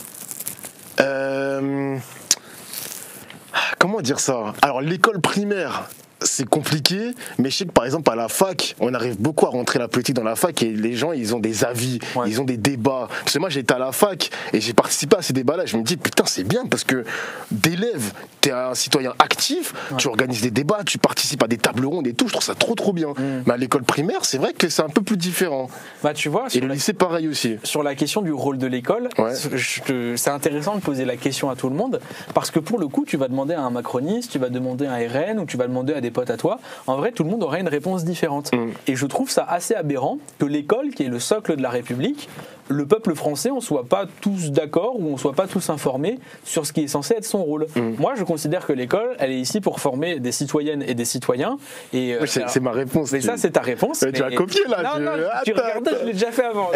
Comment dire ça? Alors l'école primaire, c'est compliqué, mais je sais que par exemple à la fac, on arrive beaucoup à rentrer la politique dans la fac et les gens ils ont des avis, ils ont des débats. Parce que moi j'étais à la fac et j'ai participé à ces débats-là. Je me dis putain c'est bien parce que d'élève, t'es un citoyen actif, tu organises des débats, tu participes à des tables rondes et tout. Je trouve ça trop bien. Mais à l'école primaire, c'est vrai que c'est un peu plus différent. Tu vois. Et le lycée pareil aussi. Sur la question du rôle de l'école, c'est intéressant de poser la question à tout le monde parce que pour le coup, tu vas demander à un macroniste, tu vas demander à un RN ou tu vas demander à des potes à toi, en vrai tout le monde aura une réponse différente. Et je trouve ça assez aberrant que l'école, qui est le socle de la République, le peuple français, on soit pas tous d'accord ou on soit pas tous informés sur ce qui est censé être son rôle. Moi je considère que l'école, elle est ici pour former des citoyennes et des citoyens. Et c'est ma réponse. Mais ça c'est ta réponse. Tu as copié là. Non, tu regardais, je l'ai déjà fait avant.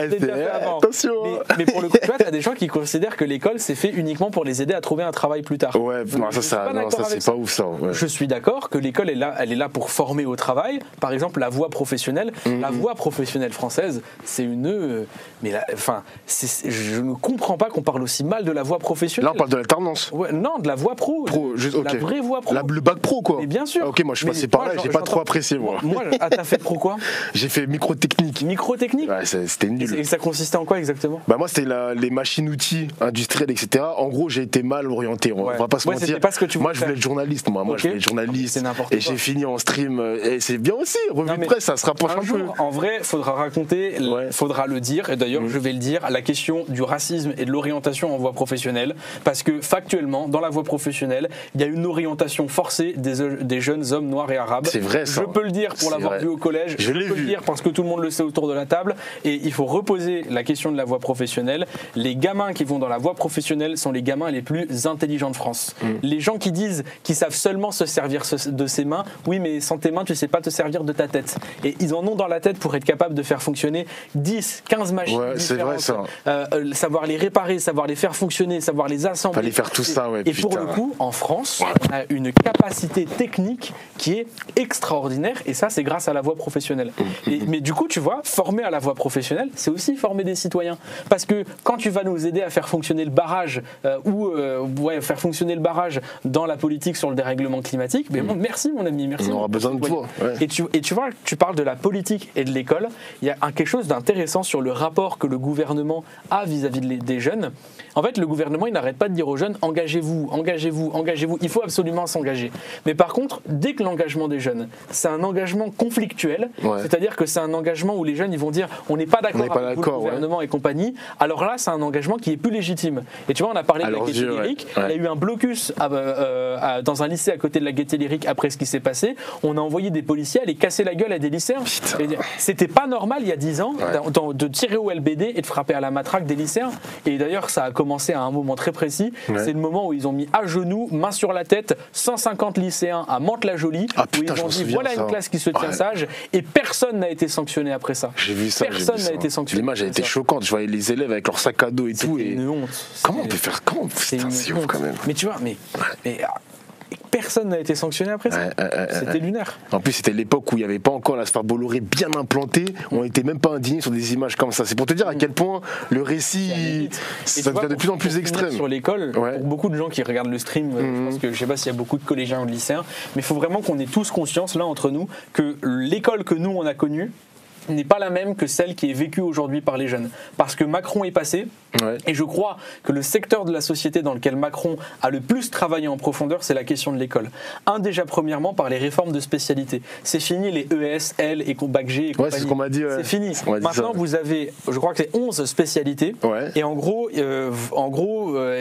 Attention. Mais pour le coup, tu vois, t'as des gens qui considèrent que l'école c'est fait uniquement pour les aider à trouver un travail plus tard. Ça c'est pas ouf ça. Je suis d'accord que l'école elle est là pour former au travail. Par exemple, la voie professionnelle, la voie professionnelle française, c'est une je ne comprends pas qu'on parle aussi mal de la voie professionnelle. Là, on parle de l'alternance. Ouais, non, de la voie pro. La vraie voie pro. Le bac pro, quoi. Mais bien sûr. Ah, ok, moi je suis passé par là et j'ai pas trop apprécié, moi. T'as fait pro quoi? J'ai fait microtechnique. Microtechnique? Ouais, c'était nul. Et ça consistait en quoi exactement? Bah moi c'était les machines-outils industriels, etc. En gros j'ai été mal orienté, on va pas se mentir. Pas ce que tu moi je voulais être journaliste, moi je voulais être journaliste. Et j'ai fini en stream, et c'est bien aussi, revue de presse, ça se rapproche un peu. En vrai, faudra raconter, faudra le dire, et d'ailleurs je vais le dire, la question du racisme et de l'orientation en voie professionnelle, parce que factuellement, dans la voie professionnelle, il y a une orientation forcée des jeunes hommes noirs et arabes. C'est vrai ça. Je peux le dire pour l'avoir vu au collège, je peux le dire parce que tout le monde le sait autour de la table, et il faut reposer la question de la voie professionnelle. Les gamins qui vont dans la voie professionnelle sont les gamins les plus intelligents de France. Les gens qui disent qu'ils savent seulement se servir de ses mains, oui mais sans tes mains tu sais pas te servir de ta tête. Et ils en ont dans la tête pour être capables de faire fonctionner 10, 15 machines différentes, c'est vrai ça. Savoir les réparer, savoir les faire fonctionner, savoir les assembler. Fallait faire tout ça, Et pour le coup, en France, on a une capacité technique qui est extraordinaire, et ça c'est grâce à la voie professionnelle. Mais du coup tu vois, former à la voie professionnelle, c'est aussi former des citoyens. Parce que quand tu vas nous aider à faire fonctionner le barrage faire fonctionner le barrage dans la politique sur le dérèglement climatique, mais bon, merci mon ami, merci. On aura besoin de toi. Ouais. Et tu vois, tu parles de la politique et de l'école, il y a quelque chose d'intéressant sur le rapport que le gouvernement a vis-à-vis des jeunes. En fait, le gouvernement, il n'arrête pas de dire aux jeunes, engagez-vous, engagez-vous, engagez-vous, il faut absolument s'engager. Mais par contre, dès que l'engagement des jeunes, c'est un engagement conflictuel, c'est-à-dire que c'est un engagement où les jeunes ils vont dire, on n'est pas d'accord avec le gouvernement et compagnie, alors là, c'est un engagement qui est plus légitime. Et tu vois, on a parlé de la Gaîté Lyrique, il y a eu un blocus dans un lycée à côté de la Gaîté Lyrique après ce qui s'est passé, on a envoyé des policiers aller casser la gueule à des lycéens. C'était pas normal il y a 10 ans de tirer au LBD et de frapper à la matraque des lycéens. Et d'ailleurs, ça a commencé à un moment très précis, c'est le moment où ils ont mis à genoux, main sur la tête, 150 lycéens à Mantes-la-Jolie, où ils ont dit voilà une classe qui se tient sage, et personne n'a été sanctionné après ça. J'ai vu ça. Personne n'a été sanctionné. L'image a été choquante, je voyais les élèves avec leur sac à dos et tout. C'est une honte. Comment on peut faire? C'est ouf quand même. Mais tu vois, mais personne n'a été sanctionné après ça. C'était lunaire. En plus, c'était l'époque où il n'y avait pas encore la star Bolloré bien implantée. On n'était même pas indignés sur des images comme ça. C'est pour te dire à quel point le récit, ça devient de plus en plus extrême. Sur l'école, pour beaucoup de gens qui regardent le stream, je pense que je sais pas s'il y a beaucoup de collégiens ou de lycéens, mais il faut vraiment qu'on ait tous conscience là entre nous que l'école que nous on a connue n'est pas la même que celle qui est vécue aujourd'hui par les jeunes. Parce que Macron est passé, et je crois que le secteur de la société dans lequel Macron a le plus travaillé en profondeur, c'est la question de l'école. Déjà premièrement par les réformes de spécialité. C'est fini les ES, L et Bac G et compagnie. C'est ce qu'on m'a dit. C'est fini. Maintenant vous avez, je crois que c'est 11 spécialités, et en gros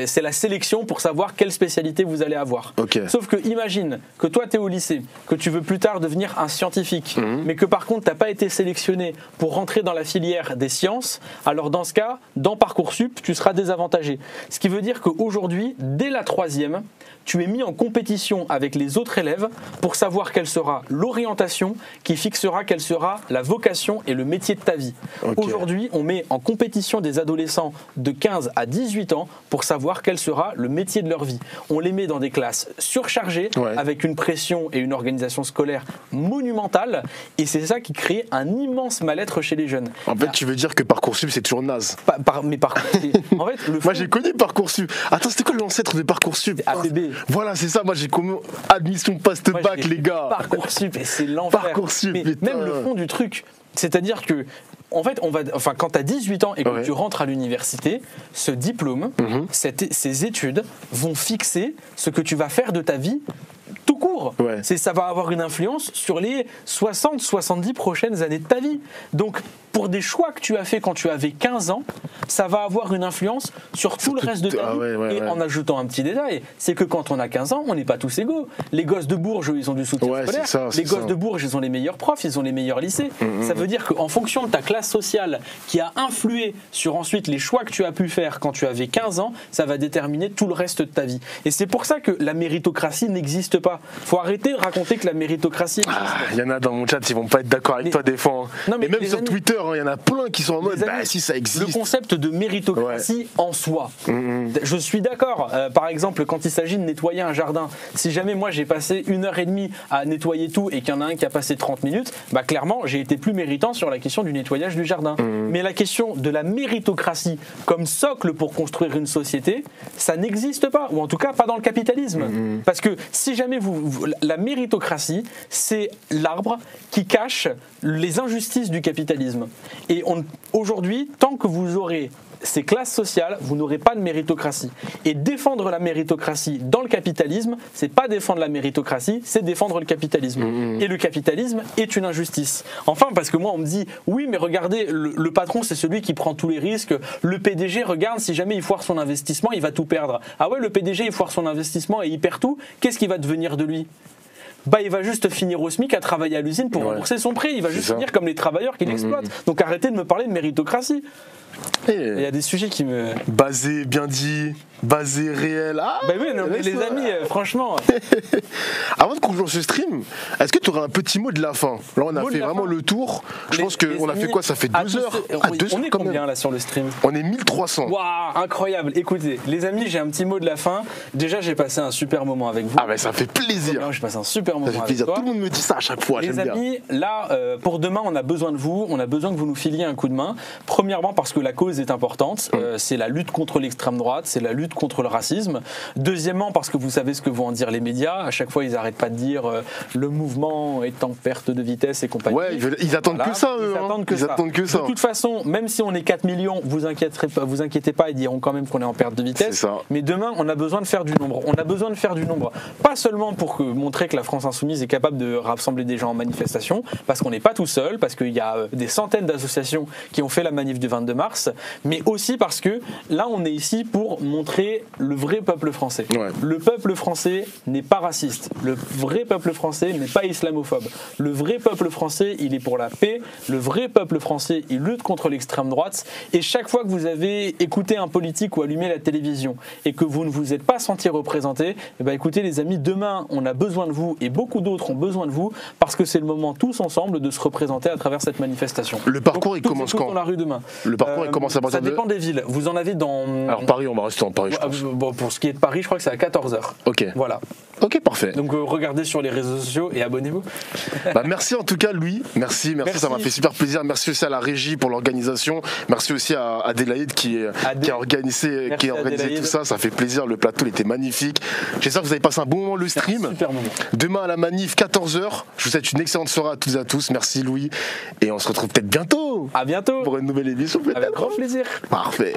c'est la sélection pour savoir quelle spécialité vous allez avoir. Sauf que imagine que toi tu es au lycée, que tu veux plus tard devenir un scientifique, mais que par contre tu n'as pas été sélectionné pour rentrer dans la filière des sciences, alors dans ce cas, dans Parcoursup, tu seras désavantagé. Ce qui veut dire qu'aujourd'hui, dès la 3e, tu es mis en compétition avec les autres élèves pour savoir quelle sera l'orientation qui fixera quelle sera la vocation et le métier de ta vie. Aujourd'hui, on met en compétition des adolescents de 15 à 18 ans pour savoir quel sera le métier de leur vie. On les met dans des classes surchargées avec une pression et une organisation scolaire monumentale, et c'est ça qui crée un immense mal-être chez les jeunes. En fait, tu veux dire que Parcoursup c'est toujours naze? En fait, moi j'ai connu Parcoursup. Attends, c'était quoi l'ancêtre de Parcoursup? APB. Voilà, c'est ça. Moi j'ai connu admission post-bac, les gars. Parcoursup, et c'est l'enfer. Parcoursup, même le fond du truc, c'est-à-dire que en fait, quand tu as 18 ans et que tu rentres à l'université, ce diplôme, ces études vont fixer ce que tu vas faire de ta vie tout court. Ça va avoir une influence sur les 60-70 prochaines années de ta vie. Donc, pour des choix que tu as fait quand tu avais 15 ans, ça va avoir une influence sur tout le reste de ta vie. En ajoutant un petit détail, c'est que quand on a 15 ans, on n'est pas tous égaux. Les gosses de Bourges, ils ont du soutien scolaire. Les gosses de Bourges, ils ont les meilleurs profs, ils ont les meilleurs lycées. Ça veut dire qu'en fonction de ta classe sociale qui a influé sur ensuite les choix que tu as pu faire quand tu avais 15 ans, ça va déterminer tout le reste de ta vie. Et c'est pour ça que la méritocratie n'existe pas. Il faut arrêter de raconter que la méritocratie existe. Il y en a dans mon chat, ils vont pas être d'accord avec toi des fois. Non, mais et même les sur amis, Twitter, il y en a plein qui sont en mode, bah si ça existe. le concept de méritocratie en soi, je suis d'accord. Par exemple, quand il s'agit de nettoyer un jardin, si jamais moi j'ai passé 1h30 à nettoyer tout et qu'il y en a un qui a passé 30 minutes, bah clairement j'ai été plus méritant sur la question du nettoyage du jardin. Mais la question de la méritocratie comme socle pour construire une société, ça n'existe pas, ou en tout cas pas dans le capitalisme. Parce que si jamais la méritocratie, c'est l'arbre qui cache les injustices du capitalisme. Et aujourd'hui, tant que vous aurez ces classes sociales, vous n'aurez pas de méritocratie. Et défendre la méritocratie dans le capitalisme, c'est pas défendre la méritocratie, c'est défendre le capitalisme. Et le capitalisme est une injustice. Enfin, parce que moi, on me dit, oui, mais regardez, le patron, c'est celui qui prend tous les risques. Le PDG, regarde, si jamais il foire son investissement, il va tout perdre. Ah ouais, le PDG, il foire son investissement et il perd tout, qu'est-ce qui va devenir de lui ? Bah, il va juste finir au SMIC à travailler à l'usine pour rembourser son prêt. Il va juste finir comme les travailleurs qui l'exploitent. Donc arrêtez de me parler de méritocratie. Il y a des sujets qui me... Basé, bien dit, basé, réel. Ah, bah oui, non, mais les amis, franchement... Avant de conclure ce stream, est-ce que tu aurais un petit mot de la fin? Là, on a fait vraiment le tour. Je pense qu'on a fait quoi? Ça fait 2 heures. On est combien là sur le stream? On est 1300. Waouh, incroyable. Écoutez, les amis, j'ai un petit mot de la fin. Déjà, j'ai passé un super moment avec vous. Ah, mais ça fait plaisir. J'ai passé un super moment avec toi. Tout le monde me dit ça à chaque fois. Les amis, là, pour demain, on a besoin de vous. On a besoin que vous nous filiez un coup de main. Premièrement, parce que la cause est importante. C'est la lutte contre l'extrême droite, c'est la lutte contre le racisme. Deuxièmement, parce que vous savez ce que vont en dire les médias. À chaque fois, ils n'arrêtent pas de dire le mouvement est en perte de vitesse et compagnie. Ouais, ils attendent que ça, eux. Ils attendent que ça. De toute façon, même si on est 4 millions, vous inquiétez pas, ils diront quand même qu'on est en perte de vitesse. Mais demain, on a besoin de faire du nombre. On a besoin de faire du nombre. Pas seulement pour montrer que la France Insoumise est capable de rassembler des gens en manifestation, parce qu'on n'est pas tout seul, parce qu'il y a des centaines d'associations qui ont fait la manif du 22 mars, mais aussi parce que là, on est ici pour montrer le vrai peuple français. Le peuple français n'est pas raciste. Le vrai peuple français n'est pas islamophobe. Le vrai peuple français, il est pour la paix. Le vrai peuple français, il lutte contre l'extrême droite. Et chaque fois que vous avez écouté un politique ou allumé la télévision et que vous ne vous êtes pas senti représenté, eh ben écoutez les amis, demain, on a besoin de vous et beaucoup d'autres ont besoin de vous parce que c'est le moment tous ensemble de se représenter à travers cette manifestation. Le parcours, il commence quand? Dans la rue demain. Le parcours, il commence à partir de... Ça dépend des villes. Vous en avez dans... Alors Paris, on va rester en Paris, je pense. Bon, pour ce qui est de Paris, je crois que c'est à 14h. Ok. Voilà. Ok, parfait. Donc regardez sur les réseaux sociaux et abonnez-vous. Bah, merci en tout cas, Louis. Merci, ça m'a fait super plaisir. Merci aussi à la régie pour l'organisation. Merci aussi à Adélaïde qui a organisé tout ça. Ça fait plaisir. Le plateau était magnifique. J'espère que vous avez passé un bon moment le stream. Super moment. Demain à la manif, 14h. Je vous souhaite une excellente soirée à toutes et à tous. Merci Louis. Et on se retrouve peut-être bientôt. À bientôt. Pour une nouvelle émission peut-être. Avec grand plaisir. Parfait.